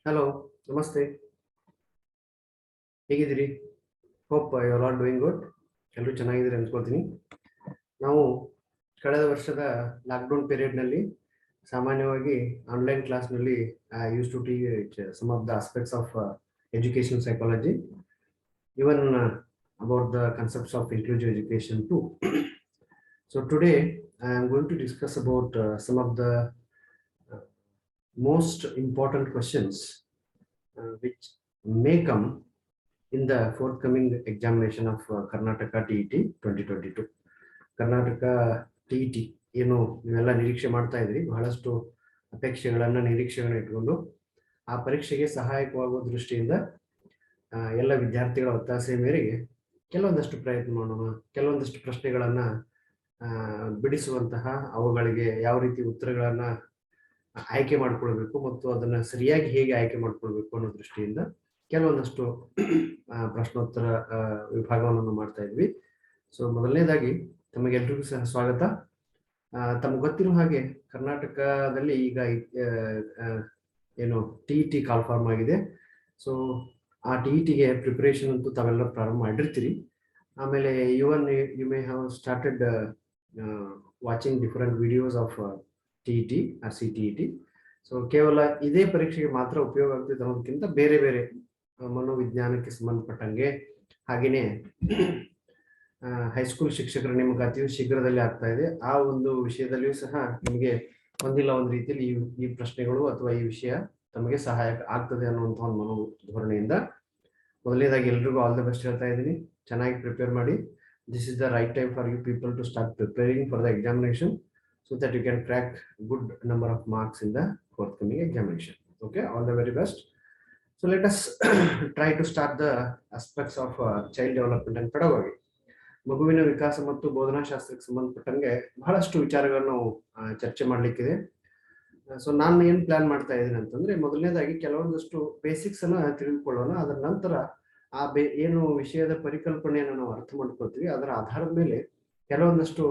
Hello, ನಮಸ್ತೆ. ಹೇಗಿದ್ದೀರಿ? Hope you are all doing good. ಎಲ್ಲರೂ ಚೆನ್ನಾಗಿದ್ದೀರಿ ಅನ್ಕೊಳ್ತೀನಿ. ನಾವು ಕಳೆದ ವರ್ಷದ ಲಾಕ್ಡೌನ್ ಪೀರಿಯಡ್ನಲ್ಲಿ ಸಾಮಾನ್ಯವಾಗಿ ಆನ್ಲೈನ್ ಕ್ಲಾಸ್ನಲ್ಲಿ use to teach some of the aspects of education psychology, even about the concepts of inclusive education too. So today I am going to discuss about some of the most important questions which may come in the forthcoming examination of Karnataka TET 2022. Karnataka TET ಏನು ನೀವೆಲ್ಲ ನಿರೀಕ್ಷೆ ಮಾಡ್ತಾ ಇದ್ರಿ, ಬಹಳಷ್ಟು ಅಪೇಕ್ಷೆಗಳನ್ನ ನಿರೀಕ್ಷೆಗಳನ್ನ ಇಟ್ಕೊಂಡು ಆ ಪರೀಕ್ಷೆಗೆ ಸಹಾಯಕವಾಗುವ ದೃಷ್ಟಿಯಿಂದ ಎಲ್ಲ ವಿದ್ಯಾರ್ಥಿಗಳ ಒತ್ತಾಸೆ ಮೇರೆಗೆ ಕೆಲವೊಂದಷ್ಟು ಪ್ರಯತ್ನ ಮಾಡೋಣ, ಕೆಲವೊಂದಷ್ಟು ಪ್ರಶ್ನೆಗಳನ್ನ ಬಿಡಿಸುವಂತಹ, ಅವುಗಳಿಗೆ ಯಾವ ರೀತಿ ಉತ್ತರಗಳನ್ನ ಆಯ್ಕೆ ಮಾಡ್ಕೊಳ್ಬೇಕು ಮತ್ತು ಅದನ್ನ ಸರಿಯಾಗಿ ಹೇಗೆ ಆಯ್ಕೆ ಮಾಡ್ಕೊಳ್ಬೇಕು ಅನ್ನೋ ದೃಷ್ಟಿಯಿಂದ ಕೆಲವೊಂದಷ್ಟು ಪ್ರಶ್ನೋತ್ತರ ವಿಭಾಗವನ್ನು ಮಾಡ್ತಾ ಇದ್ವಿ. ಸೊ ಮೊದಲನೇದಾಗಿ ತಮಗೆಲ್ರಿಗೂ ಸಹ ಸ್ವಾಗತ. ತಮಗೆ ಗೊತ್ತಿರೋ ಹಾಗೆ ಕರ್ನಾಟಕದಲ್ಲಿ ಈಗ ಏನು TET ಕಾಲ್ಫಾರ್ಮ್ ಆಗಿದೆ. ಸೊ ಆ TETಗೆ ಪ್ರಿಪರೇಷನ್ ಅಂತೂ ತಾವೆಲ್ಲ ಪ್ರಾರಂಭ ಮಾಡಿರ್ತೀರಿ. ಆಮೇಲೆ you may have started watching different videos of TET or CTET. So ಕೇವಲ ಇದೇ ಪರೀಕ್ಷೆಗೆ ಮಾತ್ರ ಉಪಯೋಗ ಆಗ್ತಿದೆ ಅನ್ನೋದಕ್ಕಿಂತ ಬೇರೆ ಬೇರೆ ಮನೋವಿಜ್ಞಾನಕ್ಕೆ ಸಂಬಂಧಪಟ್ಟಂಗೆ, ಹಾಗೆಯೇ ಹೈಸ್ಕೂಲ್ ಶಿಕ್ಷಕರ ನೇಮಕಾತಿಯು ಶೀಘ್ರದಲ್ಲಿ ಆಗ್ತಾ ಇದೆ. ಆ ಒಂದು ವಿಷಯದಲ್ಲಿಯೂ ಸಹ ನಿಮಗೆ ಒಂದಿಲ್ಲ ಒಂದು ರೀತಿಯಲ್ಲಿ ಈ ಪ್ರಶ್ನೆಗಳು ಅಥವಾ ಈ ವಿಷಯ ತಮಗೆ ಸಹಾಯಕ ಆಗ್ತದೆ ಅನ್ನುವಂಥ ಒಂದು ಮನೋಧೋರಣೆಯಿಂದ ಮೊದಲನೇದಾಗಿ ಎಲ್ರಿಗೂ ಆಲ್ ದ ಬೆಸ್ಟ್ ಹೇಳ್ತಾ ಇದ್ದೀನಿ. ಚೆನ್ನಾಗಿ ಪ್ರಿಪೇರ್ ಮಾಡಿ. This is the right time for you people to start preparing for the examination so that you can crack good number of marks in the forthcoming examination. Okay, all the very best. So let us try to start the aspects of child development and pedagogy. ಮಗುವಿನ ವಿಕಾಸ ಮತ್ತು ಬೋಧನಾ ಶಾಸ್ತ್ರಕ್ಕೆ ಸಂಬಂಧಪಟ್ಟಂಗೆ ಬಹಳಷ್ಟು ವಿಚಾರಗಳನ್ನು ನಾವು ಚರ್ಚೆ ಮಾಡಲಿಕ್ಕಿದೆ. ಸೊ ನಾನು ಏನು ಪ್ಲಾನ್ ಮಾಡ್ತಾ ಇದ್ದೀನಿ ಅಂತಂದ್ರೆ, ಮೊದಲನೇದಾಗಿ ಕೆಲವೊಂದಷ್ಟು ಬೇಸಿಕ್ಸ್ ಅನ್ನ ತಿಳಿದುಕೊಳ್ಳೋಣ. ಅದರ ನಂತರ ಆ ಏನು ವಿಷಯದ ಪರಿಕಲ್ಪನೆಯನ್ನು ನಾವು ಅರ್ಥ ಮಾಡ್ಕೊಳ್ತೀವಿ, ಅದರ ಆಧಾರದ ಮೇಲೆ ಕೆಲವೊಂದಷ್ಟು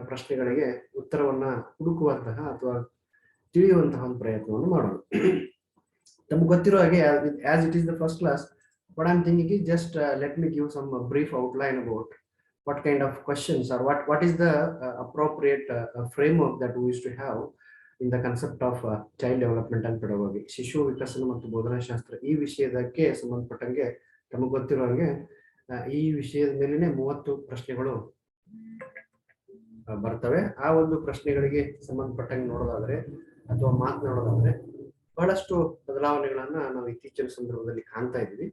ಪ್ರಶ್ನೆಗಳಿಗೆ ಉತ್ತರವನ್ನ ಹುಡುಕುವಂತಹ ಅಥವಾ ತಿಳಿಯುವಂತಹ ಒಂದು ಪ್ರಯತ್ನವನ್ನು ಮಾಡೋಣ. ತಮ್ಗೆ ಗೊತ್ತಿರೋ ಹಾಗೆ, as it is the first class, what I'm thinking is just let me give some brief outline about what kind of questions or what is the appropriate framework that we used to have in the concept of child development and pedagogy. ಶಿಶು ವಿಕಸನ ಮತ್ತು ಬೋಧನಾ ಶಾಸ್ತ್ರ ಈ ವಿಷಯದಕ್ಕೆ ಸಂಬಂಧಪಟ್ಟಂಗೆ ತಮಗೆ ಗೊತ್ತಿರೋ ಹಾಗೆ ಈ ವಿಷಯದ ಮೇಲಿನ 30 ಪ್ರಶ್ನೆಗಳು ಬರ್ತವೆ. ಆ ಒಂದು ಪ್ರಶ್ನೆಗಳಿಗೆ ಸಂಬಂಧಪಟ್ಟಂಗೆ ನೋಡೋದಾದ್ರೆ ಅಥವಾ ಮಾತನಾಡೋದಾದ್ರೆ ಬಹಳಷ್ಟು ಬದಲಾವಣೆಗಳನ್ನ ನಾವು ಇತ್ತೀಚಿನ ಸಂದರ್ಭದಲ್ಲಿ ಕಾಣ್ತಾ ಇದ್ದೀವಿ.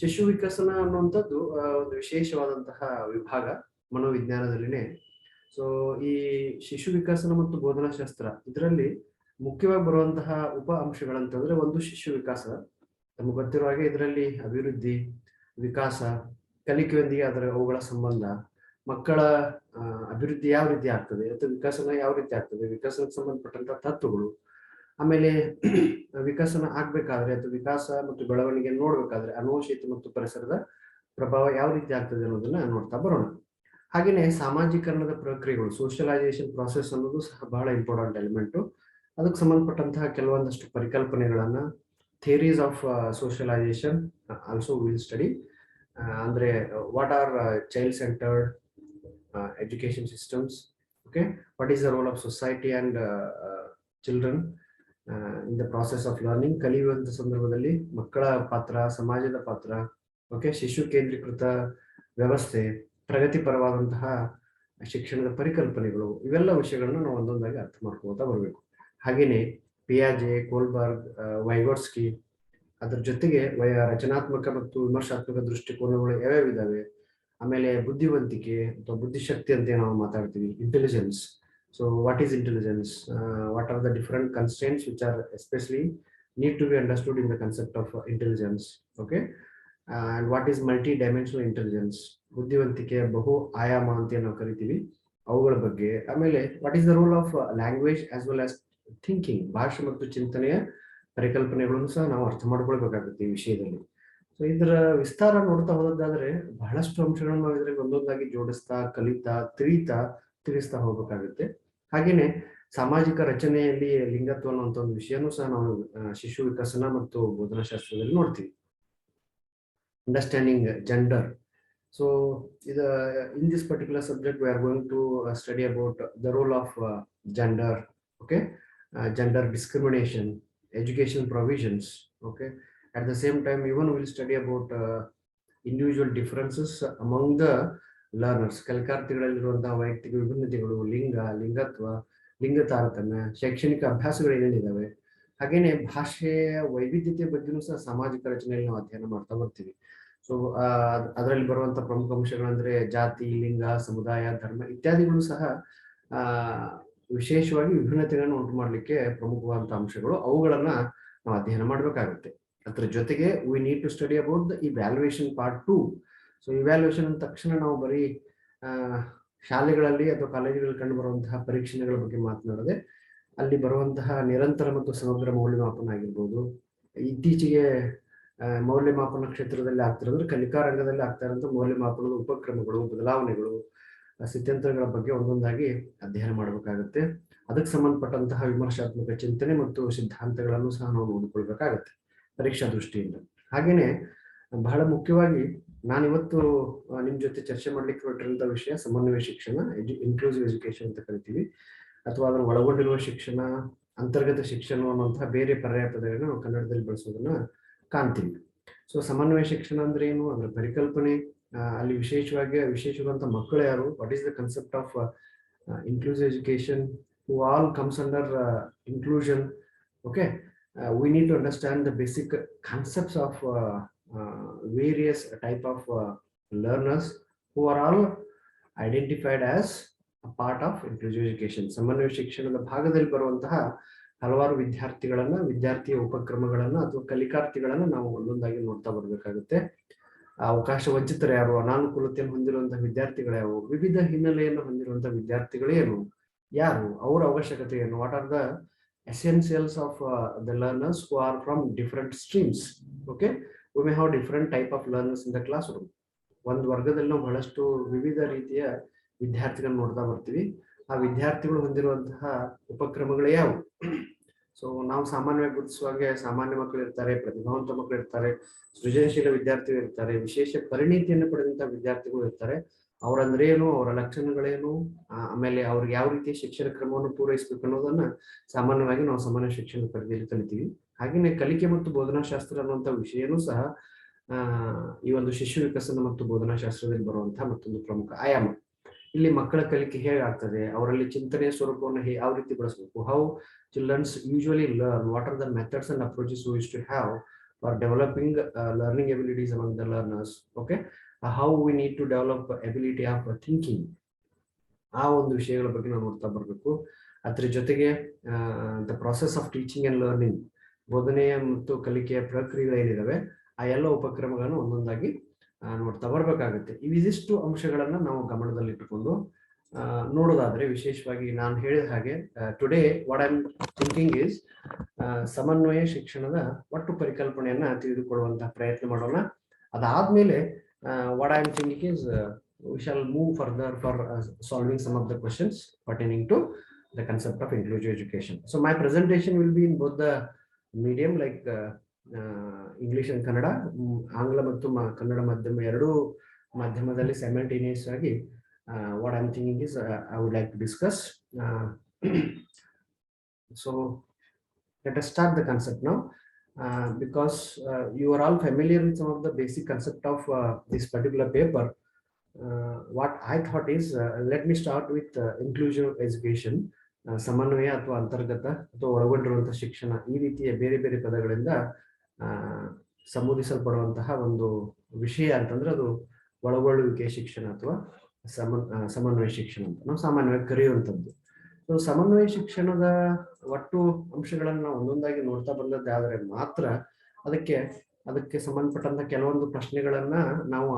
ಶಿಶು ವಿಕಸನ ಅನ್ನುವಂಥದ್ದು ಒಂದು ವಿಶೇಷವಾದಂತಹ ವಿಭಾಗ ಮನೋವಿಜ್ಞಾನದಲ್ಲಿನೇ. ಸೊ ಈ ಶಿಶು ವಿಕಸನ ಮತ್ತು ಬೋಧನಾ ಶಾಸ್ತ್ರ ಇದರಲ್ಲಿ ಮುಖ್ಯವಾಗಿ ಬರುವಂತಹ ಉಪ ಅಂಶಗಳಂತಂದ್ರೆ, ಒಂದು ಶಿಶು ವಿಕಾಸ. ನಮಗೆ ಗೊತ್ತಿರುವ ಹಾಗೆ ಇದರಲ್ಲಿ ಅಭಿವೃದ್ಧಿ, ವಿಕಾಸ, ಕಲಿಕೆಯೊಂದಿಗೆ ಅವುಗಳ ಸಂಬಂಧ, ಮಕ್ಕಳ ಅಭಿವೃದ್ಧಿ ಯಾವ ರೀತಿ ಆಗ್ತದೆ ಅಥವಾ ವಿಕಸನ ಯಾವ ರೀತಿ ಆಗ್ತದೆ, ವಿಕಸನಕ್ಕೆ ಸಂಬಂಧಪಟ್ಟಂತಹ ತತ್ವಗಳು, ಆಮೇಲೆ ವಿಕಸನ ಆಗ್ಬೇಕಾದ್ರೆ ಅಥವಾ ವಿಕಾಸ ಮತ್ತು ಬೆಳವಣಿಗೆ ನೋಡ್ಬೇಕಾದ್ರೆ ಅನುವಂಶಿಕ ಮತ್ತು ಪರಿಸರದ ಪ್ರಭಾವ ಯಾವ ರೀತಿ ಆಗ್ತದೆ ಅನ್ನೋದನ್ನ ನೋಡ್ತಾ ಬರೋಣ. ಹಾಗೇನೆ ಸಾಮಾಜೀಕರಣದ ಪ್ರಕ್ರಿಯೆಗಳು, ಸೋಷಿಯಲೈಸೇಷನ್ ಪ್ರಾಸೆಸ್ ಅನ್ನೋದು ಸಹ ಬಹಳ ಇಂಪಾರ್ಟೆಂಟ್ ಎಲಿಮೆಂಟು. ಅದಕ್ಕೆ ಸಂಬಂಧಪಟ್ಟಂತಹ ಕೆಲವೊಂದಷ್ಟು ಪರಿಕಲ್ಪನೆಗಳನ್ನ, theories of socialisation also will study. ಅಂದ್ರೆ what are child centred education systems, okay, what is the role of society and children in the process of learning. ಕಲಿಯುವಂತ ಸಂದರ್ಭದಲ್ಲಿ ಮಕ್ಕಳ ಪಾತ್ರ, ಸಮಾಜದ ಪಾತ್ರ, ಓಕೆ, ಶಿಶು ಕೇಂದ್ರೀಕೃತ ವ್ಯವಸ್ಥೆ, ಪ್ರಗತಿಪರವಾದಂತಹ ಶಿಕ್ಷಣದ ಪರಿಕಲ್ಪನೆಗಳು, ಇವೆಲ್ಲ ವಿಷಯಗಳನ್ನ ನಾವು ಒಂದೊಂದಾಗಿ ಅರ್ಥ ಮಾಡ್ಕೊಳ್ತಾ ಬರಬೇಕು. ಹಾಗೇನೆ ಪಿಯಾಜೆ, ಕೋಲ್ಬರ್ಗ್, ವೈಗೋಟ್ಸ್ಕಿ, ಅದ್ರ ಜೊತೆಗೆ ರಚನಾತ್ಮಕ ಮತ್ತು ವಿಮರ್ಶಾತ್ಮಕ ದೃಷ್ಟಿಕೋನಗಳು ಯಾವ್ಯಾವ ಇದಾವೆ, ಆಮೇಲೆ ಬುದ್ಧಿವಂತಿಕೆ ಅಥವಾ ಬುದ್ಧಿಶಕ್ತಿ ಅಂತ ನಾವು ಮಾತಾಡ್ತೀವಿ, intelligence. So what is intelligence, what are the different constants which are especially need to be understood in the concept of intelligence, okay, and what is multi dimensional intelligence, ಬುದ್ಧಿವಂತಿಕೆ ಬಹು ಆಯಾಮ ಅಂತ ನಾವು ಕರಿತೀವಿ, ಅವುಗಳ ಬಗ್ಗೆ. ಆಮೇಲೆ what is the role of language as well as thinking, ಭಾಷೆ ಮತ್ತು ಚಿಂತನೆಯ ಪರಿಕಲ್ಪನೆಗಳನ್ನು ಸಹ ನಾವು ಅರ್ಥ ಮಾಡ್ಕೊಳ್ಬೇಕಾಗುತ್ತೆ ಈ ವಿಷಯದಲ್ಲಿ. ಸೊ ಇದರ ವಿಸ್ತಾರ ನೋಡ್ತಾ ಹೋದಾದ್ರೆ ಬಹಳಷ್ಟು ಅಂಶಗಳನ್ನು ನಾವು ಇದರಲ್ಲಿ ಒಂದೊಂದಾಗಿ ಜೋಡಿಸ್ತಾ, ಕಲಿತಾ, ತಿಳಿಸ್ತಾ ಹೋಗ್ಬೇಕಾಗುತ್ತೆ. ಹಾಗೇನೆ ಸಾಮಾಜಿಕ ರಚನೆಯಲ್ಲಿ ಲಿಂಗತ್ವ ಅನ್ನುವಂಥ ಒಂದು ವಿಷಯನೂ ಸಹ ನಾವು ಶಿಶು ವಿಕಸನ ಮತ್ತು ಬೋಧನಾಶಾಸ್ತ್ರದಲ್ಲಿ ನೋಡ್ತೀವಿ. Understanding gender. So in this particular subject we are going to study about the role of gender, okay, gender discrimination, education provisions, okay. At the same time even we will study about individual differences among the learners. ಕಲಿಕಾರ್ಥಿಗಳಲ್ಲಿರುವಂತಹ ವೈಯಕ್ತಿಕ ವಿಭಿನ್ನತೆಗಳು, ಲಿಂಗತ್ವ, ಲಿಂಗ ತಾರತಮ್ಯ, ಶೈಕ್ಷಣಿಕ ಅಭ್ಯಾಸಗಳು ಏನೇನಿದಾವೆ, ಹಾಗೇನೆ ಭಾಷೆಯ ವೈವಿಧ್ಯತೆ ಬಗ್ಗೆನೂ ಸಹ ಸಾಮಾಜಿಕ ರಚನೆಯಲ್ಲಿ ನಾವು ಅಧ್ಯಯನ ಮಾಡ್ತಾ ಬರ್ತೀವಿ. ಸೊ ಅದರಲ್ಲಿ ಬರುವಂತ ಪ್ರಮುಖ ಅಂಶಗಳಂದ್ರೆ ಜಾತಿ, ಲಿಂಗ, ಸಮುದಾಯ, ಧರ್ಮ ಇತ್ಯಾದಿಗಳು ಸಹ ವಿಶೇಷವಾಗಿ ವಿಭಿನ್ನತೆಗಳನ್ನು ಉಂಟು ಮಾಡಲಿಕ್ಕೆ ಪ್ರಮುಖವಾದಂತಹ ಅಂಶಗಳು. ಅವುಗಳನ್ನ ನಾವು ಅಧ್ಯಯನ ಮಾಡಬೇಕಾಗುತ್ತೆ. ಅದ್ರ ಜೊತೆಗೆ we need to study about the evaluation part 2. So evaluation ಅಂದ ತಕ್ಷಣ ನಾವು ಬರೀ ಶಾಲೆಗಳಲ್ಲಿ ಅಥವಾ ಕಾಲೇಜುಗಳಲ್ಲಿ ಕಂಡು ಬರುವಂತಹ ಪರೀಕ್ಷೆಗಳ ಬಗ್ಗೆ ಮಾತನಾಡದೆ, ಅಲ್ಲಿ ಬರುವಂತಹ ನಿರಂತರ ಮತ್ತು ಸಮಗ್ರ ಮೌಲ್ಯಮಾಪನ ಆಗಿರ್ಬೋದು, ಇತ್ತೀಚೆಗೆ ಮೌಲ್ಯಮಾಪನ ಕ್ಷೇತ್ರದಲ್ಲಿ ಆಗ್ತಿರೋದ್ರೆ ಕಲಿಕಾ ರಂಗದಲ್ಲಿ ಆಗ್ತಾ ಇರುವಂತಹ ಮೌಲ್ಯಮಾಪನದ ಉಪಕ್ರಮಗಳು, ಬದಲಾವಣೆಗಳು, ಸ್ಥಿತ್ಯಂತರಗಳ ಬಗ್ಗೆ ಒಂದೊಂದಾಗಿ ಅಧ್ಯಯನ ಮಾಡಬೇಕಾಗುತ್ತೆ. ಅದಕ್ಕೆ ಸಂಬಂಧಪಟ್ಟಂತಹ ವಿಮರ್ಶಾತ್ಮಕ ಚಿಂತನೆ ಮತ್ತು ಸಿದ್ಧಾಂತಗಳನ್ನು ಸಹ ನಾವು ನೋಡಿಕೊಳ್ಬೇಕಾಗತ್ತೆ ಪರೀಕ್ಷಾ ದೃಷ್ಟಿಯಿಂದ. ಹಾಗೇನೆ ಬಹಳ ಮುಖ್ಯವಾಗಿ ನಾನಿವತ್ತು ನಿಮ್ ಜೊತೆ ಚರ್ಚೆ ಮಾಡ್ಲಿಕ್ಕೆ ಹೊರಟಿರುವಂತಹ ವಿಷಯ ಸಮನ್ವಯ ಶಿಕ್ಷಣ, ಇನ್ಕ್ಲೂಸಿವ್ ಎಜುಕೇಶನ್ ಅಂತ ಕರಿತೀವಿ, ಅಥವಾ ಅದನ್ನು ಒಳಗೊಂಡಿರುವ ಶಿಕ್ಷಣ, ಅಂತರ್ಗತ ಶಿಕ್ಷಣ ಅನ್ನುವಂತಹ ಬೇರೆ ಪರ್ಯಾಯ ಪದಗಳನ್ನ ನಾವು ಕನ್ನಡದಲ್ಲಿ ಬಳಸೋದನ್ನ ಕಾಣ್ತೀವಿ. ಸೊ ಸಮನ್ವಯ ಶಿಕ್ಷಣ ಅಂದ್ರೆ ಏನು, ಅದರ ಪರಿಕಲ್ಪನೆ, ಅಲ್ಲಿ ವಿಶೇಷವಾದಂತಹ ಮಕ್ಕಳು ಯಾರು, what is the concept of inclusive education, who all comes under inclusion, okay. We need to understand the basic concepts of various type of learners who are all identified as a part of inclusive education. ಸಮನ್ವಯ ಶಿಕ್ಷಣದ ಭಾಗದಲ್ಲಿ ಬರುವಂತಹ ಹಲವಾರು ವಿದ್ಯಾರ್ಥಿಯ ಉಪಕ್ರಮಗಳನ್ನ ಅಥವಾ ಕಲಿಕಾರ್ಥಿಗಳನ್ನ ನಾವು ಒಂದೊಂದಾಗಿ ನೋಡ್ತಾ ಬರ್ಬೇಕಾಗುತ್ತೆ. ಅವಕಾಶ ವಂಚಿತರು ಯಾರು, ಅನಾನುಕೂಲತೆಯನ್ನು ಹೊಂದಿರುವಂತಹ ವಿದ್ಯಾರ್ಥಿಗಳು ಯಾರು, ವಿವಿಧ ಹಿನ್ನೆಲೆಯನ್ನು ಹೊಂದಿರುವಂತಹ ವಿದ್ಯಾರ್ಥಿಗಳೇನು, ಯಾರು, ಅವರ ಅವಶ್ಯಕತೆ ಏನು, what are the essentials of the learners who are from different streams, okay. We may have different type of learners in the classroom. ಒಂದು ವರ್ಗದಲ್ಲಿ ನಾವು ಬಹಳಷ್ಟು ವಿವಿಧ ರೀತಿಯ ವಿದ್ಯಾರ್ಥಿಗಳನ್ನ ನೋಡ್ತಾ ಬರ್ತೀವಿ. ಆ ವಿದ್ಯಾರ್ಥಿಗಳು ಹೊಂದಿರುವಂತಹ ಉಪಕ್ರಮಗಳು ಯಾವುವು? ಸೊ ನಾವು ಸಾಮಾನ್ಯವಾಗಿ ಗುರುತಿಸುವಾಗೆ ಸಾಮಾನ್ಯ ಮಕ್ಕಳು ಇರ್ತಾರೆ, ಪ್ರತಿಭಾವಂತ ಮಕ್ಕಳು ಇರ್ತಾರೆ, ಸೃಜನಶೀಲ ವಿದ್ಯಾರ್ಥಿಗಳು ಇರ್ತಾರೆ, ವಿಶೇಷ ಪರಿಣಿತಿಯನ್ನು ಪಡೆದಂತಹ ವಿದ್ಯಾರ್ಥಿಗಳು ಇರ್ತಾರೆ. ಅವರಂದ್ರೆ ಏನು, ಅವರ ಲಕ್ಷಣಗಳೇನು, ಆಮೇಲೆ ಅವ್ರಿಗೆ ಯಾವ ರೀತಿಯ ಶಿಕ್ಷಣ ಕ್ರಮವನ್ನು ಪೂರೈಸಬೇಕು ಅನ್ನೋದನ್ನ ಸಾಮಾನ್ಯವಾಗಿ ನಾವು ಸಾಮಾನ್ಯ ಶಿಕ್ಷಣ ಪರಿಧಿಯಲ್ಲಿ ಕಲಿತೀವಿ. ಹಾಗೆಯೇ ಕಲಿಕೆ ಮತ್ತು ಬೋಧನಾಶಾಸ್ತ್ರ ಅನ್ನುವಂಥ ವಿಷಯನೂ ಸಹ ಈ ಒಂದು ಶಿಶು ವಿಕಸನ ಮತ್ತು ಬೋಧನಾಶಾಸ್ತ್ರದಲ್ಲಿ ಬರುವಂತಹ ಮತ್ತೊಂದು ಪ್ರಮುಖ ಆಯಾಮ. ಇಲ್ಲಿ ಮಕ್ಕಳ ಕಲಿಕೆ ಹೇಗಾಗ್ತದೆ, ಅವರಲ್ಲಿ ಚಿಂತನೆಯ ಸ್ವರೂಪವನ್ನು ಯಾವ ರೀತಿ ಬಳಸಬೇಕು, how childrens usually learn, what are the methods and approaches we use to have for developing learning abilities among the learners, okay. How we need to develop ability of thinking, ಆ ಒಂದು ವಿಷಯಗಳ ಬಗ್ಗೆ ನಾವು ನೋಡ್ತಾ ಬರಬೇಕು. ಅದ್ರ ಜೊತೆಗೆ the process of teaching and learning, ಬೋಧನೆಯ ಮತ್ತು ಕಲಿಕೆಯ ಪ್ರಕ್ರಿಯೆಗಳೇನಿದಾವೆ ಆ ಎಲ್ಲ ಉಪಕ್ರಮಗಳನ್ನು ಒಂದೊಂದಾಗಿ ನೋಡ್ತಾ ಬರ್ಬೇಕಾಗುತ್ತೆ. ಇವಿಷ್ಟು ಅಂಶಗಳನ್ನ ನಾವು ಗಮನದಲ್ಲಿಟ್ಟುಕೊಂಡು ನೋಡೋದಾದ್ರೆ, ವಿಶೇಷವಾಗಿ ನಾನು ಹೇಳಿದ ಹಾಗೆ today what I am thinking is ಸಮನ್ವಯ ಶಿಕ್ಷಣದ ಒಟ್ಟು ಪರಿಕಲ್ಪನೆಯನ್ನ ತಿಳಿದುಕೊಳ್ಳುವಂತಹ ಪ್ರಯತ್ನ ಮಾಡೋಣ. ಅದಾದ್ಮೇಲೆ what I am thinking is we shall move further for solving some of the questions pertaining to the concept of inclusive education. So my presentation will be in both the medium like English and Kannada, ಆಂಗ್ಲ ಮತ್ತು ಕನ್ನಡ ಮಾಧ್ಯಮ ಎರಡೂ ಮಾಧ್ಯಮದಲ್ಲಿ simultaneous ಆಗಿ what I am thinking is I would like to discuss. So let us start the concept now. Because you are all familiar with some of the basic concept of this particular paper. What I thought is let me start with inclusive education. ಸಮನ್ವಯ ಅಥವಾ ಅಂತರ್ಗತ ಅಥವಾ ಒಳಗೊಂಡಿರುವಂತಹ ಶಿಕ್ಷಣ, ಈ ರೀತಿಯ ಬೇರೆ ಬೇರೆ ಪದಗಳಿಂದ ಸಂಬೋಧಿಸಲ್ಪಡುವಂತಹ ಒಂದು ವಿಷಯ ಅಂತಂದ್ರೆ ಅದು ಒಳಗೊಳ್ಳುವಿಕೆ ಶಿಕ್ಷಣ ಅಥವಾ ಸಮನ್ವಯ ಶಿಕ್ಷಣ ಅಂತ ನಾವು ಸಾಮಾನ್ಯವಾಗಿ ಕರೆಯುವಂಥದ್ದು. ಸೊ ಸಮನ್ವಯ ಶಿಕ್ಷಣದ ಒಟ್ಟು ಅಂಶಗಳನ್ನು ನಾವು ಒಂದೊಂದಾಗಿ ನೋಡ್ತಾ ಬಂದದ್ದಾದ್ರೆ ಮಾತ್ರ ಅದಕ್ಕೆ ಸಂಬಂಧಪಟ್ಟಂತ ಕೆಲವೊಂದು ಪ್ರಶ್ನೆಗಳನ್ನ ನಾವು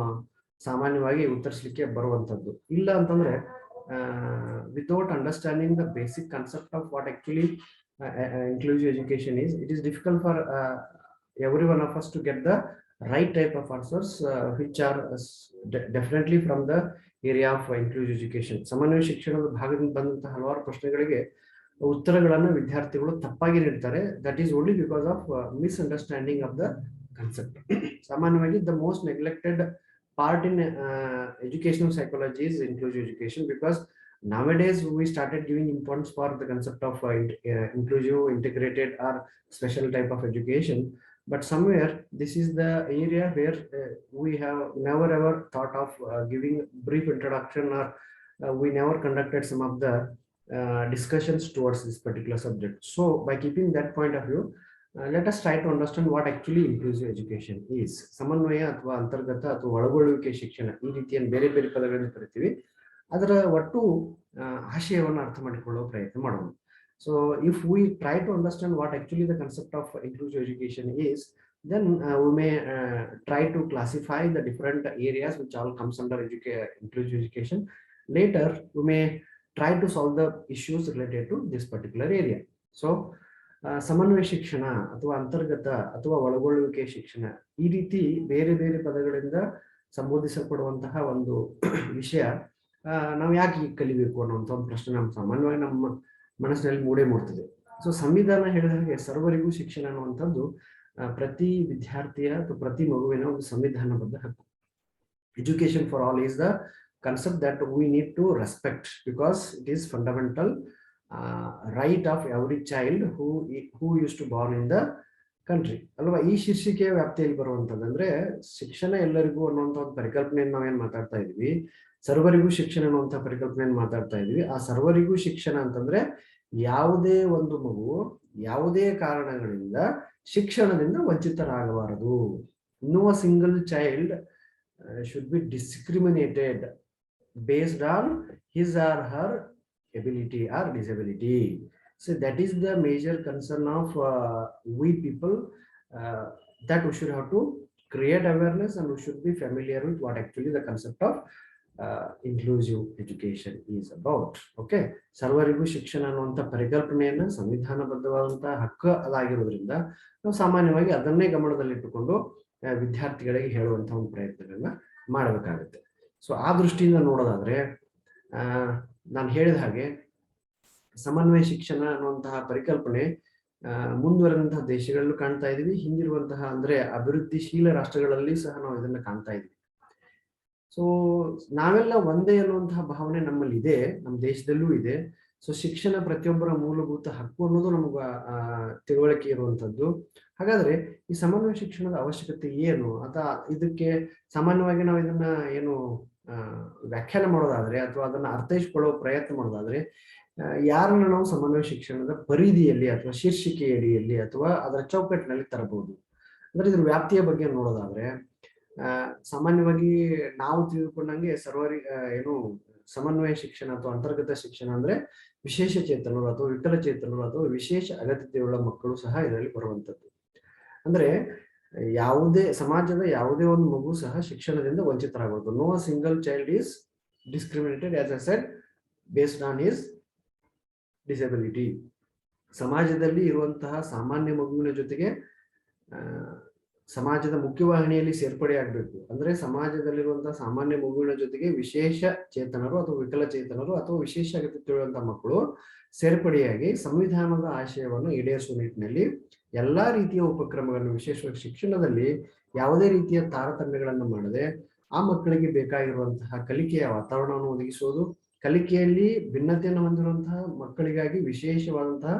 ಸಾಮಾನ್ಯವಾಗಿ ಉತ್ತರಿಸಲಿಕ್ಕೆ ಬರುವಂತದ್ದು. ಇಲ್ಲ ಅಂತಂದ್ರೆ without understanding the basic concept of what actually inclusive education is, it is difficult for every one of us to get the right type of answers which are definitely from the area of inclusive education. ಸಮನ್ವಯ ಶಿಕ್ಷಣದ ಭಾಗದಿಂದ ಬಂದಂತಹ ಹಲವಾರು ಪ್ರಶ್ನೆಗಳಿಗೆ ಉತ್ತರಗಳನ್ನು ವಿದ್ಯಾರ್ಥಿಗಳು ತಪ್ಪಾಗಿ ನೀಡ್ತಾರೆ. That is only because of misunderstanding of the concept. ಸಾಮಾನ್ಯವಾಗಿ the most neglected part in educational psychology is inclusive education, because nowadays we started giving importance for the concept of inclusive, integrated or special type of education, but somewhere this is the area where we have never ever thought of giving brief introduction, or we never conducted some of the discussions towards this particular subject. So by keeping that point of view, let us try to understand what actually inclusive education is. ಸಮನ್ವಯ ಅಥವಾ ಅಂತರ್ಗತ ಅಥವಾ ಒಳಗೊಳ್ಳುವಿಕೆ ಶಿಕ್ಷಣ, ಈ ರೀತಿಯ ಬೇರೆ ಬೇರೆ ಪದಗಳನ್ನು ಕರಿತೀವಿ. ಅದರ ಒಟ್ಟು ಆಶಯವನ್ನು ಅರ್ಥ ಮಾಡಿಕೊಳ್ಳುವ ಪ್ರಯತ್ನ ಮಾಡೋಣ. So if we try to understand what actually the concept of inclusive education is, then we may try to classify the different areas which all comes under inclusive education. Later we may try to solve the issues related to this particular area. So ಸಮನ್ವಯ ಶಿಕ್ಷಣ ಅಥವಾ ಅಂತರ್ಗತ ಅಥವಾ ಒಳಗೊಳ್ಳುವಿಕೆ ಶಿಕ್ಷಣ, ಈ ರೀತಿ ಬೇರೆ ಬೇರೆ ಪದಗಳಿಂದ ಸಂಬೋಧಿಸಲ್ಪಡುವಂತಹ ಒಂದು ವಿಷಯ ನಾವು ಯಾಕೆ ಕಲಿಬೇಕು ಅನ್ನುವಂಥ ಒಂದು ಪ್ರಶ್ನೆ ನಮ್ಮ ಸಾಮಾನ್ಯವಾಗಿ ನಮ್ಮ ಮನಸ್ಸಿನಲ್ಲಿ ಮೂಡ್ತದೆ. ಸೊ ಸಂವಿಧಾನ ಹೇಳಿದ ಹಾಗೆ ಸರ್ವರಿಗೂ ಶಿಕ್ಷಣ ಅನ್ನುವಂಥದ್ದು ಪ್ರತಿ ವಿದ್ಯಾರ್ಥಿಯ ಅಥವಾ ಪ್ರತಿ ಮಗುವಿನ ಒಂದು ಸಂವಿಧಾನಬದ್ಧ ಹಕ್ಕು. Education for all is the concept that we need to respect, because it is fundamental right of every child who used to born in the country ಅಲ್ವಾ. ಈ ಶೀರ್ಷಿಕೆಯ ವ್ಯಾಪ್ತಿಯಲ್ಲಿ ಬರುವಂತದ್ದು ಅಂದ್ರೆ ಶಿಕ್ಷಣ ಎಲ್ಲರಿಗೂ ಅನ್ನುವಂಥ ಒಂದು ಪರಿಕಲ್ಪನೆಯನ್ನು ನಾವೇನ್ ಮಾತಾಡ್ತಾ ಇದೀವಿ, ಸರ್ವರಿಗೂ ಶಿಕ್ಷಣ ಅನ್ನುವಂಥ ಪರಿಕಲ್ಪನೆಯನ್ನು ಮಾತಾಡ್ತಾ ಇದೀವಿ. ಆ ಸರ್ವರಿಗೂ ಶಿಕ್ಷಣ ಅಂತಂದ್ರೆ ಯಾವುದೇ ಒಂದು ಮಗು ಯಾವುದೇ ಕಾರಣಗಳಿಂದ ಶಿಕ್ಷಣದಿಂದ ವಂಚಿತರಾಗಬಾರದು. No single child should be discriminated based on his or her ability or disability. So that is the major concern of we people, that we should have to create awareness and we should be familiar with what actually the concept of inclusive education is about. Okay, ಸರ್ವರಿಗೂ ಶಿಕ್ಷಣ ಅನ್ನುವಂಥ ಪರಿಕಲ್ಪನೆಯನ್ನ ಸಂವಿಧಾನಬದ್ಧವಾದಂತಹ ಹಕ್ಕು ಅದಾಗಿರೋದ್ರಿಂದ ನಾವು ಸಾಮಾನ್ಯವಾಗಿ ಅದನ್ನೇ ಗಮನದಲ್ಲಿಟ್ಟುಕೊಂಡು ವಿದ್ಯಾರ್ಥಿಗಳಿಗೆ ಹೇಳುವಂತಹ ಒಂದು ಪ್ರಯತ್ನಗಳನ್ನ ಮಾಡಬೇಕಾಗುತ್ತೆ. ಸೊ ಆ ದೃಷ್ಟಿಯಿಂದ ನೋಡೋದಾದ್ರೆ ನಾನು ಹೇಳಿದ ಹಾಗೆ ಸಮನ್ವಯ ಶಿಕ್ಷಣ ಅನ್ನುವಂತಹ ಪರಿಕಲ್ಪನೆ ಮುಂದುವರೆದಂತಹ ದೇಶಗಳಲ್ಲೂ ಕಾಣ್ತಾ ಇದೀವಿ, ಹಿಂದಿರುವಂತಹ ಅಂದ್ರೆ ಅಭಿವೃದ್ಧಿಶೀಲ ರಾಷ್ಟ್ರಗಳಲ್ಲಿ ಸಹ ನಾವು ಇದನ್ನ ಕಾಣ್ತಾ ಇದೀವಿ. ಸೊ ನಾವೆಲ್ಲ ಒಂದೇ ಅನ್ನುವಂತಹ ಭಾವನೆ ನಮ್ಮಲ್ಲಿ ಇದೆ, ನಮ್ಮ ದೇಶದಲ್ಲೂ ಇದೆ. ಸೊ ಶಿಕ್ಷಣ ಪ್ರತಿಯೊಬ್ಬರ ಮೂಲಭೂತ ಹಕ್ಕು ಅನ್ನೋದು ನಮಗ ತಿಳುವಳಿಕೆ ಇರುವಂತದ್ದು. ಹಾಗಾದ್ರೆ ಈ ಸಮನ್ವಯ ಶಿಕ್ಷಣದ ಅವಶ್ಯಕತೆ ಏನು, ಅಥವಾ ಇದಕ್ಕೆ ಸಾಮಾನ್ಯವಾಗಿ ನಾವು ಇದನ್ನ ಏನು ವ್ಯಾಖ್ಯಾನ ಮಾಡೋದಾದ್ರೆ ಅಥವಾ ಅದನ್ನ ಅರ್ಥೈಸಿಕೊಳ್ಳುವ ಪ್ರಯತ್ನ ಮಾಡೋದಾದ್ರೆ ಯಾರನ್ನ ನಾವು ಸಮನ್ವಯ ಶಿಕ್ಷಣದ ಪರಿಧಿಯಲ್ಲಿ ಅಥವಾ ಶೀರ್ಷಿಕೆ ಅಡಿಯಲ್ಲಿ ಅಥವಾ ಅದರ ಚೌಕಟ್ಟಿನಲ್ಲಿ ತರಬಹುದು ಅಂದ್ರೆ ಇದ್ರ ವ್ಯಾಪ್ತಿಯ ಬಗ್ಗೆ ನೋಡೋದಾದ್ರೆ ಸಾಮಾನ್ಯವಾಗಿ ನಾವು ತಿಳಿದುಕೊಂಡಂಗೆ ಏನು ಸಮನ್ವಯ ಶಿಕ್ಷಣ ಅಥವಾ ಅಂತರ್ಗತ ಶಿಕ್ಷಣ ಅಂದ್ರೆ ವಿಶೇಷ ಚೇತನರು ಅಥವಾ ವಿಕಲಚೇತನರು ಅಥವಾ ವಿಶೇಷ ಅಗತ್ಯತೆಯುಳ್ಳ ಮಕ್ಕಳು ಸಹ ಇದರಲ್ಲಿ ಬರುವಂತದ್ದು. ಅಂದ್ರೆ ಯಾವುದೇ ಸಮಾಜದ ಯಾವುದೇ ಒಂದು ಮಗು ಸಹ ಶಿಕ್ಷಣದಿಂದ ವಂಚಿತರಾಗಬಹುದು. No single child is discriminated as I said based on his disability. ಸಮಾಜದಲ್ಲಿ ಇರುವಂತಹ ಸಾಮಾನ್ಯ ಮಗುವಿನ ಜೊತೆಗೆ ಸಮಾಜದ ಮುಖ್ಯವಾಹಿನಿಯಲ್ಲಿ ಸೇರ್ಪಡೆಯಾಗಬೇಕು. ಅಂದ್ರೆ ಸಮಾಜದಲ್ಲಿರುವಂತಹ ಸಾಮಾನ್ಯ ಮಗುವಿನ ಜೊತೆಗೆ ವಿಶೇಷ ಚೇತನರು ಅಥವಾ ವಿಕಲಚೇತನರು ಅಥವಾ ವಿಶೇಷ ಅಗತ್ಯವಿರುವಂತಹ ಮಕ್ಕಳು ಸೇರ್ಪಡೆಯಾಗಿ ಸಂವಿಧಾನದ ಆಶಯವನ್ನು ಈಡೇರಿಸುವ ನಿಟ್ಟಿನಲ್ಲಿ ಎಲ್ಲಾ ರೀತಿಯ ಉಪಕ್ರಮಗಳನ್ನು, ವಿಶೇಷವಾಗಿ ಶಿಕ್ಷಣದಲ್ಲಿ ಯಾವುದೇ ರೀತಿಯ ತಾರತಮ್ಯಗಳನ್ನು ಮಾಡದೆ ಆ ಮಕ್ಕಳಿಗೆ ಬೇಕಾಗಿರುವಂತಹ ಕಲಿಕೆಯ ವಾತಾವರಣವನ್ನು ಒದಗಿಸುವುದು, ಕಲಿಕೆಯಲ್ಲಿ ಭಿನ್ನತೆಯನ್ನು ಹೊಂದಿರುವಂತಹ ಮಕ್ಕಳಿಗಾಗಿ ವಿಶೇಷವಾದಂತಹ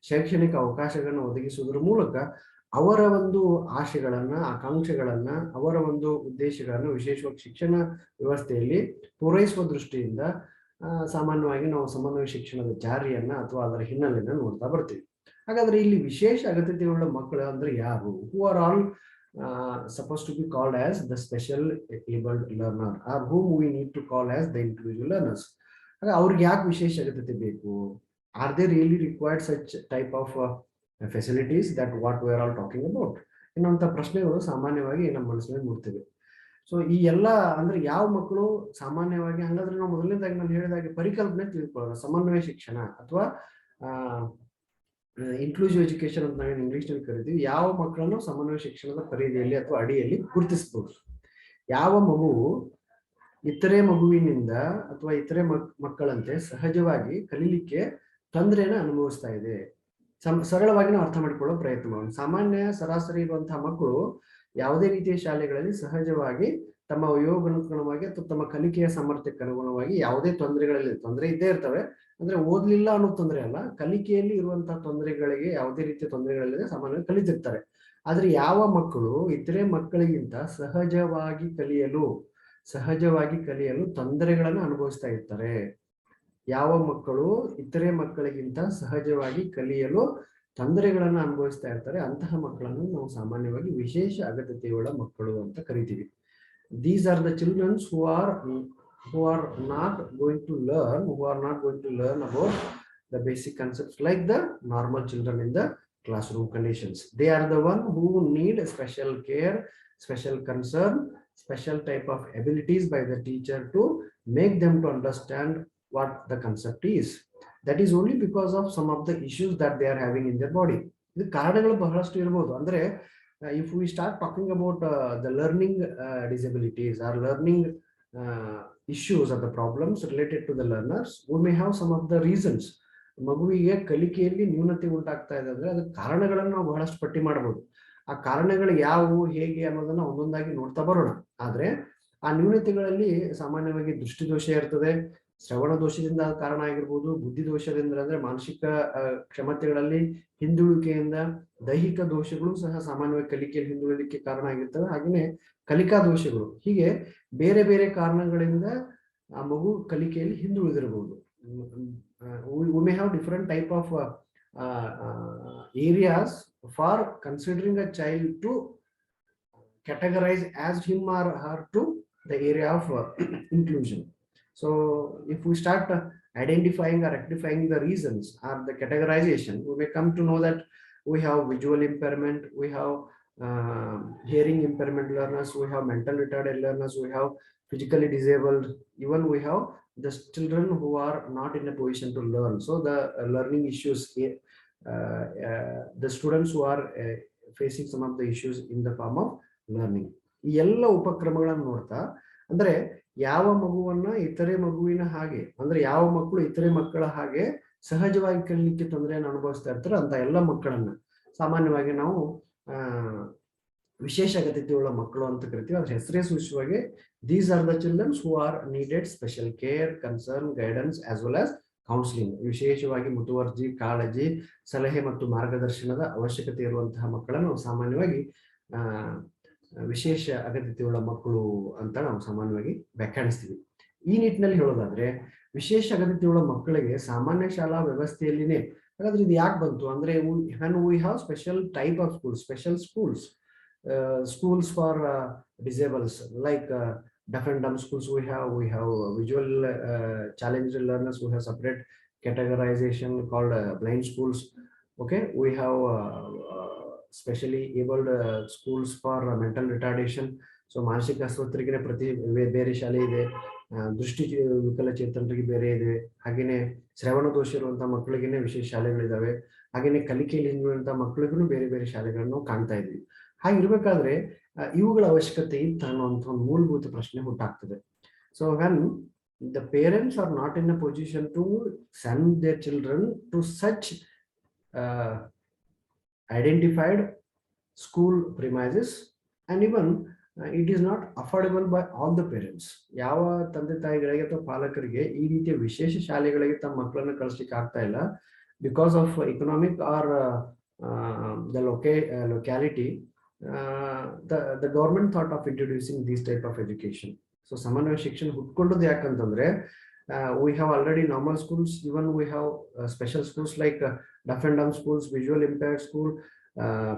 ಶೈಕ್ಷಣಿಕ ಅವಕಾಶಗಳನ್ನು ಒದಗಿಸುವುದರ ಮೂಲಕ ಅವರ ಒಂದು ಆಶೆಗಳನ್ನ, ಆಕಾಂಕ್ಷೆಗಳನ್ನ, ಅವರ ಒಂದು ಉದ್ದೇಶಗಳನ್ನು ವಿಶೇಷವಾಗಿ ಶಿಕ್ಷಣ ವ್ಯವಸ್ಥೆಯಲ್ಲಿ ಪೂರೈಸುವ ದೃಷ್ಟಿಯಿಂದ ಸಾಮಾನ್ಯವಾಗಿ ನಾವು ಸಮನ್ವಯ ಶಿಕ್ಷಣದ ಜಾರಿಯನ್ನ ಅಥವಾ ಅದರ ಹಿನ್ನೆಲೆಯನ್ನ ನೋಡ್ತಾ ಬರ್ತೀವಿ. ಹಾಗಾದ್ರೆ ಇಲ್ಲಿ ವಿಶೇಷ ಅಗತ್ಯತೆಯುಳ್ಳ ಮಕ್ಕಳು ಅಂದ್ರೆ ಯಾರು? Who are all supposed to be called as the special abled learner or whom we need to call as the inclusive learners. ಅವ್ರಿಗೆ ಯಾಕೆ ವಿಶೇಷ ಅಗತ್ಯತೆ ಬೇಕು? Are they really required such type of facilities that what we are all talking about? ಇನ್ನೊಂಥ ಪ್ರಶ್ನೆಗಳು ಸಾಮಾನ್ಯವಾಗಿ ನಮ್ಮ ಮನಸ್ಸಿನಲ್ಲಿ ಮೂಡ್ತವೆ. So ಈ ಎಲ್ಲ ಅಂದ್ರೆ ಯಾವ ಮಕ್ಕಳು ಸಾಮಾನ್ಯವಾಗಿ, ಹಂಗಾದ್ರೆ ನಾವು ಮೊದಲನೇದಾಗಿ ನಾನು ಹೇಳಿದಾಗೆ ಪರಿಕಲ್ಪನೆ ತಿಳ್ಕೊಳ್ಳೋಣ. ಸಮನ್ವಯ ಶಿಕ್ಷಣ ಅಥವಾ ಇನ್ಕ್ಲೂಸಿವ್ ಎಜುಕೇಶನ್ ಅಂತ ನಾವೇನು ಇಂಗ್ಲಿಷ್ನಲ್ಲಿ ಕರಿತೀವಿ, ಯಾವ ಮಕ್ಕಳನ್ನು ಸಮನ್ವಯ ಶಿಕ್ಷಣದ ಪರಿಧಿಯಲ್ಲಿ ಅಥವಾ ಅಡಿಯಲ್ಲಿ ಗುರುತಿಸಬಹುದು. ಯಾವ ಮಗುವು ಇತರೆ ಮಗುವಿನಿಂದ ಅಥವಾ ಇತರೆ ಮಕ್ಕಳಂತೆ ಸಹಜವಾಗಿ ಕಲೀಲಿಕ್ಕೆ ತೊಂದರೆನ ಅನುಭವಿಸ್ತಾ ಇದೆ. ಸರಳವಾಗಿ ನಾವು ಅರ್ಥ ಮಾಡಿಕೊಳ್ಳೋ ಪ್ರಯತ್ನ ಮಾಡೋಣ. ಸಾಮಾನ್ಯ ಸರಾಸರಿ ಇರುವಂತಹ ಮಕ್ಕಳು ಯಾವುದೇ ರೀತಿಯ ಶಾಲೆಗಳಲ್ಲಿ ಸಹಜವಾಗಿ ತಮ್ಮ ವಯೋಗನುಗುಣವಾಗಿ ಅಥವಾ ತಮ್ಮ ಕಲಿಕೆಯ ಸಾಮರ್ಥ್ಯಕ್ಕೆ ಅನುಗುಣವಾಗಿ ಯಾವುದೇ ತೊಂದರೆ ಇದ್ದೇ ಇರ್ತವೆ. ಅಂದ್ರೆ ಓದ್ಲಿಲ್ಲ ಅನ್ನೋ ತೊಂದರೆ ಅಲ್ಲ, ಕಲಿಕೆಯಲ್ಲಿ ಇರುವಂತಹ ತೊಂದರೆಗಳಿಗೆ ಯಾವುದೇ ರೀತಿಯ ತೊಂದರೆಗಳಿಲ್ಲದೆ ಸಾಮಾನ್ಯವಾಗಿ ಕಲಿತಿರ್ತಾರೆ. ಆದ್ರೆ ಯಾವ ಮಕ್ಕಳು ಇತರೆ ಮಕ್ಕಳಿಗಿಂತ ಸಹಜವಾಗಿ ಕಲಿಯಲು ತೊಂದರೆಗಳನ್ನು ಅನುಭವಿಸ್ತಾ ಇರ್ತಾರೆ, ಯಾವ ಮಕ್ಕಳು ಇತರೆ ಮಕ್ಕಳಿಗಿಂತ ಸಹಜವಾಗಿ ಕಲಿಯಲು ತೊಂದರೆಗಳನ್ನು ಅನುಭವಿಸ್ತಾ ಇರ್ತಾರೆ, ಅಂತಹ ಮಕ್ಕಳನ್ನು ನಾವು ಸಾಮಾನ್ಯವಾಗಿ ವಿಶೇಷ ಅಗತ್ಯತೆಯುಳ್ಳ ಮಕ್ಕಳು ಅಂತ ಕರಿತೀವಿ. These are the children who are not going to learn about the basic concepts like the normal children in the classroom conditions. They are the one who need special care, special concern, special type of abilities by the teacher to make them to understand what the concept is. That is only because of some of the issues that they are having in their body. ಇದು ಕಾರಣಗಳು ಬಹಳಷ್ಟು ಇರಬಹುದು. ಅಂದ್ರೆ if we start talking about the learning disabilities or learning issues or the problems related to the learners, we may have some of the reasons. ಮಗುವಿಗೆ ಕಲಿಕೆಯಲ್ಲಿ ನ್ಯೂನತೆ ಉಂಟಾಗ್ತಾ ಇದೆ ಅಂದ್ರೆ ಅದಕ್ಕೆ ಕಾರಣಗಳನ್ನು ನಾವು ಬಹಳಷ್ಟು ಪಟ್ಟಿ ಮಾಡಬಹುದು. ಆ ಕಾರಣಗಳು ಯಾವುವು, ಹೇಗೆ ಅನ್ನೋದನ್ನ ಒಂದೊಂದಾಗಿ ನೋಡ್ತಾ ಬರೋಣ. ಆದ್ರೆ ಆ ನ್ಯೂನತೆಗಳಲ್ಲಿ ಸಾಮಾನ್ಯವಾಗಿ ದೃಷ್ಟಿದೋಷ ಇರ್ತದೆ, ಶ್ರವಣ ದೋಷದಿಂದ ಕಾರಣ ಆಗಿರ್ಬೋದು, ಬುದ್ಧಿ ದೋಷದಿಂದ ಅಂದ್ರೆ ಮಾನಸಿಕ ಕ್ಷಮತೆಗಳಲ್ಲಿ ಹಿಂದುಳಿಕೆಯಿಂದ, ದೈಹಿಕ ದೋಷಗಳು ಸಹ ಸಾಮಾನ್ಯವಾಗಿ ಕಲಿಕೆಯಲ್ಲಿ ಹಿಂದುಳಿಲಿಕ್ಕೆ ಕಾರಣ ಆಗಿರ್ತವೆ. ಹಾಗೆಯೇ ಕಲಿಕಾ ದೋಷಗಳು, ಹೀಗೆ ಬೇರೆ ಬೇರೆ ಕಾರಣಗಳಿಂದ ಆ ಮಗು ಕಲಿಕೆಯಲ್ಲಿ ಹಿಂದುಳಿದಿರಬಹುದು. we may have different type of areas for considering a child to categorize as him or her to the area of inclusion. So if we start identifying or rectifying the reasons or the categorization, we may come to know that we have visual impairment, we have hearing impairment learners, we have mental retarded learners, we have physically disabled, even we have the children who are not in a position to learn. So the learning issues, the students who are facing some of the issues in the form of learning. ಈ ಎಲ್ಲ ಉಪಕ್ರಮಗಳನ್ನು ನೋಡ್ತಾ, ಅಂದ್ರೆ ಯಾವ ಮಗುವನ್ನ ಇತರೆ ಮಗುವಿನ ಹಾಗೆ, ಅಂದ್ರೆ ಯಾವ ಮಕ್ಕಳು ಇತರೆ ಮಕ್ಕಳ ಹಾಗೆ ಸಹಜವಾಗಿ ಕಲಿಲಿಕ್ಕೆ ತೊಂದರೆಯನ್ನು ಅನುಭವಿಸ್ತಾ ಇರ್ತಾರೆ ಅಂತ ಎಲ್ಲ ಮಕ್ಕಳನ್ನ ಸಾಮಾನ್ಯವಾಗಿ ನಾವು ವಿಶೇಷ ಅಗತ್ಯತೆಯುಳ್ಳ ಮಕ್ಕಳು ಅಂತ ಕರಿತೀವಿ. ಅದ್ರ ಹೆಸರೇ ಸೂಚಿಸುವಾಗೆ these are the children who are needed special care, concern, guidance as well as counseling. ವಿಶೇಷವಾಗಿ ಮುತುವರ್ಜಿ, ಕಾಳಜಿ, ಸಲಹೆ ಮತ್ತು ಮಾರ್ಗದರ್ಶನದ ಅವಶ್ಯಕತೆ ಇರುವಂತಹ ಮಕ್ಕಳನ್ನು ಸಾಮಾನ್ಯವಾಗಿ ವಿಶೇಷ ಅಗತ್ಯತೆಯುಳ್ಳ ಮಕ್ಕಳು ಅಂತ ನಾವು ಸಾಮಾನ್ಯವಾಗಿ ವ್ಯಾಖ್ಯಾನಿಸ್ತೀವಿ. ಈ ನಿಟ್ಟಿನಲ್ಲಿ ಹೇಳೋದಾದ್ರೆ ವಿಶೇಷ ಅಗತ್ಯತೆಯುಳ್ಳ ಮಕ್ಕಳಿಗೆ ಸಾಮಾನ್ಯ ಶಾಲಾ ವ್ಯವಸ್ಥೆಯಲ್ಲಿನೇ, ಹಾಗಾದ್ರೆ ಇದು ಯಾಕೆ ಬಂತು ಅಂದ್ರೆ when we have special type of schools, special schools for disabled like deaf and dumb schools, we have visual challenged learners, we have separate categorization called blind schools. Okay, we have specially abled schools for mental retardation. So ಮಾನಸಿಕ ಅಸ್ವಸ್ಥರಿಗೆ ಪ್ರತಿ ಬೇರೆ ಶಾಲೆ ಇದೆ, ದೃಷ್ಟಿ ವಿಕಲಚೇತನರಿಗೆ ಬೇರೆ ಇದೆ, ಹಾಗೇನೆ ಶ್ರವಣ ದೋಷ ಇರುವಂತಹ ಮಕ್ಕಳಿಗೆ ವಿಶೇಷ ಶಾಲೆಗಳಿದಾವೆ, ಹಾಗೇನೆ ಕಲಿಕೆಯಲ್ಲಿ ಹಿಂದುಳಿದಂತಹ ಮಕ್ಕಳಿಗೂ ಬೇರೆ ಬೇರೆ ಶಾಲೆಗಳನ್ನು ಕಾಣ್ತಾ ಇದ್ವಿ. ಹಾಗಿರ್ಬೇಕಾದ್ರೆ ಇವುಗಳ ಅವಶ್ಯಕತೆ ಇತ್ತು ಅನ್ನುವಂಥ ಒಂದು ಮೂಲಭೂತ ಪ್ರಶ್ನೆ ಹುಟ್ಟಾಗ್ತದೆ. So when the parents are not in a position to send their children to such identified school premises and even it is not affordable by all the parents. ಯಾವ ತಂದೆ ತಾಯಿಗಳಿಗೆ ಅಥವಾ ಪಾಲಕರಿಗೆ ಈ ರೀತಿಯ ವಿಶೇಷ ಶಾಲೆಗಳಿಗೆ ತಮ್ಮ ಮಕ್ಕಳನ್ನು ಕಳಿಸ್ಲಿಕ್ಕೆ ಆಗ್ತಾ ಇಲ್ಲ, because of economic are the locality, the government thought of introducing these type of education. So ಸಮನ್ವಯ ಶಿಕ್ಷಣ ಹುಟ್ಕೊಂಡದ್ದು ಯಾಕಂತಂದ್ರೆ we have already normal schools, even we have special schools like deaf and dumb schools, visual impaired school,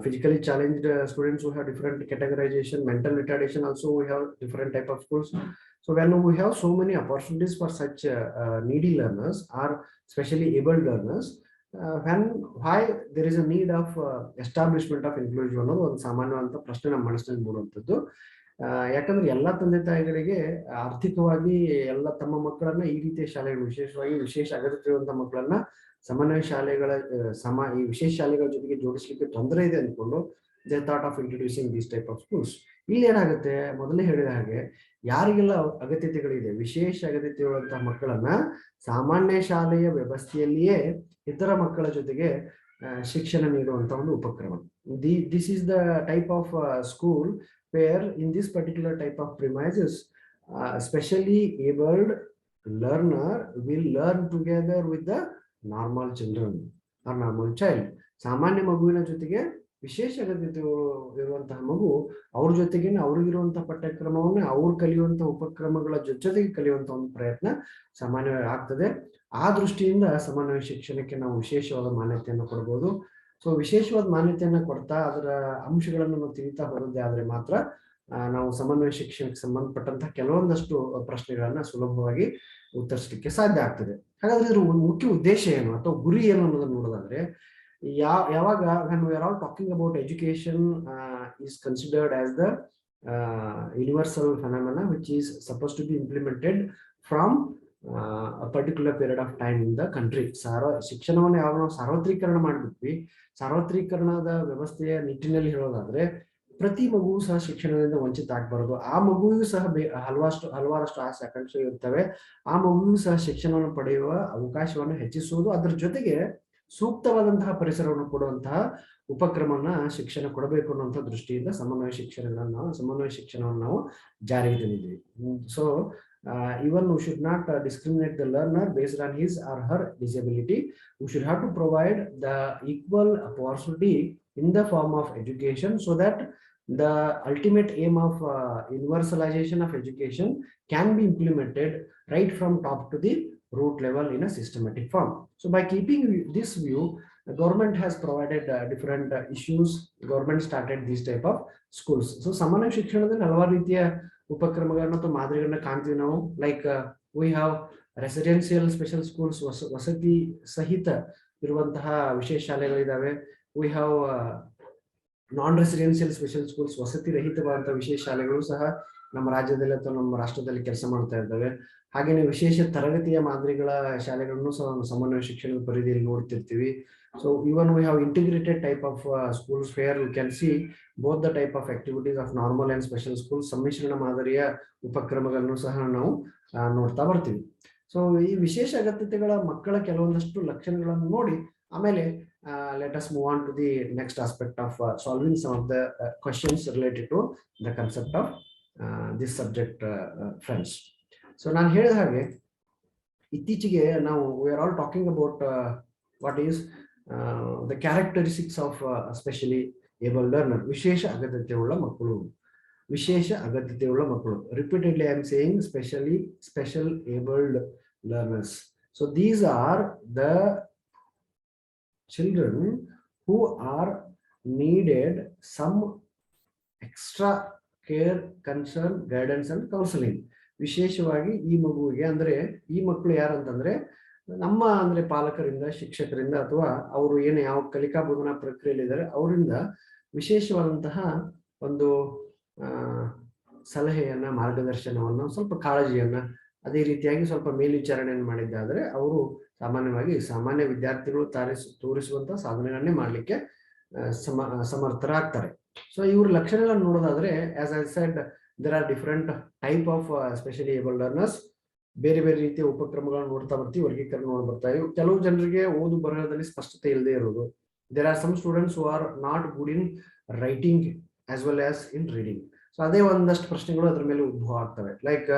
physically challenged students who have different categorization, mental retardation also we have different type of schools. So when we have so many opportunities for such needy learners or specially able learners, why there is a need of establishment of inclusion ಅನ್ನೋದು ಒಂದು ಸಾಮಾನ್ಯವಾದಂತ ಪ್ರಶ್ನೆ ನಮ್ಮ ಮನಸ್ಸಿನಲ್ಲಿ ಮೂಡುವಂಥದ್ದು. ಯಾಕಂದ್ರೆ ಎಲ್ಲಾ ತಂದೆ ತಾಯಿಗಳಿಗೆ ಆರ್ಥಿಕವಾಗಿ ಎಲ್ಲ ತಮ್ಮ ಮಕ್ಕಳನ್ನ ಈ ರೀತಿಯ ಶಾಲೆಗಳು, ವಿಶೇಷವಾಗಿ ವಿಶೇಷ ಅಗತ್ಯ ಇರುವಂತಹ ಮಕ್ಕಳನ್ನ ಸಮನ್ವಯ ಶಾಲೆಗಳ ಈ ವಿಶೇಷ ಶಾಲೆಗಳ ಜೊತೆಗೆ ಜೋಡಿಸ್ಲಿಕ್ಕೆ ತೊಂದರೆ ಇದೆ ಅಂದ್ಕೊಂಡು they thought of introducing these type of schools. ಇಲ್ಲಿ ಏನಾಗುತ್ತೆ, ಮೊದಲೇ ಹೇಳಿದ ಹಾಗೆ ಯಾರಿಗೆಲ್ಲ ಅಗತ್ಯತೆಗಳಿದೆ, ವಿಶೇಷ ಅಗತ್ಯತೆ ಇರುವಂತಹ ಮಕ್ಕಳನ್ನ ಸಾಮಾನ್ಯ ಶಾಲೆಯ ವ್ಯವಸ್ಥೆಯಲ್ಲಿಯೇ ಇತರ ಮಕ್ಕಳ ಜೊತೆಗೆ ಶಿಕ್ಷಣ ನೀಡುವಂತಹ ಒಂದು ಉಪಕ್ರಮ. This is the type of school where in this particular type of premises, specially abled learner will learn together with the normal children or normal child. ಸಾಮಾನ್ಯ ಮಗುವಿನ ಜೊತೆಗೆ ವಿಶೇಷ ಅಗತ್ಯತೆ ಇರುವಂತಹ ಮಗು ಅವ್ರ ಜೊತೆಗೆ ಅವ್ರಿಗಿರುವಂತಹ ಪಠ್ಯಕ್ರಮವನ್ನು ಅವ್ರು ಕಲಿಯುವಂತಹ ಉಪಕ್ರಮಗಳ ಜೊತೆಗೆ ಕಲಿಯುವಂತಹ ಒಂದು ಪ್ರಯತ್ನ ಸಾಮಾನ್ಯವಾಗಿ ಆಗ್ತದೆ. ಆ ದೃಷ್ಟಿಯಿಂದ ಸಮನ್ವಯ ಶಿಕ್ಷಣಕ್ಕೆ ನಾವು ವಿಶೇಷವಾದ ಮಾನ್ಯತೆಯನ್ನು ಕೊಡಬಹುದು. ಸೊ ವಿಶೇಷವಾದ ಮಾನ್ಯತೆಯನ್ನು ಕೊಡ್ತಾ ಅದರ ಅಂಶಗಳನ್ನು ನಾವು ತಿಳಿತಾ ಹೋದಂತೆ ಆದ್ರೆ ಮಾತ್ರ ನಾವು ಸಮನ್ವಯ ಶಿಕ್ಷಣಕ್ಕೆ ಸಂಬಂಧಪಟ್ಟಂತಹ ಕೆಲವೊಂದಷ್ಟು ಪ್ರಶ್ನೆಗಳನ್ನ ಸುಲಭವಾಗಿ ಉತ್ತರಿಸಲಿಕ್ಕೆ ಸಾಧ್ಯ ಆಗ್ತದೆ. ಹಾಗಾದ್ರೆ ಇದ್ರ ಮುಖ್ಯ ಉದ್ದೇಶ ಏನು ಅಥವಾ ಗುರಿ ಏನು ಅನ್ನೋದನ್ನ ನೋಡೋದಾದ್ರೆ, ಯಾವಾಗ when we are all talking about education is considered as the universal phenomena which is supposed to be implemented from a particular period of time in the country. ಶಿಕ್ಷಣವನ್ನು ಯಾವಾಗ ನಾವು ಸಾರ್ವತ್ರೀಕರಣ ಮಾಡಿಬಿಟ್ವಿ, ಸಾರ್ವತ್ರೀಕರಣದ ವ್ಯವಸ್ಥೆಯ ನಿಟ್ಟಿನಲ್ಲಿ ಹೇಳೋದಾದ್ರೆ ಪ್ರತಿ ಮಗುವು ಸಹ ಶಿಕ್ಷಣದಿಂದ ವಂಚಿತ ಆಗಬಾರದು. ಆ ಮಗುವಿಗೂ ಸಹ ಹಲವಾರಷ್ಟು ಆಸೆ ಆಕಾಂಕ್ಷೆ ಇರ್ತವೆ. ಆ ಮಗುವಿಗೂ ಸಹ ಶಿಕ್ಷಣವನ್ನು ಪಡೆಯುವ ಅವಕಾಶವನ್ನು ಹೆಚ್ಚಿಸುವುದು, ಅದರ ಜೊತೆಗೆ ಸೂಕ್ತವಾದಂತಹ ಪರಿಸರವನ್ನು ಕೊಡುವಂತಹ ಉಪಕ್ರಮನ ಶಿಕ್ಷಣ ಕೊಡಬೇಕು ಅನ್ನುವಂಥ ದೃಷ್ಟಿಯಿಂದ ಸಮನ್ವಯ ಶಿಕ್ಷಣವನ್ನು ನಾವು ಜಾರಿಗೆ ತಂದಿದ್ದೀವಿ. So even we should not discriminate the learner based on his or her disability. We should have to provide the equal opportunity in the form of education, so that the ultimate aim of universalization of education can be implemented right from top to the root level in a systematic form. So by keeping this view, the government has provided different issues. Government started these type of schools. So ಸಮನ್ವಯ ಶಿಕ್ಷಣದಲ್ಲಿ ಹಲವಾರು ರೀತಿಯ ಉಪಕ್ರಮಗಳನ್ನ ಅಥವಾ ಮಾದರಿಗಳನ್ನ ಕಾಣ್ತೀವಿ ನಾವು. Like we have residential special schools, ವಸತಿ ಸಹಿತ ಇರುವಂತಹ ವಿಶೇಷ ಶಾಲೆಗಳಿದಾವೆ. We have non residential special schools, ವಸತಿ ರಹಿತವಾದಂತಹ ವಿಶೇಷ ಶಾಲೆಗಳು ಸಹ ನಮ್ಮ ರಾಜ್ಯದಲ್ಲಿ ಅಥವಾ ನಮ್ಮ ರಾಷ್ಟ್ರದಲ್ಲಿ ಕೆಲಸ ಮಾಡ್ತಾ ಇದ್ದಾವೆ. ಹಾಗೇನೆ ವಿಶೇಷ ತರಗತಿಯ ಮಾದರಿಗಳ ಶಾಲೆಗಳನ್ನು ಸಹ ಸಮನ್ವಯ ಶಿಕ್ಷಣದ ಪರಿಧಿಯಲ್ಲಿ ನೋಡ್ತಿರ್ತೀವಿ. So even we have integrated type of schools where you can see both the type of activities of normal and special schools. ಸಮ್ಮಿಶ್ರಣ ಮಾದರಿಯ ಉಪಕ್ರಮಗಳನ್ನು ಸಹ ನಾವು ನೋಡ್ತಾ ಬರ್ತೀವಿ. ಸೊ ಈ ವಿಶೇಷ ಅಗತ್ಯತೆಗಳ ಮಕ್ಕಳ ಕೆಲವೊಂದಷ್ಟು ಲಕ್ಷಣಗಳನ್ನು ನೋಡಿ ಆಮೇಲೆ let us move on to the next aspect of solving some of the questions related to the concept of this subject, friends. So ನಾನು ಹೇಳಿದ ಹಾಗೆ ಇತ್ತೀಚೆಗೆ ನಾವು we are all talking about what is the characteristics of especially able learner, ವಿಶೇಷ ಅಗತ್ಯತೆಯುಳ್ಳ ಮಕ್ಕಳು. Repeatedly I am saying special abled learners. So these are the children who are needed some extra care, concern, guidance and counseling. ವಿಶೇಷವಾಗಿ ಈ ಮಗುವಿಗೆ ಅಂದ್ರೆ ಈ ಮಕ್ಕಳು ಯಾರಂತಂದ್ರೆ ನಮ್ಮ ಅಂದ್ರೆ ಪಾಲಕರಿಂದ, ಶಿಕ್ಷಕರಿಂದ ಅಥವಾ ಅವರು ಏನು ಯಾವ ಕಲಿಕಾ ಬೋಧನಾ ಪ್ರಕ್ರಿಯೆಯಲ್ಲಿ ಇದ್ದಾರೆ ಅವರಿಂದ ವಿಶೇಷವಾದಂತಹ ಒಂದು ಸಲಹೆಯನ್ನ, ಮಾರ್ಗದರ್ಶನವನ್ನು, ಸ್ವಲ್ಪ ಕಾಳಜಿಯನ್ನ, ಅದೇ ರೀತಿಯಾಗಿ ಸ್ವಲ್ಪ ಮೇಲ್ವಿಚಾರಣೆಯನ್ನು ಮಾಡಿದ್ದಾದ್ರೆ ಅವರು ಸಾಮಾನ್ಯವಾಗಿ ಸಾಮಾನ್ಯ ವಿದ್ಯಾರ್ಥಿಗಳು ತೋರಿಸುವಂತಹ ಸಾಧನೆಗಳನ್ನೇ ಮಾಡ್ಲಿಕ್ಕೆ ಸಮರ್ಥರಾಗ್ತಾರೆ. ಸೊ ಇವ್ರ ಲಕ್ಷಣಗಳನ್ನು ನೋಡೋದಾದ್ರೆ, as I shed, there are different type of especially able learners. ಬೇರೆ ಬೇರೆ ರೀತಿಯ ಉಪಕ್ರಮಗಳನ್ನು ನೋಡ್ತಾ ಬರ್ತೀವಿ, ವರ್ಗೀಕರಣ ನೋಡ್ ಬರ್ತಾ ಇದ್ದೀವಿ. ಕೆಲವು ಜನರಿಗೆ ಓದು ಬರಹದಲ್ಲಿ ಸ್ಪಷ್ಟತೆ ಇಲ್ಲದೆ ಇರೋದು. There are some students who are not good in writing as well as in reading. So ಅದೇ ಒಂದಷ್ಟು ಪ್ರಶ್ನೆಗಳು ಅದ್ರ ಮೇಲೆ ಉದ್ಭವ ಆಗ್ತವೆ. ಲೈಕ್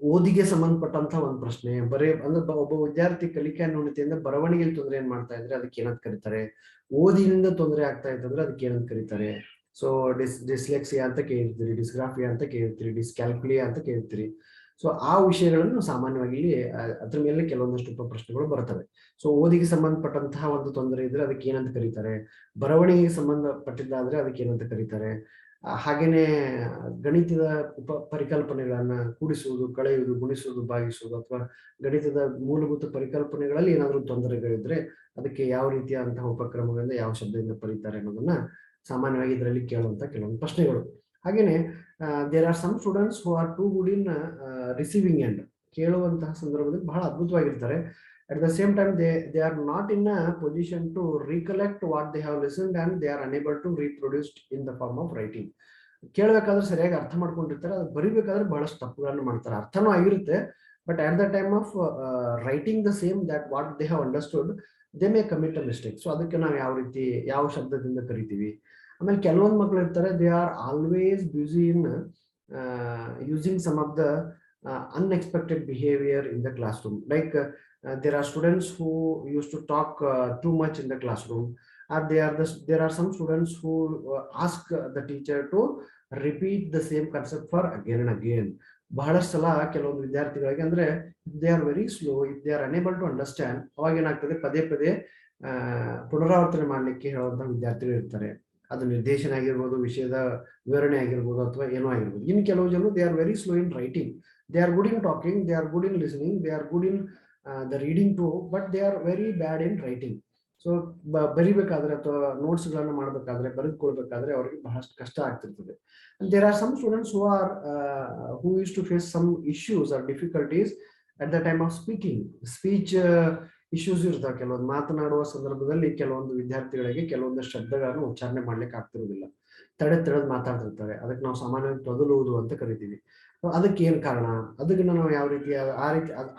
ಓದಿಗೆ ಸಂಬಂಧಪಟ್ಟಂತಹ ಒಂದು ಪ್ರಶ್ನೆ, ಅಂದ್ರೆ ಒಬ್ಬ ವಿದ್ಯಾರ್ಥಿ ಕಲಿಕೆ ನ್ಯೂನತೆಯಿಂದ ಬರವಣಿಗೆಯಲ್ಲಿ ತೊಂದರೆ ಏನ್ ಮಾಡ್ತಾ ಇದ್ರೆ ಅದಕ್ಕೆ ಏನಂತ ಕರೀತಾರೆ, ಓದಿನಿಂದ ತೊಂದರೆ ಆಗ್ತಾ ಇತ್ತಂದ್ರೆ ಅದಕ್ಕೆ ಏನಂತ ಕರೀತಾರೆ. ಸೊ ಡಿಸ್ಲೆಕ್ಸಿಯಾ ಅಂತ ಕೇಳ್ತೀರಿ, ಡಿಸ್ಗ್ರಾಫಿಯಾ ಅಂತ ಕೇಳ್ತೀರಿ, ಡಿಸ್ಕ್ಯಾಲ್ಕುಲಿಯಾ ಅಂತ ಕೇಳ್ತೀರಿ. ಸೊ ಆ ವಿಷಯಗಳನ್ನು ಸಾಮಾನ್ಯವಾಗಿ ಅದ್ರ ಮೇಲೆ ಕೆಲವೊಂದಷ್ಟು ಪ್ರಶ್ನೆಗಳು ಬರ್ತವೆ. ಸೊ ಓದಿಗೆ ಸಂಬಂಧಪಟ್ಟಂತಹ ಒಂದು ತೊಂದರೆ ಇದ್ರೆ ಅದಕ್ಕೆ ಏನಂತ ಕರೀತಾರೆ, ಬರವಣಿಗೆಗೆ ಸಂಬಂಧಪಟ್ಟಿದ್ದಾದ್ರೆ ಅದಕ್ಕೆ ಏನಂತ ಕರೀತಾರೆ. ಹಾಗೇನೆ ಗಣಿತದ ಪರಿಕಲ್ಪನೆಗಳನ್ನ ಕೂಡಿಸುವುದು, ಕಳೆಯುವುದು, ಗುಣಿಸುವುದು, ಭಾಗಿಸುವುದು ಅಥವಾ ಗಣಿತದ ಮೂಲಭೂತ ಪರಿಕಲ್ಪನೆಗಳಲ್ಲಿ ಏನಾದರೂ ತೊಂದರೆಗಳಿದ್ರೆ ಅದಕ್ಕೆ ಯಾವ ರೀತಿಯಾದಂತಹ ಉಪಕ್ರಮಗಳಿಂದ ಯಾವ ಶಬ್ದದಿಂದ ಬರೀತಾರೆ ಅನ್ನೋದನ್ನ ಸಾಮಾನ್ಯವಾಗಿ ಇದರಲ್ಲಿ ಕೇಳುವಂತ ಕೆಲವೊಂದು ಪ್ರಶ್ನೆಗಳು. ಹಾಗೇನೆ there are some students who are too good in receiving end. ಕೇಳುವಂತಹ ಸಂದರ್ಭದಲ್ಲಿ ಬಹಳ ಅದ್ಭುತವಾಗಿರ್ತಾರೆ. At the same time they are not in a position to recollect what they have listened and they are unable to reproduce in the form of writing. ಕೇಳಬೇಕಾದ್ರೆ ಸರಿಯಾಗಿ ಅರ್ಥ ಮಾಡ್ಕೊಂಡಿರ್ತಾರೆ, ಅದು ಬರಿಬೇಕಾದ್ರೆ ಬಹಳಷ್ಟು ತಪ್ಪುಗಳನ್ನು ಮಾಡ್ತಾರೆ. ಅರ್ಥನೂ ಆಗಿರುತ್ತೆ, but at the time of writing the same that what they have understood they may commit a mistake. So ಅದಕ್ಕೆ ನಾವು ಯಾವ ರೀತಿ ಯಾವ ಶಬ್ದದಿಂದ ಕರಿತೀವಿ. ಆಮೇಲೆ ಕೆಲವೊಂದು ಮಕ್ಕಳು ಇರ್ತಾರೆ, they are always busy in using some of the unexpected behavior in the classroom. Like there are students who used to talk too much in the classroom, or there are some students who ask the teacher to repeat the same concept for again and again. ಬಹಳಷ್ಟು ಸಲ ಕೆಲವೊಂದು ವಿದ್ಯಾರ್ಥಿಗಳಿಗೆ ಅಂದ್ರೆ they are very slow, if they are unable to understand, ಅವಾಗ ಏನಾಗ್ತದೆ ಪದೇ ಪದೇ ಪುನರಾವರ್ತನೆ ಮಾಡಲಿಕ್ಕೆ ಹೇಳುವಂತಹ ವಿದ್ಯಾರ್ಥಿಗಳು ಇರ್ತಾರೆ. ಅದು ನಿರ್ದೇಶನ ಆಗಿರ್ಬೋದು, ವಿಷಯದ ವಿವರಣೆ ಆಗಿರ್ಬೋದು, ಅಥವಾ ಏನೋ ಆಗಿರ್ಬೋದು. ಇನ್ನು ಕೆಲವು ಜನ they are very slow in writing. They are good in talking, they are good in listening, they are good in the reading too, but they are very bad in writing. So ಬರಿಬೇಕಾದ್ರೆ ಅಥವಾ notes ಗಳನ್ನು ಮಾಡಬೇಕಾದ್ರೆ ಬರೆದುಕೊಳ್ಳಬೇಕಾದ್ರೆ ಅವರಿಗೆ ಬಹಳಷ್ಟು ಕಷ್ಟ ಆಗ್ತಿರ್ತದೆ. And there are some students who used to face some issues or difficulties at the time of speaking. Speech issues ಇರ್ತಾವೆ. ಕೆಲವೊಂದು ಮಾತನಾಡುವ ಸಂದರ್ಭದಲ್ಲಿ ಕೆಲವೊಂದು ವಿದ್ಯಾರ್ಥಿಗಳಿಗೆ ಕೆಲವೊಂದು ಶಬ್ದಗಳನ್ನು ಉಚ್ಚಾರಣೆ ಮಾಡ್ಲಿಕ್ಕೆ ಆಗ್ತಿರೋದಿಲ್ಲ, ತಡೆದು ಮಾತಾಡ್ತಿರ್ತಾರೆ. ಅದಕ್ಕೆ ನಾವು ಸಾಮಾನ್ಯವಾಗಿ ತೊದಲುವುದು ಅಂತ ಕರಿತೀವಿ. ಅದಕ್ಕೆ ಏನ್ ಕಾರಣ, ಅದಕ್ಕೆ ನಾವು ಯಾವ ರೀತಿ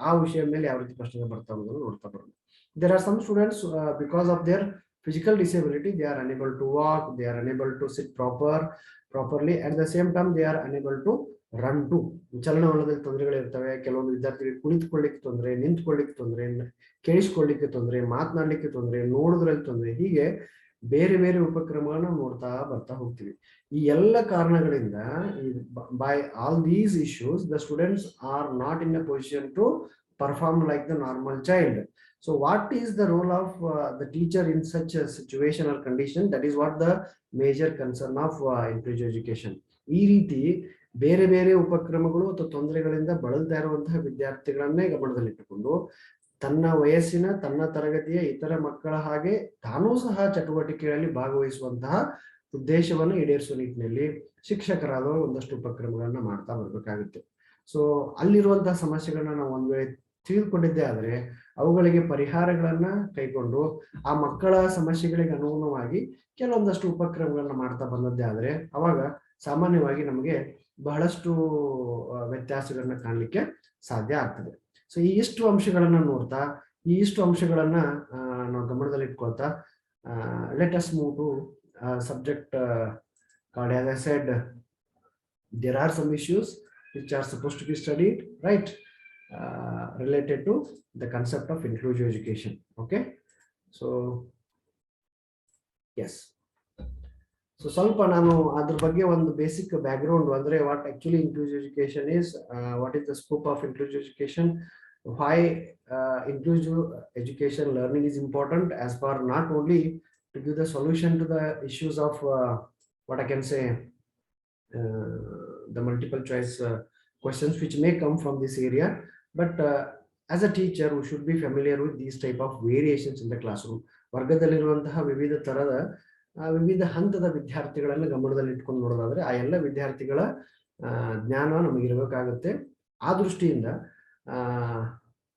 ಆ ವಿಷಯದ ಮೇಲೆ ಯಾವ ರೀತಿ ಪ್ರಶ್ನೆ ಬರ್ತಾ ಹೋಗೋದು ನೋಡ್ತಾ ಬರೋಣ. There are some students because of their physical disability they are unable to walk, they are unable to sit properly. At the same time they are unable to run too. ಚಲನವಲನದಲ್ಲಿ ತೊಂದರೆಗಳು ಇರ್ತವೆ. ಕೆಲವೊಂದು ವಿದ್ಯಾರ್ಥಿಗಳಿಗೆ ಕುಳಿತುಕೊಳ್ಳಿಕ್ಕೆ ತೊಂದರೆ, ನಿಂತ್ಕೊಳ್ಳಿಕ್ಕೆ ತೊಂದರೆ, ಕೇಳಿಸ್ಕೊಳ್ಳಿಕ್ಕೆ ತೊಂದರೆ, ಮಾತನಾಡ್ಲಿಕ್ಕೆ ತೊಂದರೆ, ನೋಡೋದ್ರಲ್ಲಿ ತೊಂದರೆ, ಹೀಗೆ ಬೇರೆ ಬೇರೆ ಉಪಕ್ರಮಗಳನ್ನ ನೋಡ್ತಾ ಬರ್ತಾ ಹೋಗ್ತೀವಿ. ಈ ಎಲ್ಲ ಕಾರಣಗಳಿಂದ by all these issues the students are not in a position to perform like the normal child. So what is the role of the teacher in such a situation or condition? That is what the major concern of inclusive education. ಈ ರೀತಿ ಬೇರೆ ಬೇರೆ ಉಪಕ್ರಮಗಳು ಅಥವಾ ತೊಂದರೆಗಳಿಂದ ಬಳಲ್ತಾ ಇರುವಂತಹ ವಿದ್ಯಾರ್ಥಿಗಳನ್ನೇ ಗಮನದಲ್ಲಿಟ್ಟುಕೊಂಡು ತನ್ನ ವಯಸ್ಸಿನ ತನ್ನ ತರಗತಿಯ ಇತರ ಮಕ್ಕಳ ಹಾಗೆ ತಾನೂ ಸಹ ಚಟುವಟಿಕೆಗಳಲ್ಲಿ ಭಾಗವಹಿಸುವಂತಹ ಉದ್ದೇಶವನ್ನು ಈಡೇರಿಸುವ ನಿಟ್ಟಿನಲ್ಲಿ ಶಿಕ್ಷಕರಾದವರು ಒಂದಷ್ಟು ಉಪಕ್ರಮಗಳನ್ನ ಮಾಡ್ತಾ ಬರ್ಬೇಕಾಗುತ್ತೆ. ಸೊ ಅಲ್ಲಿರುವಂತಹ ಸಮಸ್ಯೆಗಳನ್ನ ನಾವು ಒಂದ್ ವೇಳೆ ತಿಳಿದುಕೊಂಡಿದ್ದೇ ಆದ್ರೆ ಅವುಗಳಿಗೆ ಪರಿಹಾರಗಳನ್ನ ಕೈಗೊಂಡು ಆ ಮಕ್ಕಳ ಸಮಸ್ಯೆಗಳಿಗೆ ಅನುಗುಣವಾಗಿ ಕೆಲವೊಂದಷ್ಟು ಉಪಕ್ರಮಗಳನ್ನ ಮಾಡ್ತಾ ಬಂದದ್ದೇ ಆದ್ರೆ ಅವಾಗ ಸಾಮಾನ್ಯವಾಗಿ ನಮಗೆ ಬಹಳಷ್ಟು ವ್ಯತ್ಯಾಸಗಳನ್ನ ಕಾಣಲಿಕ್ಕೆ ಸಾಧ್ಯ ಆಗ್ತದೆ. ಸೊ ಈ ಇಷ್ಟು ಅಂಶಗಳನ್ನ ನೋಡ್ತಾ, ಈ ಇಷ್ಟು ಅಂಶಗಳನ್ನ ನಾವು ಗಮನದಲ್ಲಿ ಇಟ್ಕೊಳ್ತಾ let us move to subject called, as I said, there are some issues which are supposed to be studied, right, related to the concept of inclusive education. Okay, so yes, so ಸ್ವಲ್ಪ ನಾನು ಅದ್ರ ಬಗ್ಗೆ ಒಂದು basic background ಅಂದ್ರೆ what actually inclusive education is, what is the scope of inclusive education, why inclusive education learning is important as far not only to give the solution to the issues of what I can say the multiple choice questions which may come from this area, but as a teacher we should be familiar with these type of variations in the classroom. ವರ್ಗದಲ್ಲಿರುವಂತಹ ವಿವಿಧ ತರದ ವಿವಿಧ ಹಂತದ ವಿದ್ಯಾರ್ಥಿಗಳನ್ನು ಗಮನದಲ್ಲಿ ಇಟ್ಕೊಂಡು ನೋಡೋದಾದ್ರೆ ಆ ಎಲ್ಲ ವಿದ್ಯಾರ್ಥಿಗಳ ಜ್ಞಾನ ನಮಗಿರಬೇಕಾಗುತ್ತೆ. ಆ ದೃಷ್ಟಿಯಿಂದ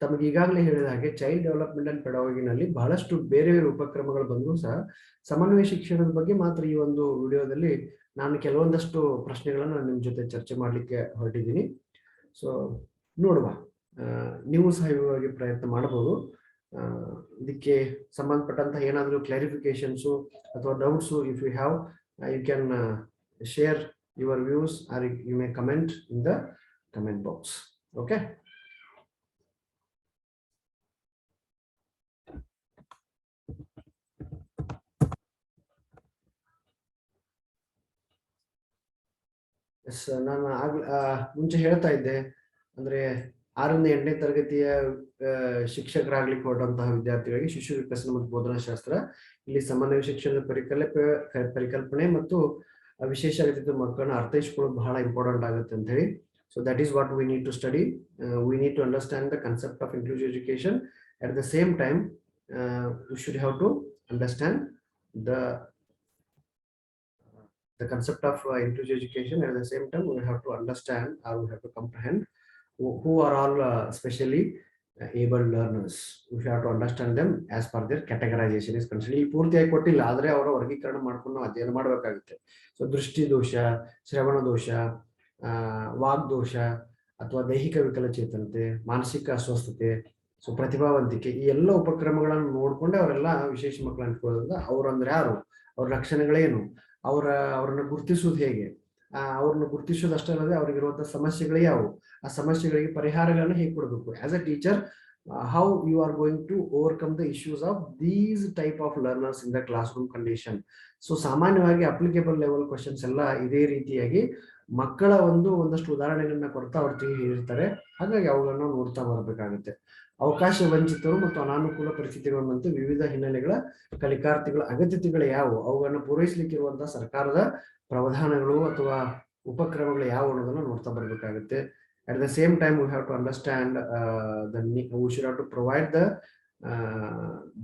ತಮಗೆ ಈಗಾಗಲೇ ಹೇಳಿದ ಹಾಗೆ ಚೈಲ್ಡ್ ಡೆವಲಪ್ಮೆಂಟ್ ಅಂಡ್ ಪೆಡಾಗಜಿನಲ್ಲಿ ಬಹಳಷ್ಟು ಬೇರೆ ಬೇರೆ ಉಪಕ್ರಮಗಳು ಬಂದರೂ ಸಹ ಸಮನ್ವಯ ಶಿಕ್ಷಣದ ಬಗ್ಗೆ ಮಾತ್ರ ಈ ಒಂದು ವಿಡಿಯೋದಲ್ಲಿ ನಾನು ಕೆಲವೊಂದಷ್ಟು ಪ್ರಶ್ನೆಗಳನ್ನು ನಿಮ್ಮ ಜೊತೆ ಚರ್ಚೆ ಮಾಡಲಿಕ್ಕೆ ಹೊರಟಿದ್ದೀನಿ. ಸೊ ನೋಡುವ, ನೀವು ಸಹ ಇವಾಗ ಪ್ರಯತ್ನ ಮಾಡಬಹುದು. ಇದಕ್ಕೆ ಸಂಬಂಧಪಟ್ಟಂತಹ ಏನಾದರೂ ಕ್ಲಾರಿಫಿಕೇಶನ್ಸು ಅಥವಾ doubts if you have you can share your views or you may comment in the comment box. Okay, yes, ನಾನು ಮುಂಚೆ ಹೇಳ್ತಾ ಇದ್ದೆ ಅಂದ್ರೆ 6ರಿಂದ 8ನೇ ತರಗತಿಯ ಶಿಕ್ಷಕರಾಗ್ಲಿಕ್ಕೆ ಹೊರಟಂತಹ ವಿದ್ಯಾರ್ಥಿಗಳಿಗೆ ಶಿಶು ವಿಕಸನ ಮತ್ತು ಬೋಧನಾ ಶಾಸ್ತ್ರ ಇಲ್ಲಿ ಸಮನ್ವಯ ಶಿಕ್ಷಣದ ಪರಿಕಲ್ಪನೆ ಮತ್ತು ವಿಶೇಷ ಅಗತ್ಯದ ಮಕ್ಕಳನ್ನ ಅರ್ಥೈಸಿಕೊಳ್ಳೋದು ಬಹಳ ಇಂಪಾರ್ಟೆಂಟ್ ಆಗುತ್ತೆ ಅಂತ ಹೇಳಿ. So that is what we need to study. We need to understand the concept of inclusive education. At the same time we should have to understand the the concept of inclusive education. At the same time, we have to understand or we have to comprehend who are all specially able learners. We have to understand them as per their categorization is concerned. ಈ ಪೂರ್ತಿಯಾಗಿ ಕೊಟ್ಟಿಲ್ಲ, ಆದರೆ ಅವರ ವರ್ಗೀಕರಣ ಮಾಡ್ಕೊಂಡು ನಾವು ಅಧ್ಯಯನ ಮಾಡಬೇಕಾಗುತ್ತೆ. ಸೊ ದೃಷ್ಟಿ ದೋಷ, ಶ್ರವಣ ದೋಷ, ವಾಗ್ದೋಷ ಅಥವಾ ದೈಹಿಕ ವಿಕಲಚೇತನತೆ, ಮಾನಸಿಕ ಅಸ್ವಸ್ಥತೆ, ಸೊ ಪ್ರತಿಭಾವಂತಿಕೆ, ಈ ಎಲ್ಲ ಉಪಕ್ರಮಗಳನ್ನು ನೋಡ್ಕೊಂಡೆ ಅವರೆಲ್ಲ ವಿಶೇಷ ಮಕ್ಕಳು ಅನ್ಕೊಳ್ಳೋದ್ರಿಂದ ಅವ್ರಂದ್ರೆ ಯಾರು, ಅವ್ರ ಲಕ್ಷಣಗಳೇನು, ಅವ್ರನ್ನ ಗುರುತಿಸೋದು ಹೇಗೆ, ಅವ್ರನ್ನ ಗುರುತಿಸೋದು ಅಷ್ಟೇ ಅಲ್ಲದೆ ಅವ್ರಿಗಿರುವಂತಹ ಸಮಸ್ಯೆಗಳು ಯಾವುವು, ಆ ಸಮಸ್ಯೆಗಳಿಗೆ ಪರಿಹಾರಗಳನ್ನು ಹೇಗೆ ಕೊಡಬೇಕು. As a teacher, how you are going to overcome the issues of these type of learners in the classroom condition. So ಸಾಮಾನ್ಯವಾಗಿ ಅಪ್ಲಿಕೇಬಲ್ ಲೆವೆಲ್ ಕ್ವಶನ್ಸ್ ಎಲ್ಲ ಇದೇ ರೀತಿಯಾಗಿ ಮಕ್ಕಳ ಒಂದಷ್ಟು ಉದಾಹರಣೆಗಳನ್ನ ಕೊಡ್ತಾ ಅವ್ರು ಹೇಳಿರ್ತಾರೆ. ಹಾಗಾಗಿ ಅವುಗಳನ್ನ ನೋಡ್ತಾ ಬರಬೇಕಾಗುತ್ತೆ. ಅವಕಾಶ ವಂಚಿತರು ಮತ್ತು ಅನಾನುಕೂಲ ಪರಿಸ್ಥಿತಿಗಳನ್ನಂತೂ ವಿವಿಧ ಹಿನ್ನೆಲೆಗಳ ಕಲಿಕಾರ್ಥಿಗಳ ಅಗತ್ಯತೆಗಳು ಯಾವುವು, ಅವುಗಳನ್ನ ಪೂರೈಸಲಿಕ್ಕಿರುವಂತಹ ಸರ್ಕಾರದ ಪ್ರಾವಧಾನಗಳು ಅಥವಾ ಉಪಕ್ರಮಗಳು ಯಾವುವು ಅನ್ನೋದನ್ನ ನೋಡ್ತಾ ಬರಬೇಕಾಗುತ್ತೆ. At the same time, we have to understand we should have to provide the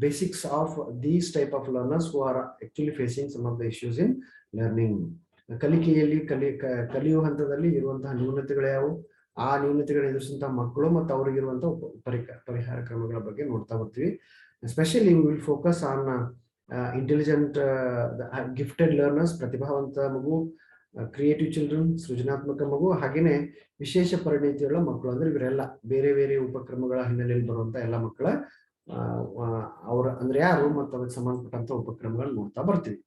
basics of these type of learners who are actually facing some of the issues in learning. ಕಲಿಕೆಯಲ್ಲಿ ಕಲಿಯುವ ಹಂತದಲ್ಲಿ ಇರುವಂತಹ ನ್ಯೂನತೆಗಳು ಯಾವುವು, ಆ ನ್ಯೂನತೆಗಳನ್ನ ಎದುರಿಸುವಂತಹ ಮಕ್ಕಳು ಮತ್ತು ಅವರಿಗಿರುವಂತಹ ಪರಿಹಾರ ಕ್ರಮಗಳ ಬಗ್ಗೆ ನೋಡ್ತಾ ಬರ್ತೀವಿ. Especially we will focus on intelligent gifted learners, ಪ್ರತಿಭಾವಂತ ಮಗು, ಕ್ರಿಯೇಟಿವ್ ಚಿಲ್ಡ್ರನ್, ಸೃಜನಾತ್ಮಕ ಮಗು, ಹಾಗೇನೆ ವಿಶೇಷ ಪರಿಣಿತಿಯುಳ್ಳ ಮಕ್ಕಳು. ಅಂದ್ರೆ ಇವರೆಲ್ಲ ಬೇರೆ ಬೇರೆ ಉಪಕ್ರಮಗಳ ಹಿನ್ನೆಲೆಯಲ್ಲಿ ಬರುವಂತ ಎಲ್ಲ ಮಕ್ಕಳ ಅವ್ರ ಅಂದ್ರೆ ಯಾರು ಮತ್ತು ಅದಕ್ಕೆ ಸಂಬಂಧಪಟ್ಟಂತ ಉಪಕ್ರಮಗಳು ನೋಡ್ತಾ ಬರ್ತೀವಿ.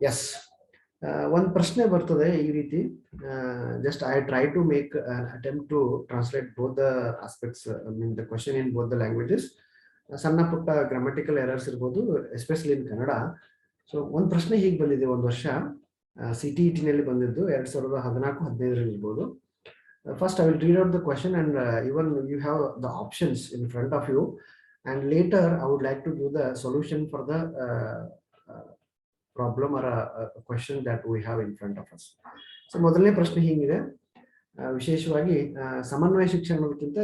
ಎಸ್, ಒಂದ್ ಪ್ರಶ್ನೆ ಬರ್ತದೆ ಈ ರೀತಿ. Just I try to make attempt to translate both the aspects, mean the question in both the languages. ಸಣ್ಣ ಪುಟ್ಟ ಗ್ರಾಮಟಿಕಲ್ ಎರರ್ಸ್ ಇರ್ಬೋದು, ಎಸ್ಪೆಷಲಿ ಇನ್ ಕನ್ನಡ. ಸೊ ಒಂದ್ ಪ್ರಶ್ನೆ ಹೀಗೆ ಬಂದಿದೆ, ಒಂದ್ ವರ್ಷ CTET ನಲ್ಲಿ ಬಂದಿದ್ದು 2014-15 ಇರ್ಬೋದು. First I will read out the question and even you have the options in front of you, and later I would like to give the solution for the problem or a question that we have in front of us. So ಮೊದಲನೇ ಪ್ರಶ್ನೆ ಹೀಗಿದೆ, ವಿಶೇಷವಾಗಿ ಸಮನ್ವಯ ಶಿಕ್ಷಣಕ್ಕಿಂತ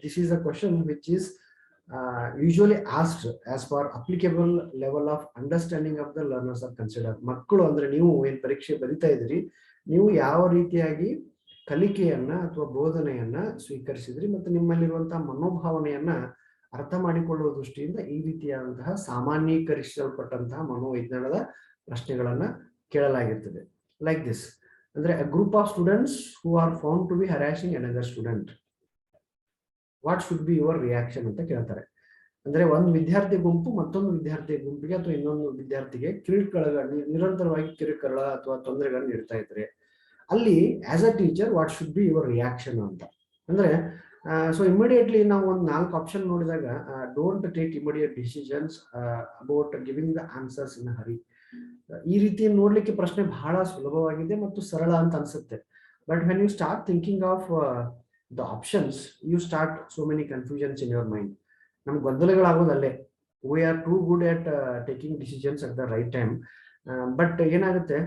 this is a question which is usually asked as per applicable level of understanding of the learners are considered. ಮಕ್ಕಳು ಅಂದ್ರೆ ನೀವು ಏನ್ ಪರೀಕ್ಷೆ ಬರಿತಾ ಇದ್ರಿ, ನೀವು ಯಾವ ರೀತಿಯಾಗಿ ಕಲಿಕೆಯನ್ನ ಅಥವಾ ಬೋಧನೆಯನ್ನ ಸ್ವೀಕರಿಸಿದ್ರಿ ಮತ್ತು ನಿಮ್ಮಲ್ಲಿರುವಂತಹ ಮನೋಭಾವನೆಯನ್ನ ಅರ್ಥ ಮಾಡಿಕೊಳ್ಳುವ ದೃಷ್ಟಿಯಿಂದ ಈ ರೀತಿಯಾದಂತಹ ಸಾಮಾನ್ಯೀಕರಿಸಲ್ಪಟ್ಟಂತಹ ಮನೋವಿಜ್ಞಾನದ ಪ್ರಶ್ನೆಗಳನ್ನ ಕೇಳಲಾಗಿರ್ತದೆ. ಲೈಕ್ ದಿಸ್, ಅಂದ್ರೆ a group of students who are found to be harassing another student, what should be your reaction ಅಂತ ಕೇಳ್ತಾರೆ. ಅಂದ್ರೆ ಒಂದು ವಿದ್ಯಾರ್ಥಿ ಗುಂಪು ಮತ್ತೊಂದು ವಿದ್ಯಾರ್ಥಿ ಗುಂಪಿಗೆ ಅಥವಾ ಇನ್ನೊಂದು ವಿದ್ಯಾರ್ಥಿಗೆ ನಿರಂತರವಾಗಿ ಕಿರುಕುಳ ಅಥವಾ ತೊಂದರೆಗಳನ್ನ ನೀಡ್ತಾ ಇದ್ರೆ, ಅಲ್ಲಿ as a teacher what should be your reaction ಅಂತ. ಅಂದ್ರೆ ಸೊ ಇಮಿಡಿಯೇಟ್ಲಿ ನಾವು ಒಂದು 4 ಆಪ್ಷನ್ ನೋಡಿದಾಗ, don't take immediate decisions about giving the answers in hurry. ಈ ರೀತಿ ನೋಡ್ಲಿಕ್ಕೆ ಪ್ರಶ್ನೆ ಬಹಳ ಸುಲಭವಾಗಿದೆ ಮತ್ತು ಸರಳ ಅಂತ ಅನ್ಸುತ್ತೆ. But when you start thinking of the options, you start so many confusions in your mind. ನಮ್ಗೆ ಗೊಂದಲಗಳಾಗೋದಲ್ಲೇ. we are too good at taking decisions at the right time, but ಏನಾಗುತ್ತೆ,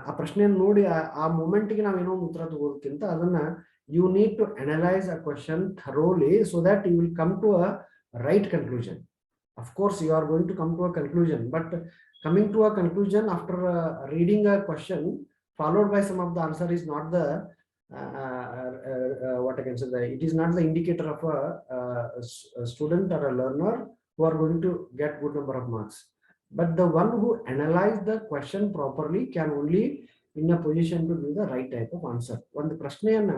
ಆ ಪ್ರಶ್ನೆಯನ್ನು ನೋಡಿ ಆ ಮೂಮೆಂಟ್ಗೆ ನಾವೇನೋ ಉತ್ತರ ತಗೋದಕ್ಕಿಂತ ಅದನ್ನ you need to analyze a question thoroughly so that you will come to a right conclusion. Of course you are going to come to a conclusion, but coming to a conclusion after reading a question followed by some of the answer is not the what I can say, it is not the indicator of a student or a learner who are going to get good number of marks, but the one who analyze the question properly can only in a position to give the right type of answer. ಒಂದು ಪ್ರಶ್ನೆಯನ್ನ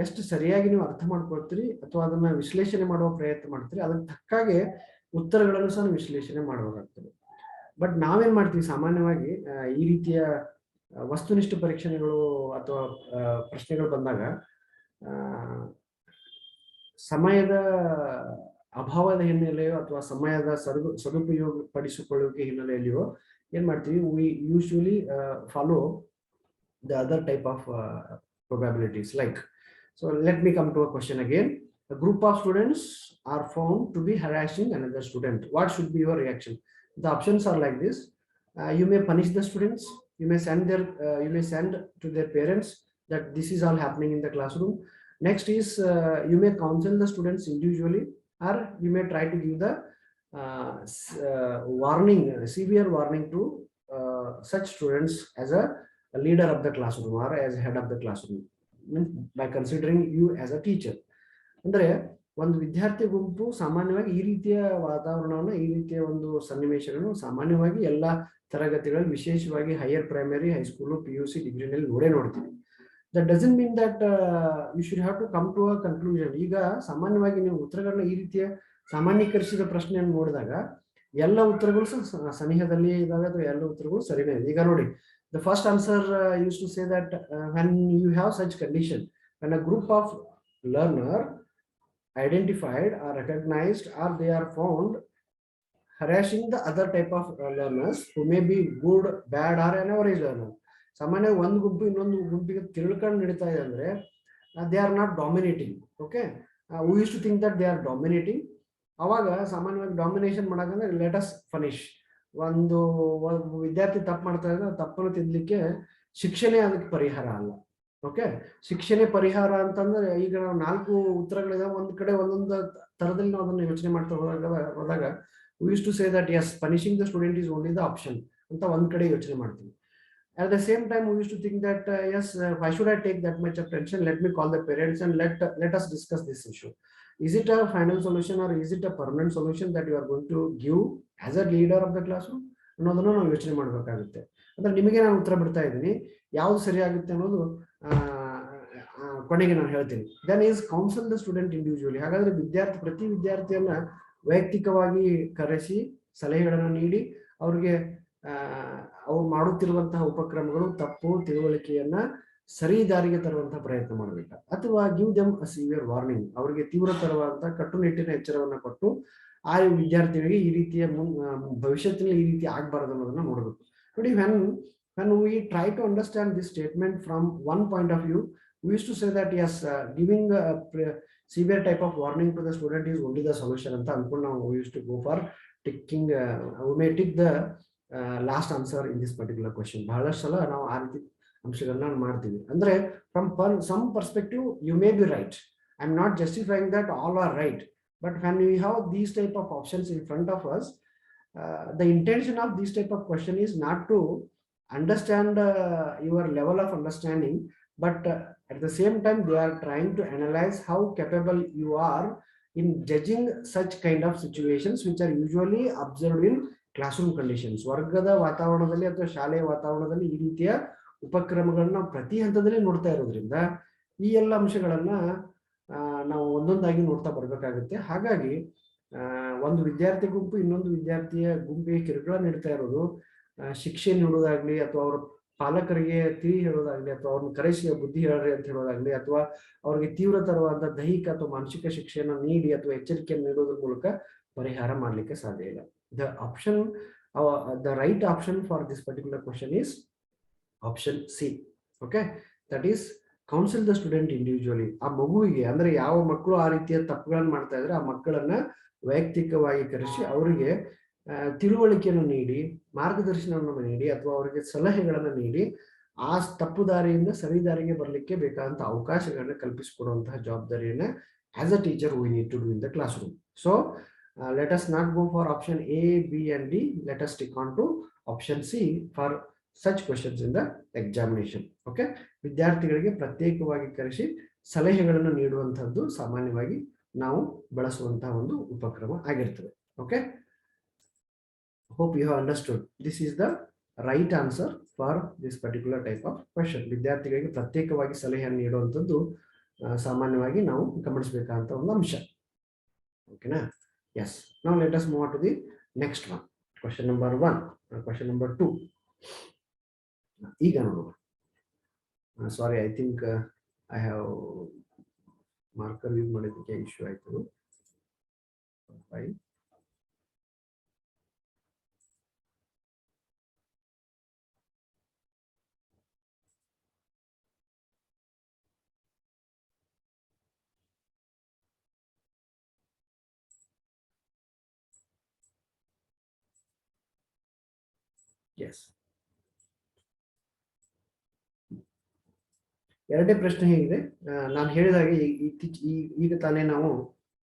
ಎಷ್ಟು ಸರಿಯಾಗಿ ನೀವು ಅರ್ಥ ಮಾಡ್ಕೊಳ್ತೀರಿ ಅಥವಾ ಅದನ್ನ ವಿಶ್ಲೇಷಣೆ ಮಾಡುವ ಪ್ರಯತ್ನ ಮಾಡ್ತೀರಿ, ಅದಕ್ಕೆ ತಕ್ಕಾಗೆ ಉತ್ತರಗಳನ್ನು ಸಹ ವಿಶ್ಲೇಷಣೆ ಮಾಡಬೇಕಾಗ್ತದೆ. ಬಟ್ ನಾವೇನ್ ಮಾಡ್ತೀವಿ ಸಾಮಾನ್ಯವಾಗಿ, ಈ ರೀತಿಯ ವಸ್ತುನಿಷ್ಠ ಪರೀಕ್ಷೆಗಳು ಅಥವಾ ಪ್ರಶ್ನೆಗಳು ಬಂದಾಗ ಸಮಯದ ಅಭಾವದ ಹಿನ್ನೆಲೆಯೋ ಅಥವಾ ಸಮಯದ ಸದುಪಯೋಗ ಪಡಿಸಿಕೊಳ್ಳುವಿಕೆ ಹಿನ್ನೆಲೆಯಲ್ಲಿಯೋ ಏನ್ ಮಾಡ್ತೀವಿ, we usually follow the other type of probabilities. Like, so let me come to a question again. A group of students are found to be harassing another student. What should be your reaction? The options are like this. You may punish the students, you may send to their parents that this is all happening in the classroom. Next is you may counsel the students individually, or you may try to give the severe warning to such students as a leader of the classroom or as head of the classroom, means by considering you as a teacher. ಅಂದ್ರೆ ಒಂದು ವಿದ್ಯಾರ್ಥಿ ಗುಂಪು ಸಾಮಾನ್ಯವಾಗಿ ಈ ರೀತಿಯ ವಾತಾವರಣವನ್ನು, ಈ ರೀತಿಯ ಒಂದು ಸನ್ನಿವೇಶಗಳನ್ನು ಸಾಮಾನ್ಯವಾಗಿ ಎಲ್ಲ ತರಗತಿಗಳಲ್ಲಿ, ವಿಶೇಷವಾಗಿ ಹೈಯರ್ ಪ್ರೈಮರಿ, ಹೈಸ್ಕೂಲು, PUC, ಡಿಗ್ರಿನಲ್ಲಿ ನೋಡ್ತೀವಿ. That doesn't mean that you should have to come to a conclusion. ಈಗ ಸಾಮಾನ್ಯವಾಗಿ ನೀವು ಉತ್ತರಗಳನ್ನ ಈ ರೀತಿಯ ಸಾಮಾನ್ಯೀಕರಿಸಿದ ಪ್ರಶ್ನೆಯನ್ನು ನೋಡಿದಾಗ ಎಲ್ಲ ಉತ್ತರಗಳು ಸನಿಹದಲ್ಲಿ ಇದಾವೆ ಅಥವಾ ಎಲ್ಲ ಉತ್ತರಗಳು ಸರಿನೇ ಇದೆ. ಈಗ ನೋಡಿ, the first answer used to say that when you have such condition, when a group of learner identified or recognized or they are found harassing the other type of learners who may be good, bad or an average learner. ಸಾಮಾನ್ಯ ಒಂದು ಗುಂಪು ಇನ್ನೊಂದು ಗುಂಪಿಗೆ ತಿಳ್ಕೊಂಡು ನಡೀತಾ ಇದೆ ಅಂದ್ರೆ they are not dominating. Okay, we use to think that they are dominating. ಅವಾಗ ಸಾಮಾನ್ಯವಾಗಿ ಡಾಮಿನೇಷನ್ ಮಾಡಕಂದ್ರೆ ಲೆಟ್ ಅಸ್ ಪನಿಷ್. ಒಂದು ವಿದ್ಯಾರ್ಥಿ ತಪ್ಪು ಮಾಡ್ತಾ ಇದ್ರೆ ತಪ್ಪನ್ನು ತಿದ್ದಲಿಕ್ಕೆ ಶಿಕ್ಷಣೆ ಅದಕ್ಕೆ ಪರಿಹಾರ ಅಲ್ಲ. ಓಕೆ, ಶಿಕ್ಷಣೆ ಪರಿಹಾರ ಅಂತಂದ್ರೆ ಈಗ ನಾವು 4 ಉತ್ತರಗಳಿದಾವೆ, ಒಂದ್ ಕಡೆ ಒಂದೊಂದು ತರದಲ್ಲಿ ನಾವು ಅದನ್ನು ಯೋಚನೆ ಮಾಡ್ತಾ ಹೋದಾಗ we used to say that yes, punishing the student is only the option ಅಂತ ಒಂದ್ ಕಡೆ ಯೋಚನೆ ಮಾಡ್ತೀವಿ. At the same time, we used to think that yes, why should I take that much of tension? Let me call the parents and let us discuss this issue. Is it a final solution or is it a permanent solution that you are going to give as a leader of the classroom? ಅನ್ನೋದನ್ನು ನಾವು ಯೋಚನೆ ಮಾಡಬೇಕಾಗುತ್ತೆ. ಅಂದ್ರೆ ನಿಮಗೆ ನಾನು ಉತ್ತರ ಬಿಡ್ತಾ ಇದ್ದೀನಿ, ಯಾವ್ದು ಸರಿ ಆಗುತ್ತೆ ಅನ್ನೋದು ಕೊನೆಗೆ ನಾನು ಹೇಳ್ತೀನಿ. Then is counsel the student individually. ಹಾಗಾದ್ರೆ ಪ್ರತಿ ವಿದ್ಯಾರ್ಥಿಯನ್ನ ವೈಯಕ್ತಿಕವಾಗಿ ಕರೆಸಿ ಸಲಹೆಗಳನ್ನು ನೀಡಿ ಅವ್ರಿಗೆ ಅವ್ರು ಮಾಡುತ್ತಿರುವಂತಹ ಉಪಕ್ರಮಗಳು, ತಪ್ಪು ತಿಳುವಳಿಕೆಯನ್ನ ಸರಿ ದಾರಿಗೆ ತರುವಂತಹ ಪ್ರಯತ್ನ ಮಾಡಬೇಕು. ಅಥವಾ give them a severe warning, ಅವರಿಗೆ ತೀವ್ರತರವಾದಂತಹ ಕಟ್ಟುನಿಟ್ಟಿನ ಎಚ್ಚರವನ್ನ ಕೊಟ್ಟು ಆ ವಿದ್ಯಾರ್ಥಿಗಳಿಗೆ ಈ ರೀತಿಯ ಭವಿಷ್ಯದಲ್ಲಿ ಈ ರೀತಿ ಆಗಬಾರದು ಅನ್ನೋದನ್ನ ನೋಡಬೇಕು. ನೋಡಿ, when we try to understand this statement from one point of view, we used to say that yes, giving a severe type of warning to the student is only the solution ಅಂತ ಅನ್ಕೊಂಡು ನಾವು we used to go for ticking, we may tick the last answer in this particular question. ಬಹಳಷ್ಟು ಸಲ ನಾವು ಆ ರೀತಿ ಅಂಶಗಳನ್ನ ಮಾಡ್ತೀವಿ. ಅಂದ್ರೆ from some perspective you may be right. I'm not justifying that all are right, but when we have these type of options in front of us, the intention of this type of question is not to understand your level of understanding, but at the same time they are trying to analyze how capable you are in judging such kind of situations which are usually observed in classroom conditions. ವರ್ಗದ ವಾತಾವರಣದಲ್ಲಿ ಅಥವಾ ಶಾಲೆಯ ವಾತಾವರಣದಲ್ಲಿ ಈ ರೀತಿಯ ಉಪಕ್ರಮಗಳನ್ನ ಪ್ರತಿ ಹಂತದಲ್ಲಿ ನೋಡ್ತಾ ಇರೋದ್ರಿಂದ ಈ ಎಲ್ಲ ಅಂಶಗಳನ್ನ ನಾವು ಒಂದೊಂದಾಗಿ ನೋಡ್ತಾ ಬರ್ಬೇಕಾಗುತ್ತೆ. ಹಾಗಾಗಿ ಒಂದು ವಿದ್ಯಾರ್ಥಿ ಗುಂಪು ಇನ್ನೊಂದು ವಿದ್ಯಾರ್ಥಿಯ ಗುಂಪಿಗೆ ಕಿರುಕುಳ ನೀಡ್ತಾ ಇರೋದು, ಶಿಕ್ಷೆ ನೀಡೋದಾಗ್ಲಿ ಅಥವಾ ಅವರ ಪಾಲಕರಿಗೆ ತಿಳಿ ಹೇಳೋದಾಗ್ಲಿ ಅಥವಾ ಅವ್ರನ್ನ ಕರೆಸಿ ಬುದ್ಧಿ ಹೇಳ್ರಿ ಅಂತ ಹೇಳೋದಾಗ್ಲಿ ಅಥವಾ ಅವ್ರಿಗೆ ತೀವ್ರತರವಾದ ದೈಹಿಕ ಅಥವಾ ಮಾನಸಿಕ ಶಿಕ್ಷೆಯನ್ನು ನೀಡಿ ಅಥವಾ ಎಚ್ಚರಿಕೆಯನ್ನು ನೀಡೋದ್ರ ಮೂಲಕ ಪರಿಹಾರ ಮಾಡ್ಲಿಕ್ಕೆ ಸಾಧ್ಯ ಇಲ್ಲ. The right option for this particular question is option C. Okay, that is counsel the student individually. ಆ ಮಗುವಿಗೆ ಅಂದ್ರೆ ಯಾವ ಮಕ್ಕಳು ಆ ರೀತಿಯ ತಪ್ಪುಗಳನ್ನು ಮಾಡ್ತಾ ಇದ್ರೆ ಆ ಮಕ್ಕಳನ್ನ ವೈಯಕ್ತಿಕವಾಗಿ ಕರೆಸಿ ಅವರಿಗೆ ತಿಳುವಳಿಕೆಯನ್ನು ನೀಡಿ, ಮಾರ್ಗದರ್ಶನವನ್ನು ನೀಡಿ ಅಥವಾ ಅವರಿಗೆ ಸಲಹೆಗಳನ್ನು ನೀಡಿ ಆ ತಪ್ಪು ದಾರಿಯಿಂದ ಸರಿ ದಾರಿಗೆ ಬರಲಿಕ್ಕೆ ಬೇಕಾದಂತಹ ಅವಕಾಶಗಳನ್ನ ಕಲ್ಪಿಸಿಕೊಡುವಂತಹ ಜವಾಬ್ದಾರಿಯನ್ನ as a teacher we need to do in the classroom. So let us not go for option A, B and D. Let us stick on to option C for such questions in the examination. Okay, ವಿದ್ಯಾರ್ಥಿಗಳಿಗೆ ಪ್ರತ್ಯೇಕವಾಗಿ ಕರೆಸಿ ಸಲಹೆಗಳನ್ನು ನೀಡುವಂತಹದ್ದು ಸಾಮಾನ್ಯವಾಗಿ ನಾವು ಬಳಸುವಂತಹ ಒಂದು ಉಪಕ್ರಮ ಆಗಿರ್ತದೆ. Okay, hope you have understood. This is the right answer for this particular type of question. ವಿದ್ಯಾರ್ಥಿಗಳಿಗೆ ಪ್ರತ್ಯೇಕವಾಗಿ ಸಲಹೆಯನ್ನು ನೀಡುವಂತದ್ದು ಸಾಮಾನ್ಯವಾಗಿ ನಾವು ಗಮನಿಸಬೇಕಾದಂತ ಒಂದು ಅಂಶ. ಓಕೆನಾ? Yes. Now let us move on to the next one. Question number 1. Question number 2. ಈಗ ನೋಡುವ. Sorry, I think I have marker use ಮಾಡಿದ್ದಕ್ಕೆ ಇಶ್ಯೂ ಆಯ್ತು. Fine. Yes. ಎರಡನೇ ಪ್ರಶ್ನೆ ಹೇಗಿದೆ, ನಾನು ಹೇಳಿದಾಗೆ ಈಗ ತಾನೇ ನಾವು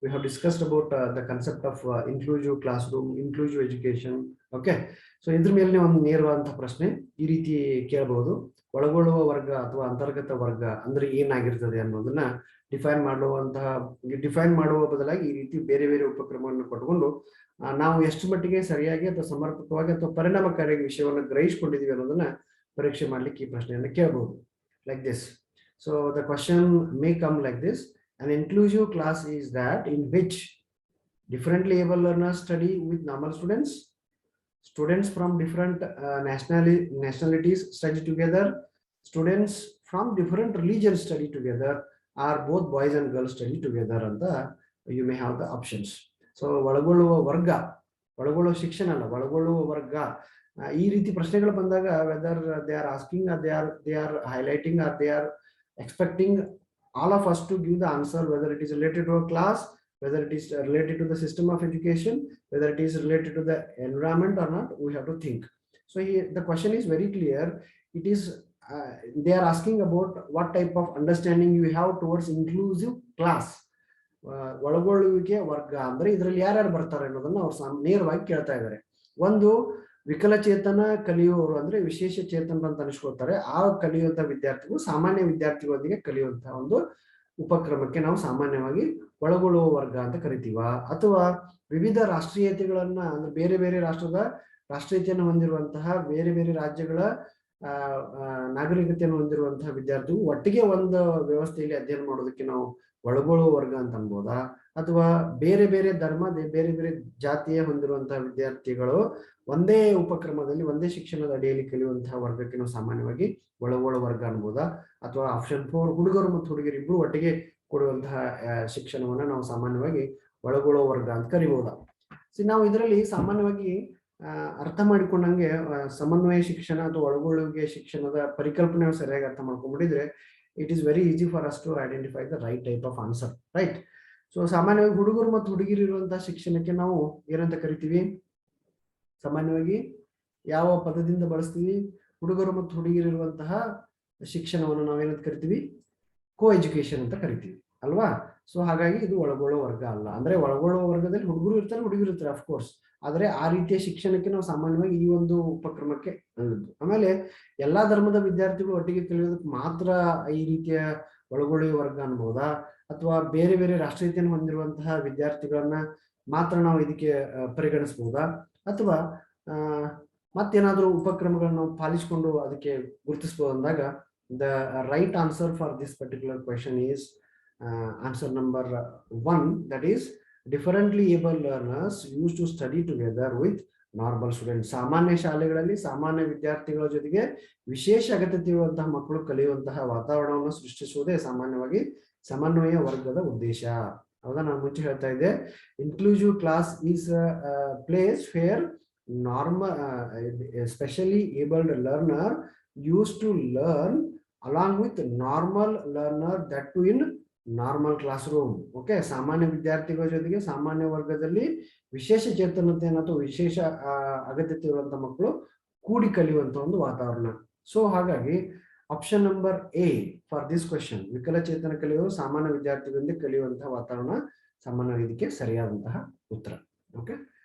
we have discussed about the concept of inclusive classroom, inclusive education. Okay, so ಇದ್ರ ಮೇಲೆ ಒಂದು ನೇರವಾದಂತಹ ಪ್ರಶ್ನೆ ಈ ರೀತಿ ಕೇಳಬಹುದು. ಒಳಗೊಳ್ಳುವ ವರ್ಗ ಅಥವಾ ಅಂತರ್ಗತ ವರ್ಗ ಅಂದ್ರೆ ಏನಾಗಿರ್ತದೆ ಅನ್ನೋದನ್ನ ಡಿಫೈನ್ ಮಾಡುವ ಬದಲಾಗಿ ಈ ರೀತಿ ಬೇರೆ ಬೇರೆ ಉಪಕ್ರಮವನ್ನು ಪಡ್ಕೊಂಡು ನಾವು ಎಷ್ಟು ಮಟ್ಟಿಗೆ ಸರಿಯಾಗಿ ಅಥವಾ ಸಮರ್ಪಕವಾಗಿ ಅಥವಾ ಪರಿಣಾಮಕಾರಿಯಾಗಿ ವಿಷಯವನ್ನು ಗ್ರಹಿಸಿಕೊಂಡಿದೀವಿ ಅನ್ನೋದನ್ನ ಪರೀಕ್ಷೆ ಮಾಡ್ಲಿಕ್ಕೆ ಈ ಪ್ರಶ್ನೆಯನ್ನು ಕೇಳಬಹುದು. Like this. So the question may come like this. An inclusive class is that in which differently able learners study with normal students. Students from different nationalities study together. Students from different religions study together. Or both boys and girls study together. And you may have the options. So ಒಳಗೊಳ್ಳುವ ವರ್ಗ, ಒಳಗೊಳ್ಳುವ ಶಿಕ್ಷಣ ಅಲ್ಲ, ಒಳಗೊಳ್ಳುವ ವರ್ಗ. ಈ ರೀತಿ ಪ್ರಶ್ನೆಗಳು ಬಂದಾಗ whether they are asking, they are highlighting, or they are expecting all of us to give the answer, whether it is related to a class, whether it is related to the system of education, whether it is related to the environment or not, we have to think. So here the question is very clear. It is they are asking about what type of understanding you have towards inclusive class. ಒಳಗೊಳ್ಳುವಿಕೆ ವರ್ಗ ಅಂದ್ರೆ ಇದರಲ್ಲಿ ಯಾರ್ಯಾರು ಬರ್ತಾರೆ ಅನ್ನೋದನ್ನ ಅವ್ರು ನೇರವಾಗಿ ಕೇಳ್ತಾ ಇದ್ದಾರೆ. ಒಂದು ವಿಕಲಚೇತನ ಕಲಿಯುವವರು ಅಂದ್ರೆ ವಿಶೇಷ ಚೇತನ ಅಂತ ಅನಿಸ್ಕೊಳ್ತಾರೆ. ಆ ಕಲಿಯುವಂತಹ ವಿದ್ಯಾರ್ಥಿಗಳು ಸಾಮಾನ್ಯ ವಿದ್ಯಾರ್ಥಿಗಳೊಂದಿಗೆ ಕಲಿಯುವಂತಹ ಒಂದು ಉಪಕ್ರಮಕ್ಕೆ ನಾವು ಸಾಮಾನ್ಯವಾಗಿ ಒಳಗೊಳ್ಳುವ ವರ್ಗ ಅಂತ ಕರಿತೀವ. ಅಥವಾ ವಿವಿಧ ರಾಷ್ಟ್ರೀಯತೆಗಳನ್ನ ಅಂದ್ರೆ ಬೇರೆ ಬೇರೆ ರಾಷ್ಟ್ರದ ರಾಷ್ಟ್ರೀಯತೆಯನ್ನು ಹೊಂದಿರುವಂತಹ, ಬೇರೆ ಬೇರೆ ರಾಜ್ಯಗಳ ನಾಗರಿಕತೆಯನ್ನು ಹೊಂದಿರುವಂತಹ ವಿದ್ಯಾರ್ಥಿಗಳು ಒಟ್ಟಿಗೆ ಒಂದು ವ್ಯವಸ್ಥೆಯಲ್ಲಿ ಅಧ್ಯಯನ ಮಾಡೋದಕ್ಕೆ ನಾವು ಒಳಗೊಳ್ಳುವ ವರ್ಗ ಅಂತ ಅನ್ಬೋದಾ? ಅಥವಾ ಬೇರೆ ಬೇರೆ ಧರ್ಮ, ಬೇರೆ ಬೇರೆ ಜಾತಿಯ ಹೊಂದಿರುವಂತಹ ವಿದ್ಯಾರ್ಥಿಗಳು ಒಂದೇ ಉಪಕ್ರಮದಲ್ಲಿ ಒಂದೇ ಶಿಕ್ಷಣದ ಅಡಿಯಲ್ಲಿ ಕಲಿಯುವಂತಹ ವರ್ಗಕ್ಕೆ ನಾವು ಸಾಮಾನ್ಯವಾಗಿ ಒಳಗೊಳ್ಳುವ ವರ್ಗ ಅನ್ಬೋದಾ? ಅಥವಾ ಆಪ್ಷನ್ 4 ಹುಡುಗರು ಮತ್ತು ಹುಡುಗಿಯರು ಇಬ್ರು ಒಟ್ಟಿಗೆ ಕೊಡುವಂತಹ ಶಿಕ್ಷಣವನ್ನ ನಾವು ಸಾಮಾನ್ಯವಾಗಿ ಒಳಗೊಳ್ಳುವ ವರ್ಗ ಅಂತ ಕರಿಬಹುದಾ? ನಾವು ಇದರಲ್ಲಿ ಸಾಮಾನ್ಯವಾಗಿ ಅರ್ಥ ಮಾಡಿಕೊಂಡಂಗೆ ಸಮನ್ವಯ ಶಿಕ್ಷಣ ಅಥವಾ ಒಳಗೊಳ್ಳುವಿಕೆ ಶಿಕ್ಷಣದ ಪರಿಕಲ್ಪನೆ ಸರಿಯಾಗಿ ಅರ್ಥ ಮಾಡ್ಕೊಂಡ್ಬಿಟ್ಟಿದ್ರೆ it is very easy for us to identify the right type of answer, right? So ಸಾಮಾನ್ಯವಾಗಿ ಹುಡುಗರು ಮತ್ತು ಹುಡುಗಿಯರು ಇರುವಂತಹ ಶಿಕ್ಷಣಕ್ಕೆ ನಾವು ಏನಂತ ಕರಿತೀವಿ? ಸಾಮಾನ್ಯವಾಗಿ ಯಾವ ಪದದಿಂದ ಬಳಸ್ತೀವಿ? ಹುಡುಗರು ಮತ್ತು ಹುಡುಗಿಯರು ಇರುವಂತಹ ಶಿಕ್ಷಣವನ್ನು ನಾವೇನಂತ ಕರಿತೀವಿ? ಕೋ ಎಜುಕೇಶನ್ ಅಂತ ಕರಿತೀವಿ ಅಲ್ವಾ? ಸೊ ಹಾಗಾಗಿ ಇದು ಒಳಗೊಳ್ಳುವ ವರ್ಗ ಅಲ್ಲ. ಅಂದ್ರೆ ಒಳಗೊಳ್ಳುವ ವರ್ಗದಲ್ಲಿ ಹುಡುಗರು ಇರ್ತಾರೆ, ಹುಡುಗಿರು ಇರ್ತಾರೆ ಅಫ್ಕೋರ್ಸ್. ಆದ್ರೆ ಆ ರೀತಿಯ ಶಿಕ್ಷಣಕ್ಕೆ ನಾವು ಸಾಮಾನ್ಯವಾಗಿ ಈ ಒಂದು ಉಪಕ್ರಮಕ್ಕೆ ಅನ್ನೋದು. ಆಮೇಲೆ ಎಲ್ಲಾ ಧರ್ಮದ ವಿದ್ಯಾರ್ಥಿಗಳು ಒಟ್ಟಿಗೆ ಕಲಿಯೋದಕ್ಕೆ ಮಾತ್ರ ಈ ರೀತಿಯ ಒಳಗೊಳ್ಳುವ ವರ್ಗ ಅನ್ಬೋದಾ? ಅಥವಾ ಬೇರೆ ಬೇರೆ ರಾಷ್ಟ್ರೀಯತೆಯನ್ನು ಹೊಂದಿರುವಂತಹ ವಿದ್ಯಾರ್ಥಿಗಳನ್ನ ಮಾತ್ರ ನಾವು ಇದಕ್ಕೆ ಪರಿಗಣಿಸಬಹುದಾ? ಅಥವಾ ಮತ್ತೇನಾದ್ರೂ ಉಪಕ್ರಮಗಳನ್ನು ನಾವು ಪಾಲಿಸಿಕೊಂಡು ಅದಕ್ಕೆ ಗುರುತಿಸಬಹುದು ಅಂದಾಗ the right answer for this particular question is answer number 1, that is differently able learners used to study together with normal students. ಸಾಮಾನ್ಯ ಶಾಲೆಗಳಲ್ಲಿ ಸಾಮಾನ್ಯ ವಿದ್ಯಾರ್ಥಿಗಳ ಜೊತೆಗೆ ವಿಶೇಷ ಅಗತ್ಯತೆ ಇರುವಂತಹ ಮಕ್ಕಳು ಕಲಿಯುವಂತಹ ವಾತಾವರಣವನ್ನು ಸೃಷ್ಟಿಸುವುದೇ ಸಾಮಾನ್ಯವಾಗಿ ಸಮನ್ವಯ ವರ್ಗದ ಉದ್ದೇಶ. ಹೌದಾ? ನಾನು ಮುಂಚೆ ಹೇಳ್ತಾ ಇದ್ದೆ, inclusive class is place where normal specially abled learner used to learn along with normal learner, that too in normal classroom. Okay, ಸಾಮಾನ್ಯ ವಿದ್ಯಾರ್ಥಿಗಳ ಜೊತೆಗೆ ಸಾಮಾನ್ಯ ವರ್ಗದಲ್ಲಿ ವಿಶೇಷ ಚೇತನತೆಯನ್ನು ಅಥವಾ ವಿಶೇಷ ಅಗತ್ಯತೆ ಇರುವಂತಹ ಮಕ್ಕಳು ಕೂಡಿ ಕಲಿಯುವಂತಹ ಒಂದು ವಾತಾವರಣ. ಸೊ ಹಾಗಾಗಿ option number A for this question, ವಿಕಲಚೇತನ ಕಲಿಯುವ ಸಾಮಾನ್ಯ ವಿದ್ಯಾರ್ಥಿಗಳೊಂದಿಗೆ ಕಲಿಯುವಂತಹ ವಾತಾವರಣ ಸಾಮಾನ್ಯ ಇದಕ್ಕೆ ಸರಿಯಾದಂತಹ ಉತ್ತರ. ಓಕೆ,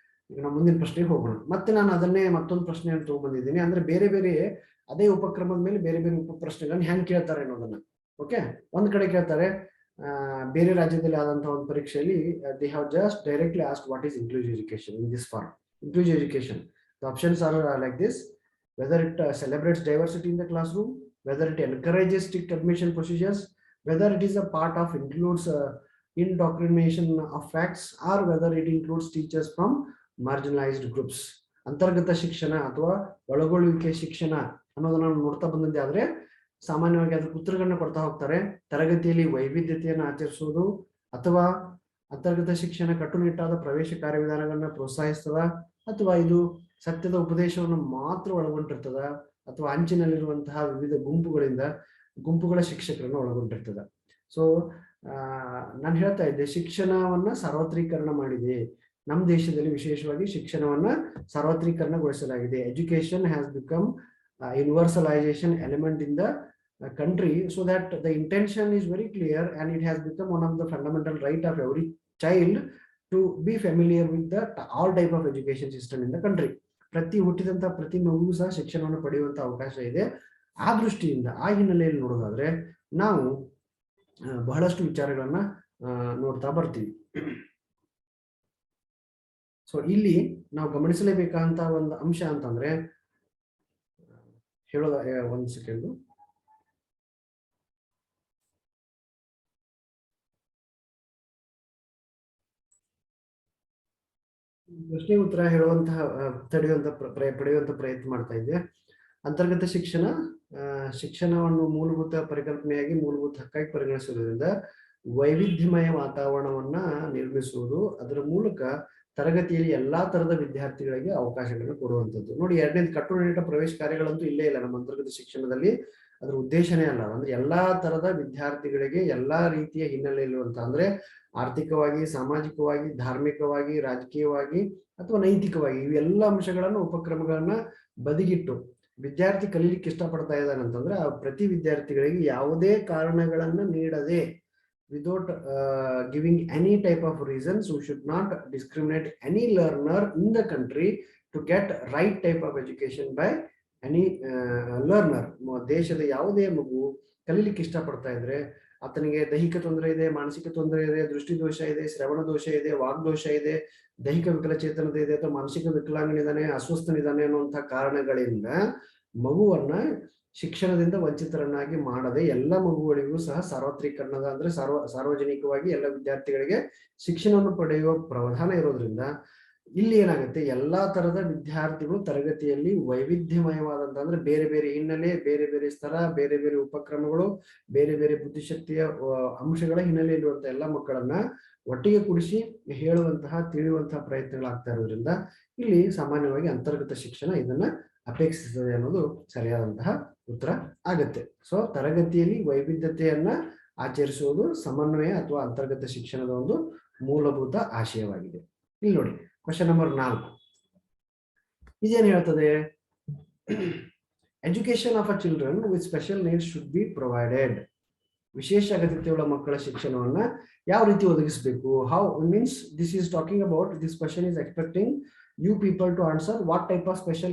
ಈಗ ನಾವು ಮುಂದಿನ ಪ್ರಶ್ನೆಗೆ ಹೋಗೋಣ. ಮತ್ತೆ ನಾನು ಅದನ್ನೇ ಮತ್ತೊಂದು ಪ್ರಶ್ನೆಯನ್ನು ತಗೊಂಡ್ಬಂದಿದ್ದೀನಿ. ಅಂದ್ರೆ ಬೇರೆ ಬೇರೆ ಅದೇ ಉಪಕ್ರಮದ ಮೇಲೆ ಬೇರೆ ಬೇರೆ ಉಪ ಪ್ರಶ್ನೆಗಳನ್ನ ಹೆಂಗ್ ಕೇಳ್ತಾರೆ ಅನ್ನೋದನ್ನ. ಓಕೆ, ಒಂದ್ ಕಡೆ ಕೇಳ್ತಾರೆ ಬೇರೆ ರಾಜ್ಯದಲ್ಲಿ ಆದಂತಹ ಒಂದು ಪರೀಕ್ಷೆಯಲ್ಲಿ they have just directly asked what is inclusive education in this form. Inclusive education, the options are like this: whether it celebrates diversity in the classroom, whether it encourages strict admission procedures, whether it is a part of includes indoctrination of facts, or whether it includes teachers from marginalized groups. ಅಂತರ್ಗತ ಶಿಕ್ಷಣ ಅಥವಾ ಒಳಗೊಳ್ಳುವಿಕೆ ಶಿಕ್ಷಣ ಅನ್ನೋದನ್ನ ನೋಡ್ತಾ ಬಂದಿದ್ದೆ ಆದ್ರೆ ಸಾಮಾನ್ಯವಾಗಿ ಅದಕ್ಕೆ ಉತ್ತರಗಳನ್ನ ಕೊಡ್ತಾ ಹೋಗ್ತಾರೆ. ತರಗತಿಯಲ್ಲಿ ವೈವಿಧ್ಯತೆಯನ್ನು ಆಚರಿಸುವುದು, ಅಥವಾ ಅಂತರ್ಗತ ಶಿಕ್ಷಣ ಕಟ್ಟುನಿಟ್ಟಾದ ಪ್ರವೇಶ ಕಾರ್ಯವಿಧಾನಗಳನ್ನ ಪ್ರೋತ್ಸಾಹಿಸ್ತದ, ಅಥವಾ ಇದು ಸತ್ಯದ ಉಪದೇಶವನ್ನು ಮಾತ್ರ ಒಳಗೊಂಡಿರ್ತದ, ಅಥವಾ ಅಂಚಿನಲ್ಲಿರುವಂತಹ ವಿವಿಧ ಗುಂಪುಗಳ ಶಿಕ್ಷಕರನ್ನು ಒಳಗೊಂಡಿರ್ತದ. ಸೊ ನಾನು ಹೇಳ್ತಾ ಇದ್ದೆ, ಶಿಕ್ಷಣವನ್ನ ಸಾರ್ವತ್ರೀಕರಣ ಮಾಡಿದೆ ನಮ್ಮ ದೇಶದಲ್ಲಿ. ವಿಶೇಷವಾಗಿ ಶಿಕ್ಷಣವನ್ನ ಸಾರ್ವತ್ರೀಕರಣಗೊಳಿಸಲಾಗಿದೆ. Education has become universalization element in the country, so that the intention is very clear and it has become one of the fundamental right of every child to be familiar with the all type of education system in the country. ಪ್ರತಿ ಹುಟ್ಟಿದಂತ ಪ್ರತಿ ಮಗುವು ಸಹ ಶಿಕ್ಷಣವನ್ನು ಪಡೆಯುವಂತ ಅವಕಾಶ ಇದೆ. ಆ ದೃಷ್ಟಿಯಿಂದ ಆ ಹಿನ್ನೆಲೆಯಲ್ಲಿ ನೋಡೋದಾದ್ರೆ ನಾವು ಬಹಳಷ್ಟು ವಿಚಾರಗಳನ್ನ ನೋಡ್ತಾ ಬರ್ತೀವಿ. ಸೊ ಇಲ್ಲಿ ನಾವು ಗಮನಿಸಲೇಬೇಕಾದಂತ ಒಂದು ಅಂಶ ಅಂತಂದ್ರೆ ಹೇಳೋದ ಒಂದು ಸೆಕೆಂಡ್, ಪ್ರಶ್ನೆ ಉತ್ತರ ಹೇಳುವಂತಹ ಪಡೆಯುವಂತ ಪ್ರಯತ್ನ ಮಾಡ್ತಾ ಇದ್ದೆ. ಅಂತರ್ಗತ ಶಿಕ್ಷಣವನ್ನು ಮೂಲಭೂತ ಪರಿಕಲ್ಪನೆಯಾಗಿ ಮೂಲಭೂತ ಹಕ್ಕಾಗಿ ಪರಿಗಣಿಸುವುದರಿಂದ ವೈವಿಧ್ಯಮಯ ವಾತಾವರಣವನ್ನ ನಿರ್ಮಿಸುವುದು, ಅದರ ಮೂಲಕ ತರಗತಿಯಲ್ಲಿ ಎಲ್ಲಾ ತರದ ವಿದ್ಯಾರ್ಥಿಗಳಿಗೆ ಅವಕಾಶಗಳನ್ನು ಕೊಡುವಂಥದ್ದು. ನೋಡಿ, ಎರಡನೇದು ಕಟ್ಟುನಿಟ್ಟ ಪ್ರವೇಶ ಕಾರ್ಯಗಳಂತೂ ಇಲ್ಲೇ ಇಲ್ಲ ನಮ್ಮ ಅಂತರ್ಗತ ಶಿಕ್ಷಣದಲ್ಲಿ. ಅದರ ಉದ್ದೇಶನೇ ಅಲ್ಲ. ಅಂದ್ರೆ ಎಲ್ಲಾ ತರದ ವಿದ್ಯಾರ್ಥಿಗಳಿಗೆ ಎಲ್ಲಾ ರೀತಿಯ ಹಿನ್ನೆಲೆ ಇರುವಂತ, ಅಂದ್ರೆ ಆರ್ಥಿಕವಾಗಿ, ಸಾಮಾಜಿಕವಾಗಿ, ಧಾರ್ಮಿಕವಾಗಿ, ರಾಜಕೀಯವಾಗಿ ಅಥವಾ ನೈತಿಕವಾಗಿ ಇವೆಲ್ಲ ಅಂಶಗಳನ್ನು ಉಪಕ್ರಮಗಳನ್ನ ಬದಿಗಿಟ್ಟು ವಿದ್ಯಾರ್ಥಿ ಕಲೀಲಿಕ್ಕೆ ಇಷ್ಟಪಡ್ತಾ ಇದ್ದಾನೆ ಅಂತಂದ್ರೆ ಆ ಪ್ರತಿ ವಿದ್ಯಾರ್ಥಿಗಳಿಗೆ ಯಾವುದೇ ಕಾರಣಗಳನ್ನ ನೀಡದೆ, without giving any type of reasons, we should not discriminate any learner in the country to get right type of education by any learner. ದೇಶದ ಯಾವುದೇ ಮಗು ಕಲೀಲಿಕ್ಕೆ ಇಷ್ಟಪಡ್ತಾ ಇದ್ರೆ ಆತನಿಗೆ ದೈಹಿಕ ತೊಂದರೆ ಇದೆ, ಮಾನಸಿಕ ತೊಂದರೆ ಇದೆ, ದೃಷ್ಟಿ ದೋಷ ಇದೆ, ಶ್ರವಣ ದೋಷ ಇದೆ, ವಾಗ್ದೋಷ ಇದೆ, ದೈಹಿಕ ವಿಕಲಚೇತನತೆ ಇದೆ ಅಥವಾ ಮಾನಸಿಕ ವಿಕಲಾಂಗನಿದ್ದಾನೆ, ಅಸ್ವಸ್ಥನಿದ್ದಾನೆ ಅನ್ನುವಂಥ ಕಾರಣಗಳಿಂದ ಮಗುವನ್ನ ಶಿಕ್ಷಣದಿಂದ ವಂಚಿತರನ್ನಾಗಿ ಮಾಡದೆ ಎಲ್ಲ ಮಗುಗಳಿಗೂ ಸಹ ಸಾರ್ವತ್ರೀಕರಣದ ಅಂದ್ರೆ ಸಾರ್ವಜನಿಕವಾಗಿ ಎಲ್ಲ ವಿದ್ಯಾರ್ಥಿಗಳಿಗೆ ಶಿಕ್ಷಣವನ್ನು ಪಡೆಯುವ ಪ್ರಾವಧಾನ ಇರೋದ್ರಿಂದ ಇಲ್ಲಿ ಏನಾಗುತ್ತೆ, ಎಲ್ಲಾ ತರದ ವಿದ್ಯಾರ್ಥಿಗಳು ತರಗತಿಯಲ್ಲಿ ವೈವಿಧ್ಯಮಯವಾದಂತ ಅಂದ್ರೆ ಬೇರೆ ಬೇರೆ ಹಿನ್ನೆಲೆ, ಬೇರೆ ಬೇರೆ ಸ್ತರ, ಬೇರೆ ಬೇರೆ ಉಪಕ್ರಮಗಳು, ಬೇರೆ ಬೇರೆ ಬುದ್ಧಿಶಕ್ತಿಯ ಅಂಶಗಳ ಹಿನ್ನೆಲೆ ಇರುವಂತಹ ಎಲ್ಲ ಮಕ್ಕಳನ್ನ ಒಟ್ಟಿಗೆ ಕೂಡಿಸಿ ಹೇಳುವಂತಹ ತಿಳಿಯುವಂತಹ ಪ್ರಯತ್ನಗಳಾಗ್ತಾ ಇರೋದ್ರಿಂದ ಇಲ್ಲಿ ಸಾಮಾನ್ಯವಾಗಿ ಅಂತರ್ಗತ ಶಿಕ್ಷಣ ಇದನ್ನ ಅಪೇಕ್ಷಿಸುತ್ತದೆ ಅನ್ನೋದು ಸರಿಯಾದಂತಹ ಉತ್ತರ ಆಗತ್ತೆ. ಸೊ ತರಗತಿಯಲ್ಲಿ ವೈವಿಧ್ಯತೆಯನ್ನ ಆಚರಿಸುವುದು ಸಮನ್ವಯ ಅಥವಾ ಅಂತರ್ಗತ ಶಿಕ್ಷಣದ ಒಂದು ಮೂಲಭೂತ ಆಶಯವಾಗಿದೆ. ಇಲ್ಲಿ ನೋಡಿ, ಕ್ವಶನ್ ನಂಬರ್ 4 ಇದೇನು ಹೇಳ್ತದೆ? Education of a children with special needs should be provided. ವಿಶೇಷ ಅಗತ್ಯತೆಯುಳ್ಳ ಮಕ್ಕಳ ಶಿಕ್ಷಣವನ್ನ ಯಾವ ರೀತಿ ಒದಗಿಸಬೇಕು? How means this is talking about, this question is expecting you people to answer what type of special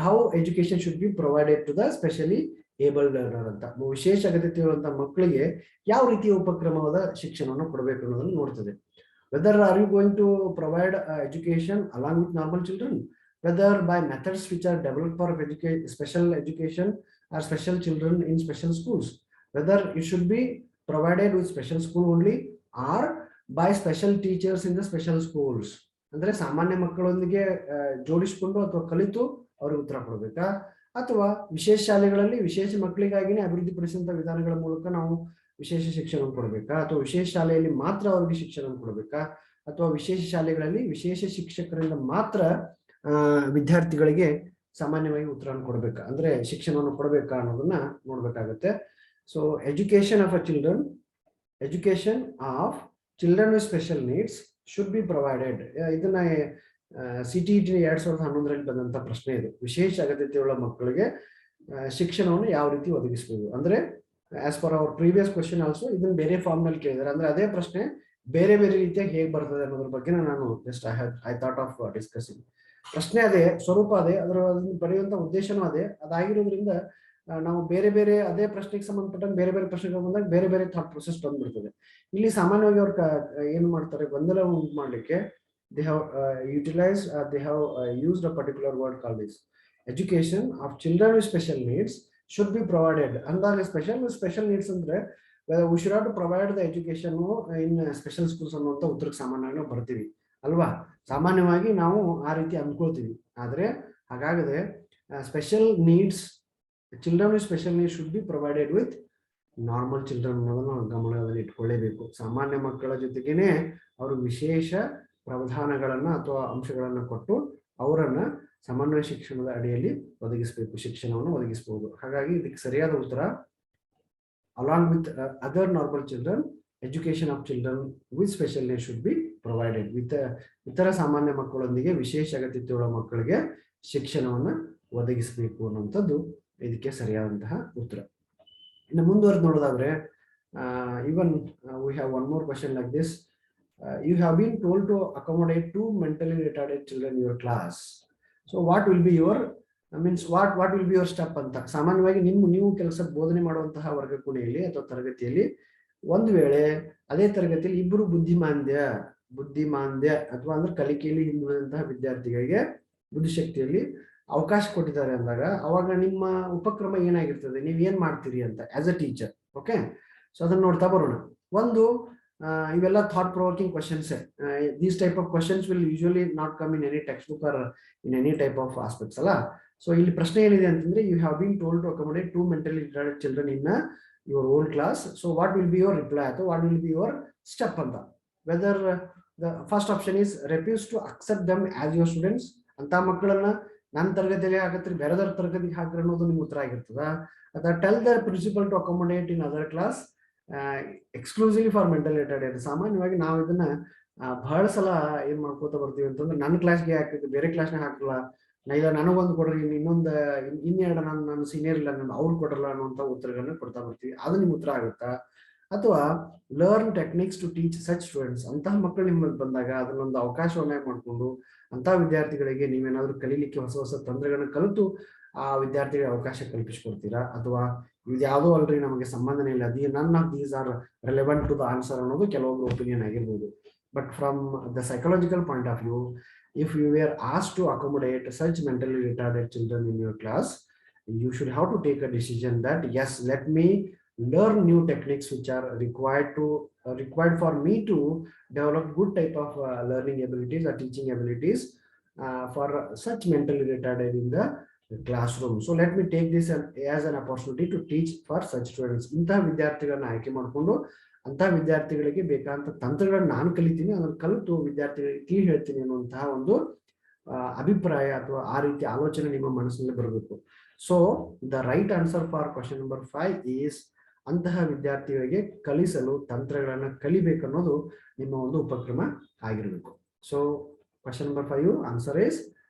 how education should be provided to the specially abled learner ಅಂತ. ವಿಶೇಷ ಅಗತ್ಯತೆ ಇರುವಂತಹ ಮಕ್ಕಳಿಗೆ ಯಾವ ರೀತಿಯ ಉಪಕ್ರಮವಾದ ಶಿಕ್ಷಣವನ್ನು ಕೊಡಬೇಕು ಅನ್ನೋದನ್ನು ನೋಡ್ತದೆ. whether are you going to provide education along with normal children, whether by methods which are developed for special education or special children in special schools, whether it should be provided with special school only or by special teachers in the special schools. ಅಂದ್ರೆ ಸಾಮಾನ್ಯ ಮಕ್ಕಳೊಂದಿಗೆ ಜೋಡಿಸಿಕೊಂಡು ಅಥವಾ ಕಲಿತು ಅವ್ರಿಗೆ ಉತ್ತರ ಕೊಡಬೇಕಾ, ಅಥವಾ ವಿಶೇಷ ಶಾಲೆಗಳಲ್ಲಿ ವಿಶೇಷ ಮಕ್ಕಳಿಗಾಗಿನೇ ಅಭಿವೃದ್ಧಿಪಡಿಸಿದಂತ ವಿಧಾನಗಳ ಮೂಲಕ ನಾವು ವಿಶೇಷ ಶಿಕ್ಷಣ ಕೊಡಬೇಕಾ, ಅಥವಾ ವಿಶೇಷ ಶಾಲೆಯಲ್ಲಿ ಮಾತ್ರ ಅವ್ರಿಗೆ ಶಿಕ್ಷಣ ಕೊಡಬೇಕಾ, ಅಥವಾ ವಿಶೇಷ ಶಾಲೆಗಳಲ್ಲಿ ವಿಶೇಷ ಶಿಕ್ಷಕರಿಂದ ಮಾತ್ರ ವಿದ್ಯಾರ್ಥಿಗಳಿಗೆ ಸಾಮಾನ್ಯವಾಗಿ ಉತ್ತರ ಕೊಡಬೇಕಾ, ಅಂದ್ರೆ ಶಿಕ್ಷಣವನ್ನು ಕೊಡಬೇಕಾ ಅನ್ನೋದನ್ನ ನೋಡ್ಬೇಕಾಗತ್ತೆ. So education of children with special needs should be provided. ಇದನ್ನ CTET 2011ರಲ್ಲಿ ಬಂದಂತ ಪ್ರಶ್ನೆ ಇದು. ವಿಶೇಷ ಅಗತ್ಯತೆಯುಳ್ಳ ಮಕ್ಕಳಿಗೆ ಶಿಕ್ಷಣವನ್ನು ಯಾವ ರೀತಿ ಒದಗಿಸಬಹುದು ಅಂದ್ರೆ, as per our previous question also ಇದನ್ನ ಬೇರೆ ಫಾರ್ಮ್ ನಲ್ಲಿ ಕೇಳಿದ್ದಾರೆ. ಅಂದ್ರೆ ಅದೇ ಪ್ರಶ್ನೆ ಬೇರೆ ಬೇರೆ ರೀತಿಯಾಗಿ ಹೇಗೆ ಬರ್ತದೆ ಅನ್ನೋದ್ರ ಬಗ್ಗೆ ನಾನು just I thought of discussing. ಪ್ರಶ್ನೆ ಅದೇ, ಸ್ವರೂಪ ಅದೇ, ಅದನ್ನ ಬರೆಯುವಂತ ಉದ್ದೇಶನೂ ಅದೇ. ಅದಾಗಿರೋದ್ರಿಂದ ನಾವು ಬೇರೆ ಬೇರೆ ಅದೇ ಪ್ರಶ್ನೆಗೆ ಸಂಬಂಧಪಟ್ಟಂಗೆ ಬೇರೆ ಬೇರೆ ಪ್ರಶ್ನೆಗಳು ಬಂದಾಗ ಬೇರೆ ಬೇರೆ ಥಾಟ್ ಪ್ರೊಸೆಸ್ ಬಂದ್ಬಿಡ್ತದೆ. ಇಲ್ಲಿ ಸಾಮಾನ್ಯವಾಗಿ ಅವ್ರು ಏನು ಮಾಡ್ತಾರೆ, ಗೊಂದಲ ಉಂಟು ಮಾಡ್ಲಿಕ್ಕೆ they have utilized they have used a particular word called this education of children with special needs should be provided. ಅಂದಾಗ special needs ಅಂದ್ರೆ we should have to provide the education in special schools ಅನ್ನುವಂತ ಉತ್ತರಕ್ಕೆ ಸಾಮಾನ್ಯವಾಗಿ ನಾವು ಬರ್ತೀವಿ ಅಲ್ವಾ. ಸಾಮಾನ್ಯವಾಗಿ ನಾವು ಆ ರೀತಿ ಅನ್ಕೊಳ್ತೀವಿ. ಆದ್ರೆ ಹಾಗಾಗದೆ special needs, children with special needs should be provided with normal children ಅನ್ನೋದನ್ನು ಗಮನದಲ್ಲಿ ಇಟ್ಕೊಳ್ಳೇಬೇಕು. ಸಾಮಾನ್ಯ ಮಕ್ಕಳ ಜೊತೆಗೇನೆ ಅವರು ವಿಶೇಷ ಪ್ರಾವಧಾನಗಳನ್ನ ಅಥವಾ ಅಂಶಗಳನ್ನ ಕೊಟ್ಟು ಅವರನ್ನ ಸಮನ್ವಯ ಶಿಕ್ಷಣದ ಅಡಿಯಲ್ಲಿ ಒದಗಿಸಬೇಕು, ಶಿಕ್ಷಣವನ್ನು ಒದಗಿಸಬಹುದು. ಹಾಗಾಗಿ ಇದಕ್ಕೆ ಸರಿಯಾದ ಉತ್ತರ along with other normal children, education of children with special needs should be provided. ಇತರ ಸಾಮಾನ್ಯ ಮಕ್ಕಳೊಂದಿಗೆ ವಿಶೇಷ ಅಗತ್ಯತೆಯುಳ್ಳ ಮಕ್ಕಳಿಗೆ ಶಿಕ್ಷಣವನ್ನ ಒದಗಿಸಬೇಕು ಅನ್ನುವಂಥದ್ದು ಇದಕ್ಕೆ ಸರಿಯಾದಂತಹ ಉತ್ತರ. ಇನ್ನು ಮುಂದುವರೆದು ನೋಡೋದಾದ್ರೆ Even we have one more question like this. You have been told to accommodate 2 mentally retarded children in your class. So what will be your means what will be your step ಅಂತ ಸಾಮಾನ್ಯವಾಗಿ ನೀವು ಕೆಲಸ ಬೋಧನೆ ಮಾಡುವಂತಹ ವರ್ಗ ಕೋಣೆಯಲ್ಲಿ ಅಥವಾ ತರಗತಿಯಲ್ಲಿ ಒಂದು ವೇಳೆ ಅದೇ ತರಗತಿಯಲ್ಲಿ ಇಬ್ಬರು ಬುದ್ಧಿಮಾಂದ್ಯ ಅಥವಾ ಅಂದ್ರೆ ಕಲಿಕೆಯಲ್ಲಿ ಹಿಂದುಳಿದಂತಹ ವಿದ್ಯಾರ್ಥಿಗಳಿಗೆ ಬುದ್ಧಿಶಕ್ತಿಯಲ್ಲಿ ಅವಕಾಶ ಕೊಟ್ಟಿದ್ದಾರೆ ಅಂದಾಗ ಅವಾಗ ನಿಮ್ಮ ಉಪಕ್ರಮ ಏನಾಗಿರ್ತದೆ, ನೀವು ಏನ್ ಮಾಡ್ತೀರಿ ಅಂತ as a teacher. Okay, so ಅದನ್ನ ನೋಡ್ತಾ ಬರೋಣ. ಒಂದು ಇವೆಲ್ಲ thought provoking questions. These type of questions will usually not come in any text book or in any type of aspects ಅಲ್ಲ. ಸೊ ಇಲ್ಲಿ ಪ್ರಶ್ನೆ ಏನಿದೆ ಅಂತಂದ್ರೆ, you have been told to accommodate 2 mentally retarded children in your own class. So what will be your reply ಅಥವಾ what will be your step ಅಂತ. Whether the first option is refuse to accept them as your students, ಅಂತ ಮಕ್ಕಳನ್ನ ನನ್ನ ತರಗತಿಯಲ್ಲಿ ಹಾಕತ್ರಿ ಬೇರೆದವ್ರ ತರಗತಿಗೆ ಹಾಕ್ರಿ ಅನ್ನೋದು ನಿಮ್ಗೆ ಉತ್ತರ ಆಗಿರ್ತದ. ಅಥವಾ tell the principal to accommodate in other class exclusively for mental retarded. ಸಾಮಾನ್ಯವಾಗಿ ನಾವು ಇದನ್ನ ಬಹಳ ಸಲ ಏನ್ ಮಾಡ್ಕೋತ ಬರ್ತೀವಿ ಅಂತಂದ್ರೆ, ನನ್ನ ಕ್ಲಾಸ್ಗೆ ಹಾಕಿದ್ದು ಬೇರೆ ಕ್ಲಾಸ್ನಾಗ ಹಾಕಲ್ಲ, ಇಲ್ಲ ನನಗೊಂದು ಕೊಡ್ರಿ, ಇನ್ನೊಂದು ಇನ್ನೆರಡು ನನ್ನ ಸೀನಿಯರ್ ಇಲ್ಲ ನಾನು ಅವ್ರು ಕೊಡಲ್ಲ ಅನ್ನುವಂಥ ಉತ್ತರಗಳನ್ನ ಕೊಡ್ತಾ ಬರ್ತೀವಿ. ಅದು ನಿಮ್ಗೆ ಉತ್ತರ ಆಗುತ್ತಾ? ಅಥವಾ learn techniques to teach such students, ಅಂತಹ ಮಕ್ಕಳು ನಿಮ್ಮಲ್ಲಿ ಬಂದಾಗ ಅದನ್ನೊಂದು ಅವಕಾಶವನ್ನ ಮಾಡಿಕೊಂಡು ಅಂತಹ ವಿದ್ಯಾರ್ಥಿಗಳಿಗೆ ನೀವೇನಾದ್ರೂ ಕಲೀಲಿಕ್ಕೆ ಹೊಸ ಹೊಸ ತಂತ್ರಗಳನ್ನ ಕಲಿತು ಆ ವಿದ್ಯಾರ್ಥಿಗಳಿಗೆ ಅವಕಾಶ ಕಲ್ಪಿಸ್ಕೊಡ್ತೀರಾ? ಅಥವಾ ಇದು ಯಾವುದೋ ಅಲ್ರಿ ನಮಗೆ ಸಂಬಂಧನೇ ಇಲ್ಲ, none of these are relevant to the answer ಅನ್ನೋದು ಕೆಲವೊಬ್ರು ಒಪಿನಿಯನ್ ಆಗಿರ್ಬೋದು. But from the psychological point of view, if you were asked to accommodate such mentally retarded children in your class, you should have to take a decision that yes, let me learn new techniques which are required for me to develop good type of learning abilities or teaching abilities for such mentally retarded in the classroom. So let me take this as an opportunity to teach for such students. ಇಂತಹ ವಿದ್ಯಾರ್ಥಿಗಳನ್ನ ಆಯ್ಕೆ ಮಾಡಿಕೊಂಡು ಅಂತ ವಿದ್ಯಾರ್ಥಿಗಳಿಗೆ ಬೇಕಾದಂತ ತಂತ್ರಗಳನ್ನ ನಾನು ಕಲಿತೀನಿ, ಅದನ್ನು ಕಲಿತು ವಿದ್ಯಾರ್ಥಿಗಳಿಗೆ ತಿಳಿ ಹೇಳ್ತೀನಿ ಅನ್ನುವಂತಹ ಒಂದು ಅಭಿಪ್ರಾಯ ಅಥವಾ ಆ ರೀತಿ ಆಲೋಚನೆ ನಿಮ್ಮ ಮನಸ್ಸಿನಲ್ಲಿ ಬರಬೇಕು. So the right answer for question number 5 is, ಅಂತಹ ವಿದ್ಯಾರ್ಥಿಗಳಿಗೆ ಕಲಿಸಲು ತಂತ್ರಗಳನ್ನ ಕಲಿಬೇಕನ್ನೋದು ನಿಮ್ಮ ಒಂದು ಉಪಕ್ರಮ ಆಗಿರಬೇಕು. So question number 5 answer is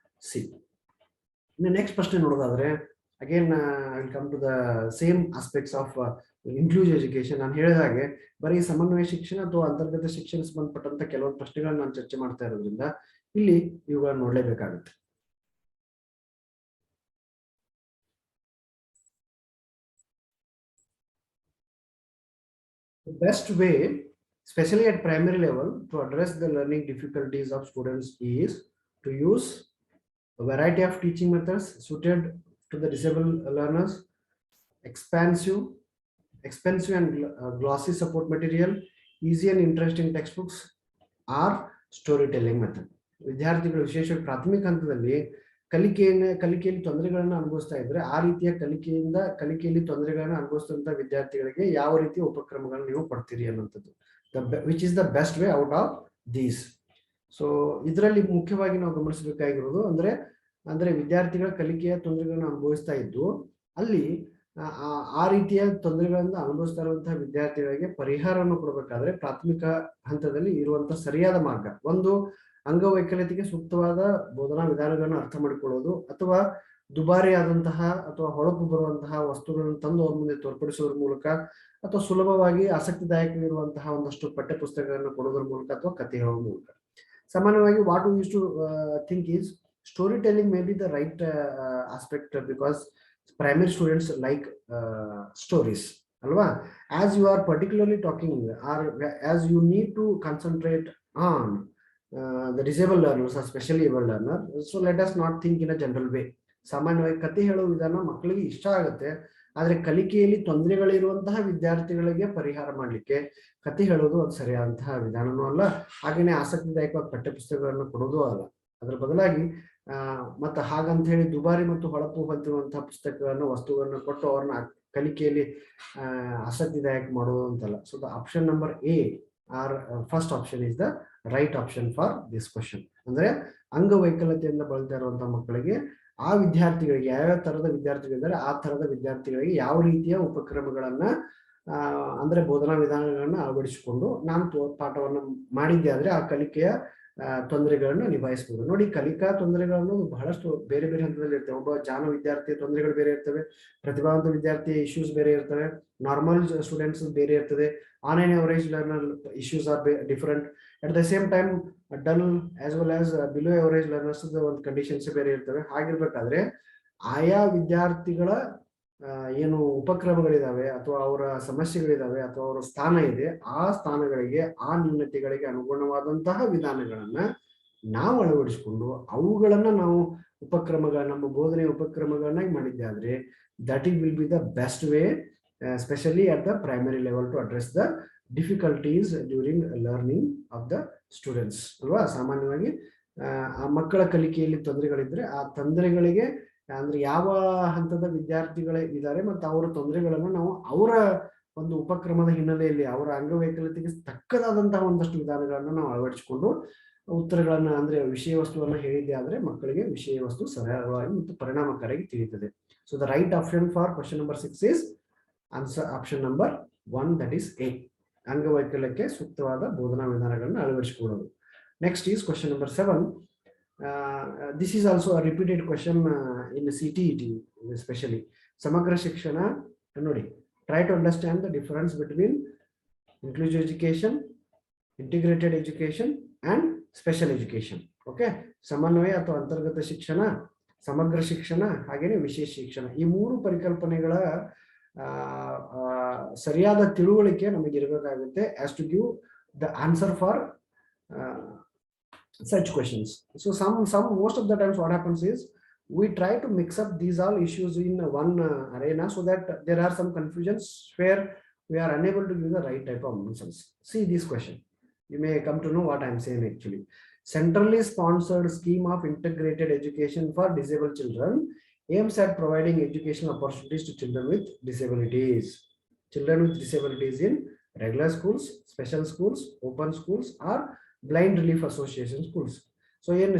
C. ಇನ್ನು ನೆಕ್ಸ್ಟ್ ಪ್ರಶ್ನೆ ನೋಡೋದಾದ್ರೆ, again I will come to the same aspects of inclusive education. ನಾನು ಹೇಳಿದ ಹಾಗೆ ಬರೀ ಸಮನ್ವಯ ಶಿಕ್ಷಣ ಅಥವಾ ಅಂತರ್ಗತ ಶಿಕ್ಷಣ ಸಂಬಂಧಪಟ್ಟಂತ ಕೆಲವೊಂದು ಪ್ರಶ್ನೆಗಳನ್ನ ನಾನು ಚರ್ಚೆ ಮಾಡ್ತಾ ಇರೋದ್ರಿಂದ ಇಲ್ಲಿ ಇವುಗಳನ್ನ ನೋಡ್ಲೇಬೇಕಾಗುತ್ತೆ. The best way, especially at primary level, to address the learning difficulties of students is to use a variety of teaching methods suited to the disabled learners, expensive and glossy support material, easy and interesting textbooks, or storytelling method. ವಿದ್ಯಾರ್ಥಿಗಳು ವಿಶೇಷವಾಗಿ ಪ್ರಾಥಮಿಕ ಹಂತದಲ್ಲಿ ಕಲಿಕೆಯಲ್ಲಿ ತೊಂದರೆಗಳನ್ನ ಅನುಭವಿಸ್ತಾ ಇದ್ರೆ, ಆ ರೀತಿಯ ಕಲಿಕೆಯಲ್ಲಿ ತೊಂದರೆಗಳನ್ನ ಅನುಭವಿಸುವಂತ ವಿದ್ಯಾರ್ಥಿಗಳಿಗೆ ಯಾವ ರೀತಿಯ ಉಪಕ್ರಮಗಳನ್ನ ನೀವು ಕೊಡ್ತೀರಿ ಅನ್ನುವಂಥದ್ದು, which is the best way out of these. So ಇದರಲ್ಲಿ ಮುಖ್ಯವಾಗಿ ನಾವು ಗಮನಿಸಬೇಕಾಗಿರೋದು ಅಂದ್ರೆ ವಿದ್ಯಾರ್ಥಿಗಳ ಕಲಿಕೆಯ ತೊಂದರೆಗಳನ್ನ ಅನುಭವಿಸ್ತಾ ಇದ್ದು, ಅಲ್ಲಿ ಆ ರೀತಿಯ ತೊಂದರೆಗಳಿಂದ ಅನುಭವಿಸ್ತಾ ಇರುವಂತಹ ವಿದ್ಯಾರ್ಥಿಗಳಿಗೆ ಪರಿಹಾರವನ್ನು ಕೊಡಬೇಕಾದ್ರೆ ಪ್ರಾಥಮಿಕ ಹಂತದಲ್ಲಿ ಇರುವಂತಹ ಸರಿಯಾದ ಮಾರ್ಗ ಒಂದು, ಅಂಗವೈಕಲ್ಯತೆಗೆ ಸೂಕ್ತವಾದ ಬೋಧನಾ ವಿಧಾನಗಳನ್ನು ಅರ್ಥ ಮಾಡಿಕೊಳ್ಳೋದು, ಅಥವಾ ದುಬಾರಿ ಆದಂತಹ ಅಥವಾ ಹೊಳಪು ಬರುವಂತಹ ವಸ್ತುಗಳನ್ನು ತಂದು ಅವ್ರ ಮುಂದೆ ತೋರ್ಪಡಿಸೋದ್ರ ಮೂಲಕ, ಅಥವಾ ಸುಲಭವಾಗಿ ಆಸಕ್ತಿದಾಯಕವಿರುವಂತಹ ಒಂದಷ್ಟು ಪಠ್ಯ ಪುಸ್ತಕಗಳನ್ನು ಕೊಡೋದ್ರ ಮೂಲಕ, ಅಥವಾ ಕಥೆ ಹೇಳೋದ್ರ ಮೂಲಕ. ಸಾಮಾನ್ಯವಾಗಿ what we use to think is story telling may be the right aspect, because primary students like stories alwa, as you are particularly talking or as you need to concentrate on the disabled learners, especially able learner. So let us not think in a general way. ಸಾಮಾನ್ಯವಾಗಿ ಕಥೆ ಹೇಳೋ ವಿಧಾನ ಮಕ್ಕಳಿಗೆ ಇಷ್ಟ ಆಗುತ್ತೆ, ಆದ್ರೆ ಕಲಿಕೆಯಲ್ಲಿ ತೊಂದರೆಗಳಿರುವಂತಹ ವಿದ್ಯಾರ್ಥಿಗಳಿಗೆ ಪರಿಹಾರ ಮಾಡ್ಲಿಕ್ಕೆ ಕಥೆ ಹೇಳೋದು ಅದು ಸರಿಯಾದಂತಹ ವಿಧಾನನೂ ಅಲ್ಲ, ಹಾಗೇನೆ ಆಸಕ್ತಿದಾಯಕವಾದ ಪಠ್ಯಪುಸ್ತಕಗಳನ್ನು ಕೊಡೋದು ಅಲ್ಲ. ಅದರ ಬದಲಾಗಿ ಮತ್ತೆ ಹಾಗಂತ ಹೇಳಿ ದುಬಾರಿ ಮತ್ತು ಹೊಳಪು ಹೊಂದಿರುವಂತಹ ಪುಸ್ತಕಗಳನ್ನು ವಸ್ತುಗಳನ್ನ ಕೊಟ್ಟು ಅವ್ರನ್ನ ಕಲಿಕೆಯಲ್ಲಿ ಆಸಕ್ತಿದಾಯಕ ಮಾಡೋದು ಅಂತಲ್ಲ. So the option number A or first option is the right option for this question. ಅಂದ್ರೆ ಅಂಗವೈಕಲ್ಯತೆಯಿಂದ ಬಳಲ್ತಾ ಇರುವಂತಹ ಮಕ್ಕಳಿಗೆ, ಆ ವಿದ್ಯಾರ್ಥಿಗಳಿಗೆ ಯಾವ್ಯಾವ ತರದ ವಿದ್ಯಾರ್ಥಿಗಳಿದ್ದಾರೆ ಆ ತರದ ವಿದ್ಯಾರ್ಥಿಗಳಿಗೆ ಯಾವ ರೀತಿಯ ಉಪಕ್ರಮಗಳನ್ನ ಅಂದ್ರೆ ಬೋಧನಾ ವಿಧಾನಗಳನ್ನ ಅಳವಡಿಸಿಕೊಂಡು ನಾನು ಪಾಠವನ್ನ ಮಾಡಿದ್ದೆ ಆದ್ರೆ ಆ ಕಲಿಕೆಯ ತೊಂದರೆಗಳನ್ನು ನಿಭಾಯಿಸಬಹುದು. ನೋಡಿ, ಕಲಿಕಾ ತೊಂದರೆಗಳನ್ನು ಬಹಳಷ್ಟು ಬೇರೆ ಬೇರೆ ಹಂತದಲ್ಲಿ ಇರ್ತವೆ. ಒಬ್ಬ ಜಾಣ ವಿದ್ಯಾರ್ಥಿಯ ತೊಂದರೆಗಳು ಬೇರೆ ಇರ್ತವೆ, ಪ್ರತಿಭಾವಂತ ವಿದ್ಯಾರ್ಥಿಯ ಇಶ್ಯೂಸ್ ಬೇರೆ ಇರ್ತವೆ, ನಾರ್ಮಲ್ ಸ್ಟೂಡೆಂಟ್ಸ್ ಬೇರೆ ಇರ್ತದೆ, on on average learner issues are different. At the same time dull as well as below average learners ಒಂದು ಕಂಡೀಷನ್ಸ್ ಬೇರೆ ಇರ್ತವೆ. ಹಾಗಿರ್ಬೇಕಾದ್ರೆ ಆಯಾ ವಿದ್ಯಾರ್ಥಿಗಳ ಏನು ಉಪಕ್ರಮಗಳಿದಾವೆ ಅಥವಾ ಅವರ ಸಮಸ್ಯೆಗಳಿದಾವೆ ಅಥವಾ ಅವರ ಸ್ಥಾನ ಇದೆ, ಆ ಸ್ಥಾನಗಳಿಗೆ ಆ ನ್ಯೂನತೆಗಳಿಗೆ ಅನುಗುಣವಾದಂತಹ ವಿಧಾನಗಳನ್ನ ನಾವು ಅಳವಡಿಸಿಕೊಂಡು ಅವುಗಳನ್ನ ನಾವು ನಮ್ಮ ಬೋಧನೆ ಉಪಕ್ರಮಗಳನ್ನಾಗಿ ಮಾಡಿದ್ದೆ ಆದ್ರೆ that it will be the best way, specially at the primary level, to address the difficulties during learning of the students ಅಲ್ವಾ. ಸಾಮಾನ್ಯವಾಗಿ ಆ ಮಕ್ಕಳ ಕಲಿಕೆಯಲ್ಲಿ ತೊಂದರೆಗಳಿದ್ರೆ ಆ ತೊಂದರೆಗಳಿಗೆ ಅಂದ್ರೆ ಯಾವ ಹಂತದ ವಿದ್ಯಾರ್ಥಿಗಳೇ ಇದ್ದಾರೆ ಮತ್ತು ಅವರ ತೊಂದರೆಗಳನ್ನ ನಾವು ಅವರ ಒಂದು ಉಪಕ್ರಮದ ಹಿನ್ನೆಲೆಯಲ್ಲಿ ಅವರ ಅಂಗವೈಕಲ್ಯತೆಗೆ ತಕ್ಕದಾದಂತಹ ಒಂದಷ್ಟು ವಿಧಾನಗಳನ್ನ ನಾವು ಅಳವಡಿಸಿಕೊಂಡು ಉತ್ತರಗಳನ್ನ ಅಂದ್ರೆ ವಿಷಯ ವಸ್ತುವನ್ನ ಹೇಳಿದ್ದೆ ಆದ್ರೆ ಮಕ್ಕಳಿಗೆ ವಿಷಯ ವಸ್ತು ಸರಳವಾಗಿ ಮತ್ತು ಪರಿಣಾಮಕಾರಿಯಾಗಿ ತಿಳಿಯುತ್ತದೆ. So the right option for question number 6 is answer option number 1, that is A. ಅಂಗವೈಕಲ್ಯಕ್ಕೆ ಸೂಕ್ತವಾದ ಬೋಧನಾ ವಿಧಾನಗಳನ್ನ ಅಳವಡಿಸಿಕೊಳ್ಳೋದು. Next is question number 7. This is also a repeated question in CTET especially. Samagra Shikshana, nodi, try to understand the difference between inclusive education, integrated education and special education. Okay, ಸಮನ್ವಯ ಅಥವಾ ಅಂತರ್ಗತ ಶಿಕ್ಷಣ, ಸಮಗ್ರ ಶಿಕ್ಷಣ ಹಾಗೇನೆ ವಿಶೇಷ ಶಿಕ್ಷಣ, ಈ ಮೂರು ಪರಿಕಲ್ಪನೆಗಳ ಸರಿಯಾದ ತಿಳುವಳಿಕೆ ನಮಗೆ ಇರಬೇಕಾಗುತ್ತೆ as to give the answer for such questions. So most of the times what happens is we try to mix up these all issues in one arena so that there are some confusions where we are unable to give the right type of answers. See this question, you may come to know what I am saying actually. Centrally sponsored scheme of integrated education for disabled children aims at providing educational opportunities to children with disabilities. Children with disabilities in regular schools, special schools, open schools or blind relief association schools. So ಏನು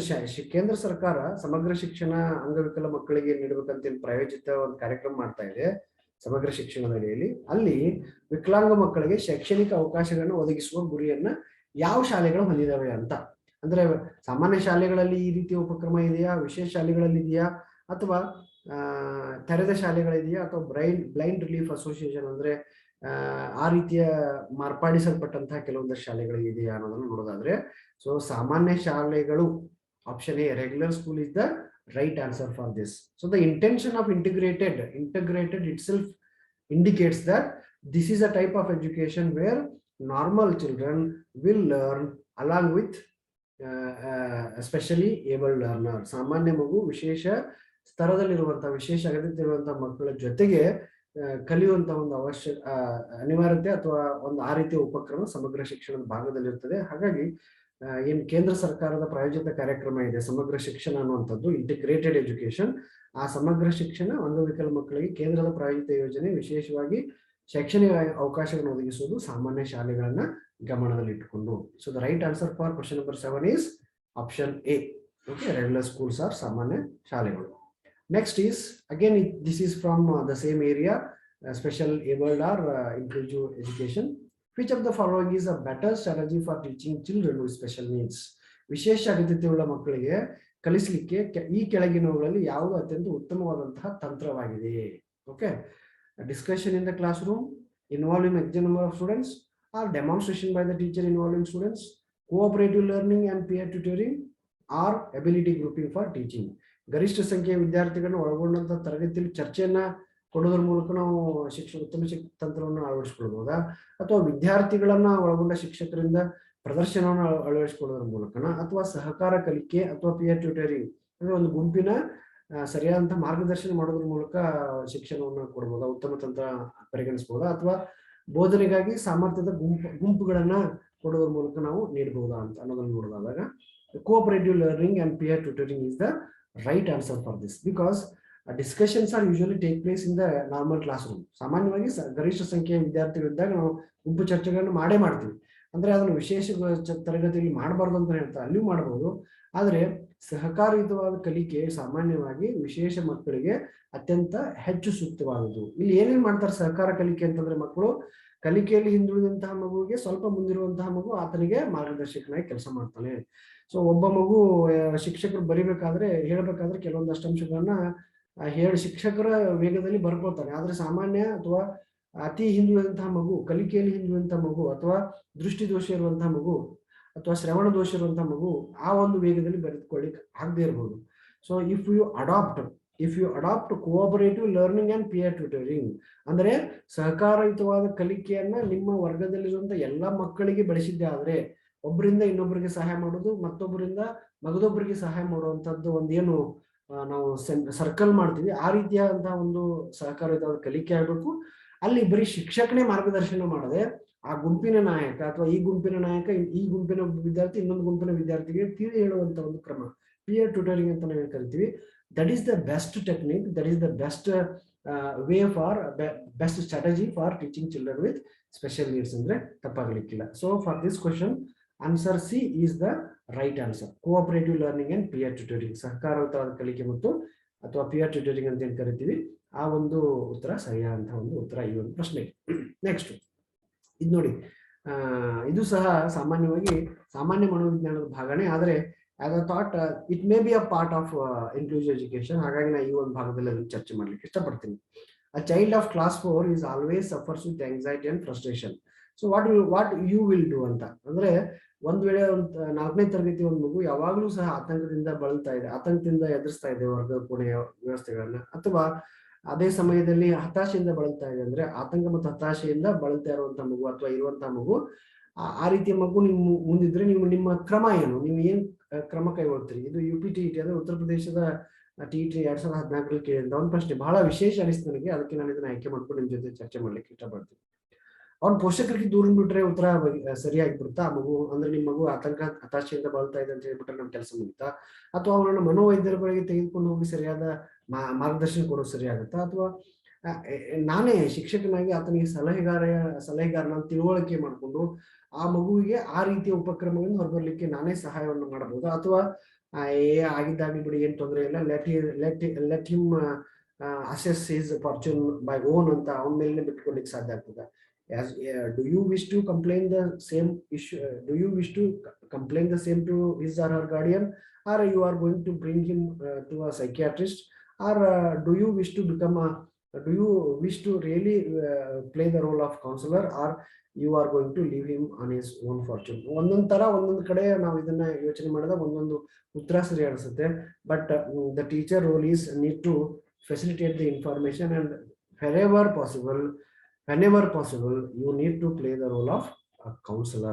ಕೇಂದ್ರ ಸರ್ಕಾರ ಸಮಗ್ರ ಶಿಕ್ಷಣ ಅಂಗವಿಕಲ ಮಕ್ಕಳಿಗೆ ನೀಡಬೇಕಂತ ಪ್ರಾಯೋಜಿತ ಒಂದು ಕಾರ್ಯಕ್ರಮ ಮಾಡ್ತಾ ಇದೆ ಸಮಗ್ರ ಶಿಕ್ಷಣದ ಅಡಿಯಲ್ಲಿ. ಅಲ್ಲಿ ವಿಕಲಾಂಗ ಮಕ್ಕಳಿಗೆ ಶೈಕ್ಷಣಿಕ ಅವಕಾಶಗಳನ್ನು ಒದಗಿಸುವ ಗುರಿಯನ್ನ ಯಾವ ಶಾಲೆಗಳು ಹೊಂದಿದಾವೆ ಅಂತ. ಅಂದ್ರೆ ಸಾಮಾನ್ಯ ಶಾಲೆಗಳಲ್ಲಿ ಈ ರೀತಿಯ ಉಪಕ್ರಮ ಇದೆಯಾ, ವಿಶೇಷ ಶಾಲೆಗಳಲ್ಲಿ ಇದೆಯಾ, ಅಥವಾ ತೆರೆದ ಶಾಲೆಗಳಿದೆಯಾ, ಅಥವಾ ಬ್ಲೈಂಡ್ ರಿಲೀಫ್ ಅಸೋಸಿಯೇಷನ್ ಅಂದ್ರೆ ಆ ರೀತಿಯ ಮಾರ್ಪಾಡಿಸಲ್ಪಟ್ಟಂತಹ ಕೆಲವೊಂದಷ್ಟು ಶಾಲೆಗಳು ಇದೆಯಾ ಅನ್ನೋದನ್ನು ನೋಡೋದಾದ್ರೆ, ಸೊ ಸಾಮಾನ್ಯ ಶಾಲೆಗಳು option A, regular school is the right answer for this. So the intention of integrated itself indicates that this is a type of education where normal children will learn along with especially able learner. ಸಾಮಾನ್ಯ ಮಗು ವಿಶೇಷ ಸ್ತರದಲ್ಲಿರುವಂತಹ ವಿಶೇಷ ಅಗತ್ಯತೆ ಇರುವಂತಹ ಮಕ್ಕಳ ಜೊತೆಗೆ ಕಲಿಯುವಂತಹ ಒಂದು ಅನಿವಾರ್ಯತೆ ಅಥವಾ ಒಂದು ಆ ರೀತಿಯ ಉಪಕ್ರಮ ಸಮಗ್ರ ಶಿಕ್ಷಣದ ಭಾಗದಲ್ಲಿರ್ತದೆ. ಹಾಗಾಗಿ ಏನ್ ಕೇಂದ್ರ ಸರ್ಕಾರದ ಪ್ರಾಯೋಜಿತ ಕಾರ್ಯಕ್ರಮ ಇದೆ ಸಮಗ್ರ ಶಿಕ್ಷಣ ಅನ್ನುವಂಥದ್ದು, ಇಂಟಿಗ್ರೇಟೆಡ್ ಎಜುಕೇಶನ್, ಆ ಸಮಗ್ರ ಶಿಕ್ಷಣ ಅಂಗವಿಕಲ ಮಕ್ಕಳಿಗೆ ಕೇಂದ್ರದ ಪ್ರಾಯೋಜಿತ ಯೋಜನೆ ವಿಶೇಷವಾಗಿ ಶೈಕ್ಷಣಿಕ ಅವಕಾಶಗಳನ್ನು ಒದಗಿಸುವುದು ಸಾಮಾನ್ಯ ಶಾಲೆಗಳನ್ನ ಗಮನದಲ್ಲಿ ಇಟ್ಟುಕೊಂಡು. So the right answer for question number 7 is option A. Okay, regular schools R ಸಾಮಾನ್ಯ ಶಾಲೆಗಳು. Next is again this is from the same area, special abled or inclusive education. Which of the following is a better strategy for teaching children with special needs? ವಿಶೇಷ ಅಗತ್ಯತೆಯುಳ್ಳ ಮಕ್ಕಳಿಗೆ ಕಲಿಸಲಿಕ್ಕೆ ಈ ಕೆಳಗಿನವುಗಳಲ್ಲಿ ಯಾವುದು ಅತ್ಯಂತ ಉತ್ತಮವಾದಂತಹ ತಂತ್ರವಾಗಿದೆ? Okay, discussion in the class room involving maximum number of students, or demonstration by the teacher involving students, cooperative learning and peer tutoring, or ability grouping for teaching. ಗರಿಷ್ಠ ಸಂಖ್ಯೆಯ ವಿದ್ಯಾರ್ಥಿಗಳನ್ನು ಒಳಗೊಂಡಂತ ತರಗತಿಯಲ್ಲಿ ಚರ್ಚೆಯನ್ನ ಕೊಡೋದ್ರ ಮೂಲಕ ನಾವು ಉತ್ತಮ ತಂತ್ರವನ್ನು ಅಳವಡಿಸಿಕೊಳ್ಬಹುದಾ, ಅಥವಾ ವಿದ್ಯಾರ್ಥಿಗಳನ್ನ ಒಳಗೊಂಡ ಶಿಕ್ಷಕರಿಂದ ಪ್ರದರ್ಶನವನ್ನು ಅಳವಡಿಸಿಕೊಳ್ಳೋದ್ರ ಮೂಲಕನ, ಅಥವಾ ಸಹಕಾರ ಕಲಿಕೆ ಅಥವಾ ಪಿಯರ್ ಟ್ಯೂಟರಿಂಗ್ ಅಂದ್ರೆ ಒಂದು ಗುಂಪಿನ ಸರಿಯಾದಂತಹ ಮಾರ್ಗದರ್ಶನ ಮಾಡೋದ್ರ ಮೂಲಕ ಶಿಕ್ಷಣವನ್ನು ಕೊಡಬಹುದಾ, ಉತ್ತಮ ತಂತ್ರ ಪರಿಗಣಿಸಬಹುದಾ, ಅಥವಾ ಬೋಧನೆಗಾಗಿ ಸಾಮರ್ಥ್ಯದ ಗುಂಪುಗಳನ್ನ ಕೊಡೋದ್ರ ಮೂಲಕ ನಾವು ನೀಡಬಹುದಾ ಅಂತ ಅನ್ನೋದನ್ನು ನೋಡೋದಾದಾಗ cooperative learning and peer tutoring is the right answer for this, because discussions are usually take place in the normal classroom. ಸಾಮಾನ್ಯವಾಗಿ ಗರಿಷ್ಠ ಸಂಖ್ಯೆಯ ವಿದ್ಯಾರ್ಥಿಗಳಿದ್ದಾಗ ನಾವು ಗುಂಪು ಚರ್ಚೆಗಳನ್ನು ಮಾಡ್ತೀವಿ. ಅಂದ್ರೆ ಅದನ್ನು ವಿಶೇಷ ತರಗತಿಯಲ್ಲಿ ಮಾಡಬಾರ್ದು ಅಂತ ಹೇಳ್ತಾರೆ, ಅಲ್ಲಿಯೂ ಮಾಡಬಹುದು. ಆದ್ರೆ ಸಹಕಾರಯುತವಾದ ಕಲಿಕೆ ಸಾಮಾನ್ಯವಾಗಿ ವಿಶೇಷ ಮಕ್ಕಳಿಗೆ ಅತ್ಯಂತ ಹೆಚ್ಚು ಸೂಕ್ತವಾದದ್ದು. ಇಲ್ಲಿ ಏನೇನ್ ಮಾಡ್ತಾರೆ ಸಹಕಾರ ಕಲಿಕೆ ಅಂತಂದ್ರೆ, ಮಕ್ಕಳು ಕಲಿಕೆಯಲ್ಲಿ ಹಿಂದುಳಿದಂತಹ ಮಗುವಿಗೆ ಸ್ವಲ್ಪ ಮುಂದಿರುವಂತಹ ಮಗು ಆತನಿಗೆ ಮಾರ್ಗದರ್ಶಕನಾಗಿ ಕೆಲಸ ಮಾಡ್ತಾನೆ. ಸೊ ಒಬ್ಬ ಮಗು ಶಿಕ್ಷಕರು ಬರಿಬೇಕಾದ್ರೆ ಹೇಳ್ಬೇಕಾದ್ರೆ ಕೆಲವೊಂದಷ್ಟು ಅಂಶಗಳನ್ನ ಹೇಳಿ ಶಿಕ್ಷಕರ ವೇಗದಲ್ಲಿ ಬರ್ಕೊಳ್ತಾನೆ. ಆದ್ರೆ ಸಾಮಾನ್ಯ ಅಥವಾ ಅತಿ ಹಿಂದುಳಿದಂತಹ ಮಗು, ಕಲಿಕೆಯಲ್ಲಿ ಹಿಂದುಳಿದಂತಹ ಮಗು, ಅಥವಾ ದೃಷ್ಟಿ ದೋಷ ಇರುವಂತಹ ಮಗು, ಅಥವಾ ಶ್ರವಣ ದೋಷ ಇರುವಂತಹ ಮಗು ಆ ಒಂದು ವೇಗದಲ್ಲಿ ಬರೆದುಕೊಳ್ಳಿಕ್ಕೆ ಆಗದೆ ಇರಬಹುದು. So if you adopt cooperative learning and peer tutoring, ಅಂದ್ರೆ ಸಹಕಾರಯುತವಾದ ಕಲಿಕೆಯನ್ನ ನಿಮ್ಮ ವರ್ಗದಲ್ಲಿರುವಂತಹ ಎಲ್ಲಾ ಮಕ್ಕಳಿಗೆ ಬೆಳೆಸಿದ್ದೆ ಆದ್ರೆ, ಒಬ್ಬರಿಂದ ಇನ್ನೊಬ್ಬರಿಗೆ ಸಹಾಯ ಮಾಡೋದು, ಮತ್ತೊಬ್ಬರಿಂದ ಮಗದೊಬ್ಬರಿಗೆ ಸಹಾಯ ಮಾಡುವಂತದ್ದು ಒಂದೇನು ನಾವು ಸರ್ಕಲ್ ಮಾಡ್ತೀವಿ, ಆ ರೀತಿಯಾದಂತಹ ಒಂದು ಸಹಕಾರಯುತವಾದ ಕಲಿಕೆ ಆಗಬೇಕು. ಅಲ್ಲಿ ಬರೀ ಶಿಕ್ಷಕನೇ ಮಾರ್ಗದರ್ಶನ ಮಾಡದೆ ಆ ಗುಂಪಿನ ನಾಯಕ ಅಥವಾ ಈ ಗುಂಪಿನ ನಾಯಕ ಈ ಗುಂಪಿನ ವಿದ್ಯಾರ್ಥಿ ಇನ್ನೊಂದು ಗುಂಪಿನ ವಿದ್ಯಾರ್ಥಿಗೆ ತಿಳಿ ಹೇಳುವಂತ ಒಂದು ಕ್ರಮ, ಪಿಯರ್ ಟ್ಯೂಟರಿಂಗ್ ಅಂತ ನಾವು ಕರಿತೀವಿ. That is the best technique, that is the best way for best strategy for teaching children with special needs ಅಂದ್ರೆ ತಪ್ಪಾಗಲಿಕ್ಕಿಲ್ಲ. So for this question answer C is the right answer. Cooperative learning and peer tutoring, ಸಹಕಾರಯುತವಾದ ಕಲಿಕೆ ಮತ್ತು ಅಥವಾ pear tutoring ಅಂತ ಏನ್ ಕರಿತೀವಿ, ಆ ಒಂದು ಉತ್ತರ ಸರಿಯಾದಂತಹ ಒಂದು ಉತ್ತರ ಈ ಒಂದು ಪ್ರಶ್ನೆಗೆ. ನೆಕ್ಸ್ಟ್ ಇದು ನೋಡಿ, ಇದು ಸಹ ಸಾಮಾನ್ಯವಾಗಿ ಸಾಮಾನ್ಯ ಮನೋವಿಜ್ಞಾನದ ಭಾಗನೇ, ಆದರೆ as a thought it may be a part of inclusive education. ಹಾಗಾಗಿ ನಾನು ಈ ಒಂದು ಭಾಗದಲ್ಲಿ ಅದನ್ನು ಚರ್ಚೆ ಮಾಡ್ಲಿಕ್ಕೆ ಇಷ್ಟಪಡ್ತೀನಿ. A child of class 4 is always suffers with anxiety and frustration. So what you will do ಅಂತ ಅಂದ್ರೆ, ಒಂದ್ ವೇಳೆ ನಾಲ್ಕನೇ ತರಗತಿ ಒಂದು ಮಗು ಯಾವಾಗಲೂ ಸಹ ಆತಂಕದಿಂದ ಬಳಲ್ತಾ ಇದೆ, ಆತಂಕದಿಂದ ಎದುರಿಸ್ತಾ ಇದೆ ವರ್ಗ ಕೋಣೆಯ ವ್ಯವಸ್ಥೆಗಳನ್ನ, ಅಥವಾ ಅದೇ ಸಮಯದಲ್ಲಿ ಹತಾಶೆಯಿಂದ ಬಳಲ್ತಾ ಇದೆ, ಅಂದ್ರೆ ಆತಂಕ ಮತ್ತು ಹತಾಶೆಯಿಂದ ಬಳಲ್ತಾ ಇರುವಂತಹ ಮಗು ಅಥವಾ ಇರುವಂತಹ ಮಗು, ಆ ರೀತಿಯ ಮಗು ನಿಮ್ ಮುಂದಿದ್ರೆ ನಿಮ್ಮ ಕ್ರಮ ಏನು, ನೀವು ಏನ್ ಕ್ರಮ ಕೈಗೊಳ್ತೀರಿ? ಇದು UPTET ಅಂದ್ರೆ ಉತ್ತರ ಪ್ರದೇಶದ TET 2014 ಕೇಳಿದ ಒಂದು ಪ್ರಶ್ನೆ, ಬಹಳ ವಿಶೇಷ ಅನಿಸ್ತು ನನಗೆ. ಅದಕ್ಕೆ ನಾನು ಇದನ್ನ ಆಯ್ಕೆ ಮಾಡ್ಕೊಂಡು ನಿಮ್ ಜೊತೆ ಚರ್ಚೆ ಮಾಡ್ಲಿಕ್ಕೆ ಇಷ್ಟಪಡ್ತೀನಿ. ಅವ್ನ ಪೋಷಕರಿಗೆ ದೂರ ಬಿಟ್ರೆ ಉತ್ತರ ಸರಿಯಾಗಿ ಬಿಡುತ್ತಾ? ಆ ಮಗು ಅಂದ್ರೆ ನಿಮ್ಮ ಮಗು ಆತಂಕ ಹತಾಶೆಯಿಂದ ಬಳಲ್ತಾ ಇದೆ ಅಂತ ಹೇಳ್ಬಿಟ್ರೆ ನಮ್ಮ ಕೆಲಸ ಮುಗಿತಾ? ಅಥವಾ ಅವನನ್ನ ಮನೋವೈದ್ಯರ ಬಳಿಗೆ ತೆಗೆದುಕೊಂಡು ಹೋಗಿ ಸರಿಯಾದ ಮಾರ್ಗದರ್ಶನ ಕೊಡೋದು ಸರಿಯಾಗುತ್ತಾ? ಅಥವಾ ನಾನೇ ಶಿಕ್ಷಕನಾಗಿ ಆತನಿಗೆ ಸಲಹೆಗಾರನ ತಿಳುವಳಿಕೆ ಮಾಡಿಕೊಂಡು ಆ ಮಗುವಿಗೆ ಆ ರೀತಿಯ ಉಪಕ್ರಮಗಳನ್ನು ಹೊರಬರ್ಲಿಕ್ಕೆ ನಾನೇ ಸಹಾಯವನ್ನು ಮಾಡಬಹುದು? ಅಥವಾ ಆಗಿದ್ದಾಗಲಿ ಬಿಡಿ, ಏನ್ ತೊಂದರೆ ಇಲ್ಲ, let him assess his fortune by own ಅಂತ ಅವನ ಮೇಲೆ ಬಿಟ್ಕೊಳ್ಲಿಕ್ಕೆ ಸಾಧ್ಯ ಆಗ್ತದೆ? Do you wish to complain the same issue? Do you wish to complain the same to his or her guardian, or you are going to bring him to a psychiatrist, or do you wish to really play the role of counselor, or you are going to leave him on his own fortune? ಒಂದೊಂದು ಕಡೆ ನಾವು ಇದನ್ನ ಯೋಚನೆ ಮಾಡಿದಾಗ ಒಂದೊಂದು ಉತ್ತರ ಸರಿ ಅನಿಸುತ್ತೆ. But the teacher role is need to facilitate the information, and whenever possible you need to play the role of a counselor.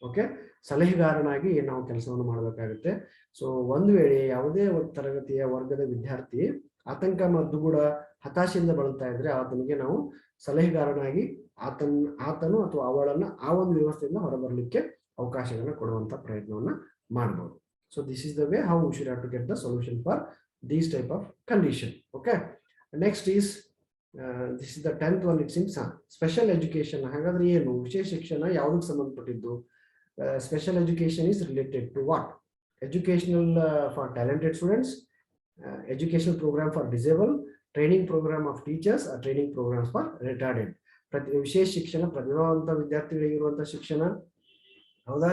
Okay, ಸಲಹೆಗಾರನಾಗಿ ನಾವು ಕೆಲಸವನ್ನು ಮಾಡಬೇಕಾಗುತ್ತೆ. ಸೊ ಒಂದು ವೇಳೆ ಯಾವುದೇ ತರಗತಿಯ ವರ್ಗದ ವಿದ್ಯಾರ್ಥಿ ಆತಂಕ ದುಗುಡ ಹತಾಶೆಯಿಂದ ಬಳಲ್ತಾ ಇದ್ರೆ ಆತನಿಗೆ ನಾವು ಸಲಹೆಗಾರನಾಗಿ ಆತನು ಅಥವಾ ಅವಳನ್ನ ಆ ಒಂದು ವ್ಯವಸ್ಥೆಯಿಂದ ಹೊರಬರಲಿಕ್ಕೆ ಅವಕಾಶಗಳನ್ನ ಕೊಡುವಂತ ಪ್ರಯತ್ನವನ್ನ ಮಾಡಬಹುದು. So this is the way how we should have to get the solution for these type of condition. Okay, next is this is the 10th one. It seems special education. ಹಾಗಾದ್ರೆ ಏನು? ವಿಶೇಷ ಶಿಕ್ಷಣ ಯಾವುದಕ್ಕೆ ಸಂಬಂಧಪಟ್ಟಿದ್ದು? Special education is related to what? Educational for talented students, educational program for disable, training program of teachers, training programs for retarded. ವಿಶೇಷ ಶಿಕ್ಷಣ ಪ್ರತಿಭಾವಂತ ವಿದ್ಯಾರ್ಥಿಗಳಿಗೆ ಇರುವಂತಹ ಶಿಕ್ಷಣ, ಹೌದಾ?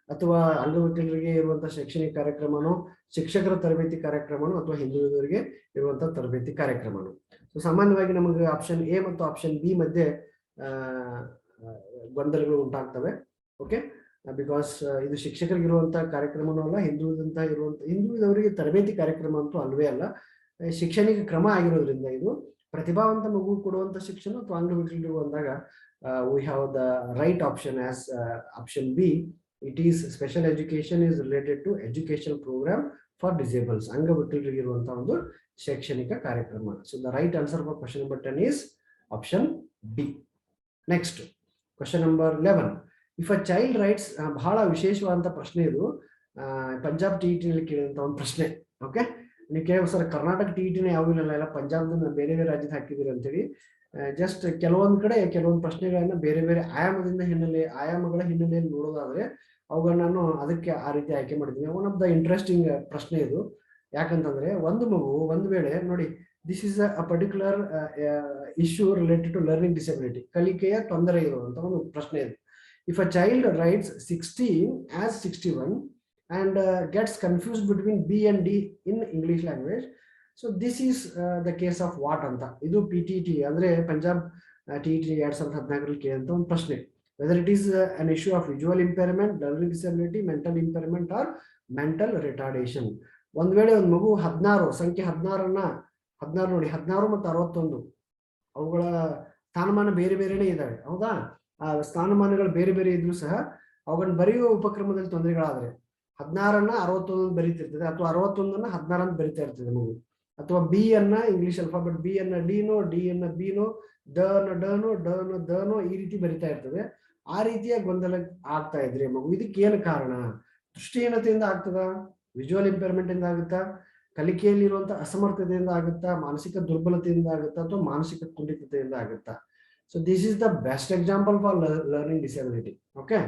ಅಥವಾ ಅಂಗವಿಕಲರಿಗೆ ಇರುವಂತಹ ಶೈಕ್ಷಣಿಕ ಕಾರ್ಯಕ್ರಮನೋ, ಶಿಕ್ಷಕರ ತರಬೇತಿ ಕಾರ್ಯಕ್ರಮನೋ, ಅಥವಾ ಹಿಂದುಳಿದವರಿಗೆ ಇರುವಂತಹ ತರಬೇತಿ ಕಾರ್ಯಕ್ರಮನೋ. ಸೊ ಸಾಮಾನ್ಯವಾಗಿ ನಮಗೆ ಆಪ್ಷನ್ ಎ ಮತ್ತು ಆಪ್ಷನ್ ಬಿ ಮಧ್ಯೆ ಗೊಂದಲಗಳು ಉಂಟಾಗ್ತವೆ. ಓಕೆ, ಬಿಕಾಸ್ ಇದು ಶಿಕ್ಷಕರಿಗೆ ಇರುವಂತಹ ಕಾರ್ಯಕ್ರಮನೂ ಅಲ್ಲ, ಹಿಂದುಳಿದವರಿಗೆ ತರಬೇತಿ ಕಾರ್ಯಕ್ರಮ ಅಂತೂ ಅಲ್ವೇ ಅಲ್ಲ, ಶಿಕ್ಷಣಿಕ ಕ್ರಮ ಆಗಿರೋದ್ರಿಂದ ಇದು ಪ್ರತಿಭಾವಂತ ಮಗು ಕೊಡುವಂತ ಶಿಕ್ಷಣ ಅಥವಾ ಅಂಗವಿಕಲರು ಅಂದಾಗ we have the right option as option B. It is special education is related to educational program for disabled, ಅಂಗವಿಕಲರಿಗೆ ಇರುವಂತಹ ಒಂದು ಶೈಕ್ಷಣಿಕ ಕಾರ್ಯಕ್ರಮ. So the right answer for question number 10 is option B. Next, question number 11. If a child writes, ಬಹಳ ವಿಶೇಷವಾದಂತ ಪ್ರಶ್ನೆ ಇದು, Punjab TET ನಲ್ಲಿ ಕೇಳಿದಂತ ಒಂದು ಪ್ರಶ್ನೆ. ಓಕೆ, ನೀವು ಕೇಳಿ ಸರ್ ಕರ್ನಾಟಕ TET ಯಾವಿಲ್ಲ, ಪಂಜಾಬ್ನ ಬೇರೆ ಬೇರೆ ರಾಜ್ಯದ ಹಾಕಿದಿರಿ ಅಂತೇಳಿ. ಜಸ್ಟ್ ಕೆಲವೊಂದು ಕಡೆ ಕೆಲವೊಂದು ಪ್ರಶ್ನೆಗಳನ್ನ ಬೇರೆ ಬೇರೆ ಆಯಾಮಗಳ ಹಿನ್ನೆಲೆಯಲ್ಲಿ ನೋಡೋದಾದ್ರೆ ಅವುಗಳನ್ನ ನಾನು ಅದಕ್ಕೆ ಆ ರೀತಿ ಆಯ್ಕೆ ಮಾಡಿದ್ದೀನಿ. ಒನ್ ಆಫ್ ದ ಇಂಟ್ರೆಸ್ಟಿಂಗ್ ಪ್ರಶ್ನೆ ಇದು. ಯಾಕಂತಂದ್ರೆ ಒಂದು ಮಗು ಒಂದು ವೇಳೆ ನೋಡಿ, this is a particular issue related to learning disability, ಕಲಿಕೆಯ ತೊಂದರೆ ಇರುವಂತ ಒಂದು ಪ್ರಶ್ನೆ ಇದು. If a child writes 16 as 61 and gets confused between B and D in English language. So this is the case of what anta idu PTT andre Punjab TET 2014 ಕೇಳಿದಂತ ಒಂದು ಪ್ರಶ್ನೆ. Whether it is an issue of visual impairment, learning disability, mental impairment or mental retardation. ಒಂದ್ ವೇಳೆ ಒಂದು ಮಗು 16 ಸಂಖ್ಯೆ 16 ನೋಡಿ 16 ಮತ್ತು 61 ಅವುಗಳ ಸ್ಥಾನಮಾನ ಬೇರೆ ಬೇರೆನೇ ಇದಾವೆ ಹೌದಾ. ಆ ಸ್ಥಾನಮಾನಗಳು ಬೇರೆ ಬೇರೆ ಇದ್ರೂ ಸಹ ಅವುಗಳನ್ನ ಬರೆಯುವ ಉಪಕ್ರಮದಲ್ಲಿ ತೊಂದರೆಗಳಾದ್ರೆ 16 61 ಬರೀತಿರ್ತದೆ, ಅಥವಾ 61 16 ಬರಿತಾ ಇರ್ತದೆ ಮಗು. ಅಥವಾ ಬಿ ಅನ್ನ ಇಂಗ್ಲಿಷ್ ಅಲ್ಫಾಬೆಟ್ ಬಿ ಅನ್ನ ಡಿನೋ, ಡಿ ಅನ್ನ ಬಿನೋ, ದನೋ ಈ ರೀತಿ ಬರಿತಾ ಇರ್ತದೆ. ಆ ರೀತಿಯ ಗೊಂದಲ ಆಗ್ತಾ ಇದ್ರೆ ಮಗು ಇದಕ್ಕೆ ಏನು ಕಾರಣ? ದೃಷ್ಟಿಹೀನತೆಯಿಂದ ಆಗ್ತದ, ವಿಜುವಲ್ ಇಂಪೇರ್ಮೆಂಟ್ ಇಂದ ಆಗುತ್ತಾ, ಕಲಿಕೆಯಲ್ಲಿರುವಂತಹ ಅಸಮರ್ಥತೆಯಿಂದ ಆಗುತ್ತಾ, ಮಾನಸಿಕ ದುರ್ಬಲತೆಯಿಂದ ಆಗುತ್ತಾ, ಅಥವಾ ಮಾನಸಿಕ ಕುಂಠಿತತೆಯಿಂದ ಆಗುತ್ತಾ? So this is the best example for learning disability. Okay,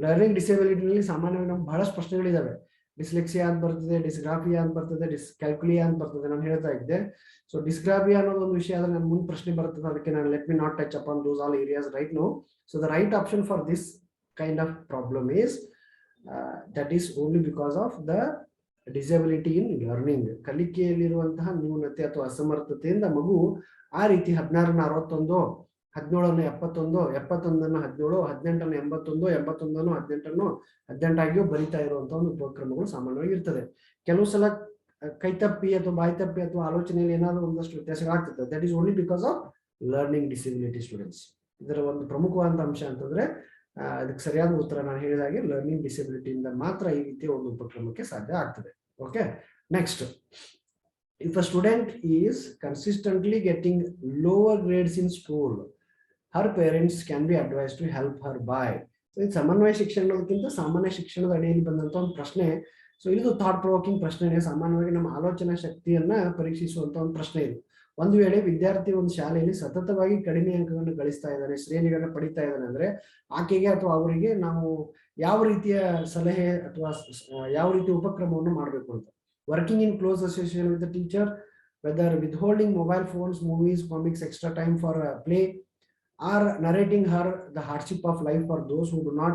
learning ಡಿಸೇಬಿಲಿಟಿನಲ್ಲಿ ಸಾಮಾನ್ಯವಾಗಿ ನಮ್ಗೆ ಬಹಳಷ್ಟು ಪ್ರಶ್ನೆಗಳಿದಾವೆ. ಡಿಸ್ಲೆಕ್ಸಿಯಾ ಅಂತ ಬರ್ತದೆ, ಡಿಸ್ಗ್ರಾಫಿಯಾ ಅಂತ ಬರ್ತದೆ, ಡಿಸ್ಕ್ಯಾಲ್ಕುಲಿಯಾ ಅಂತ ಬರ್ತದೆ. ನಾನು ಹೇಳ್ತಾ ಇದ್ದೆ. ಸೊ ಡಿಸ್ಗ್ರಾಫಿಯಾ ಅನ್ನೋದು ಒಂದು ವಿಷಯ ಆದ್ರೆ ನನ್ನ ಮುಂದೆ ಪ್ರಶ್ನೆ ಬರ್ತದೆ, ಅದಕ್ಕೆ ನಾನು let me not touch upon those all areas right now. So the right option for this kind of problem is that is only because of the disability in learning. ಕಲಿಕೆಯಲ್ಲಿರುವಂತಹ ನ್ಯೂನತೆ ಅಥವಾ ಅಸಮರ್ಥತೆಯಿಂದ ಮಗು ಆ ರೀತಿ 16 61, 17 71, 71 17, 18 81, 81 18, 18 ಆಗಿಯೂ ಬರಿತಾ ಇರುವಂತಹ ಒಂದು ಉಪಕ್ರಮಗಳು ಸಾಮಾನ್ಯವಾಗಿ ಇರ್ತದೆ. ಕೆಲವು ಸಲ ಕೈತಪ್ಪಿ ಅಥವಾ ಬಾಯ್ತಪ್ಪಿ ಅಥವಾ ಆಲೋಚನೆಯಲ್ಲಿ ಏನಾದರೂ ಒಂದಷ್ಟು ವ್ಯತ್ಯಾಸಗಳಾಗ್ತದೆ. That is only because of learning disability students. ಇದರ ಒಂದು ಪ್ರಮುಖವಾದ ಅಂಶ ಅಂತಂದ್ರೆ ಅದಕ್ಕೆ ಸರಿಯಾದ ಉತ್ತರ ನಾನು ಹೇಳಿದ ಹಾಗೆ ಲರ್ನಿಂಗ್ ಡಿಸೇಬಿಲಿಟಿಯಿಂದ ಮಾತ್ರ ಈ ರೀತಿಯ ಒಂದು ಉಪಕ್ರಮಕ್ಕೆ ಸಾಧ್ಯ ಆಗ್ತದೆ. Okay, next, if a student is consistently getting lower grades in school, her parents can be advised to help her by. So ಇದು ಸಮನ್ವಯ ಶಿಕ್ಷಣ ಅನ್ನೋದಕ್ಕಿಂತ ಸಾಮಾನ್ಯ ಶಿಕ್ಷಣದ ಅಡಿಯಲ್ಲಿ ಬಂದಂತ ಒಂದು ಪ್ರಶ್ನೆ. ಸೊ ಇದು ಥಾಟ್ ಪ್ರೊವೋಕಿಂಗ್ ಪ್ರಶ್ನೆ, ಸಾಮಾನ್ಯವಾಗಿ ನಮ್ಮ ಆಲೋಚನಾ ಶಕ್ತಿಯನ್ನ ಪರೀಕ್ಷಿಸುವಂತ ಒಂದು ಪ್ರಶ್ನೆ ಇದು. ಒಂದು ವೇಳೆ ವಿದ್ಯಾರ್ಥಿ ಒಂದು ಶಾಲೆಯಲ್ಲಿ ಸತತವಾಗಿ ಕಡಿಮೆ ಅಂಕಗಳನ್ನು ಗಳಿಸ್ತಾ ಇದ್ದಾನೆ, ಶ್ರೇಣಿಗಳನ್ನ ಪಡಿತಾ ಇದ್ದಾನೆ ಅಂದ್ರೆ ಆಕೆಗೆ ಅಥವಾ ಅವರಿಗೆ ನಾವು ಯಾವ ರೀತಿಯ ಸಲಹೆ ಅಥವಾ ಯಾವ ರೀತಿಯ ಉಪಕ್ರಮವನ್ನು ಮಾಡಬೇಕು ಅಂತ. Working in close association with the teacher, whether withholding mobile phones, movies, comics, extra time for play, or narrating her the hardship of life for those who do not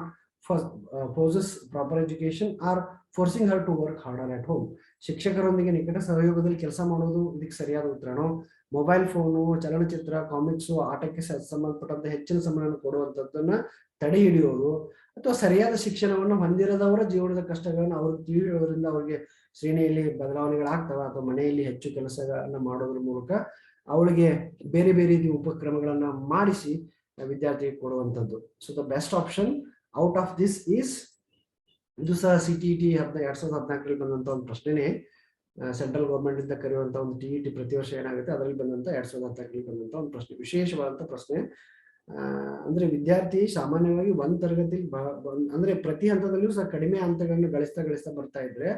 possess proper education, or forcing her to work harder at home. ಶಿಕ್ಷಕರೊಂದಿಗೆ ನಿಕಟ ಸಹಯೋಗದಲ್ಲಿ ಕೆಲಸ ಮಾಡೋದು ಇದಕ್ಕೆ ಸರಿಯಾದ ಉತ್ತರನೋ? Mobile phone, ಚಲನಚಿತ್ರ, ಕಾಮಿಕ್ಸು, ಆಟಕ್ಕೆ ಸಂಬಂಧಪಟ್ಟಂತ ಹೆಚ್ಚಿನ ಸಮಯವನ್ನು ಕೊಡುವಂತದ್ದನ್ನ ತಡೆ ಹಿಡಿಯೋದು, ಅಥವಾ ಸರಿಯಾದ ಶಿಕ್ಷಣವನ್ನು ಹೊಂದಿರದವರ ಜೀವನದ ಕಷ್ಟಗಳನ್ನು ಅವ್ರಿಗೆ ತಿಳಿಯೋದ್ರಿಂದ ಅವ್ರಿಗೆ ಶ್ರೇಣಿಯಲ್ಲಿ ಬದಲಾವಣೆಗಳಾಗ್ತವ, ಅಥವಾ ಮನೆಯಲ್ಲಿ ಹೆಚ್ಚು ಕೆಲಸಗಳನ್ನ ಮಾಡೋದ್ರ ಮೂಲಕ ಅವಳಿಗೆ ಬೇರೆ ಬೇರೆ ರೀತಿಯ ಉಪಕ್ರಮಗಳನ್ನ ಮಾಡಿಸಿ ವಿದ್ಯಾರ್ಥಿಗೆ ಕೊಡುವಂಥದ್ದು. So the best option out of this is, ಇದು ಸಹ CTET 2014 ಬಂದಂತ ಒಂದು ಪ್ರಶ್ನೆನೇ. ಸೆಂಟ್ರಲ್ ಗೌರ್ಮೆಂಟ್ ಇಂದ ಕರೆಯುವಂತ ಒಂದು TET ಪ್ರತಿ ವರ್ಷ ಏನಾಗುತ್ತೆ ಅದರಲ್ಲಿ ಬಂದಂತ 2014 ಬಂದಂತ ಒಂದು ಪ್ರಶ್ನೆ, ವಿಶೇಷವಾದಂತ ಪ್ರಶ್ನೆ. ಅಂದ್ರೆ ವಿದ್ಯಾರ್ಥಿ ಸಾಮಾನ್ಯವಾಗಿ ಒಂದ್ ತರಗತಿ ಅಂದ್ರೆ ಪ್ರತಿ ಹಂತದಲ್ಲಿಯೂ ಸಹ ಕಡಿಮೆ ಹಂತಗಳನ್ನು ಗಳಿಸ್ತಾ ಬರ್ತಾ ಇದ್ರೆ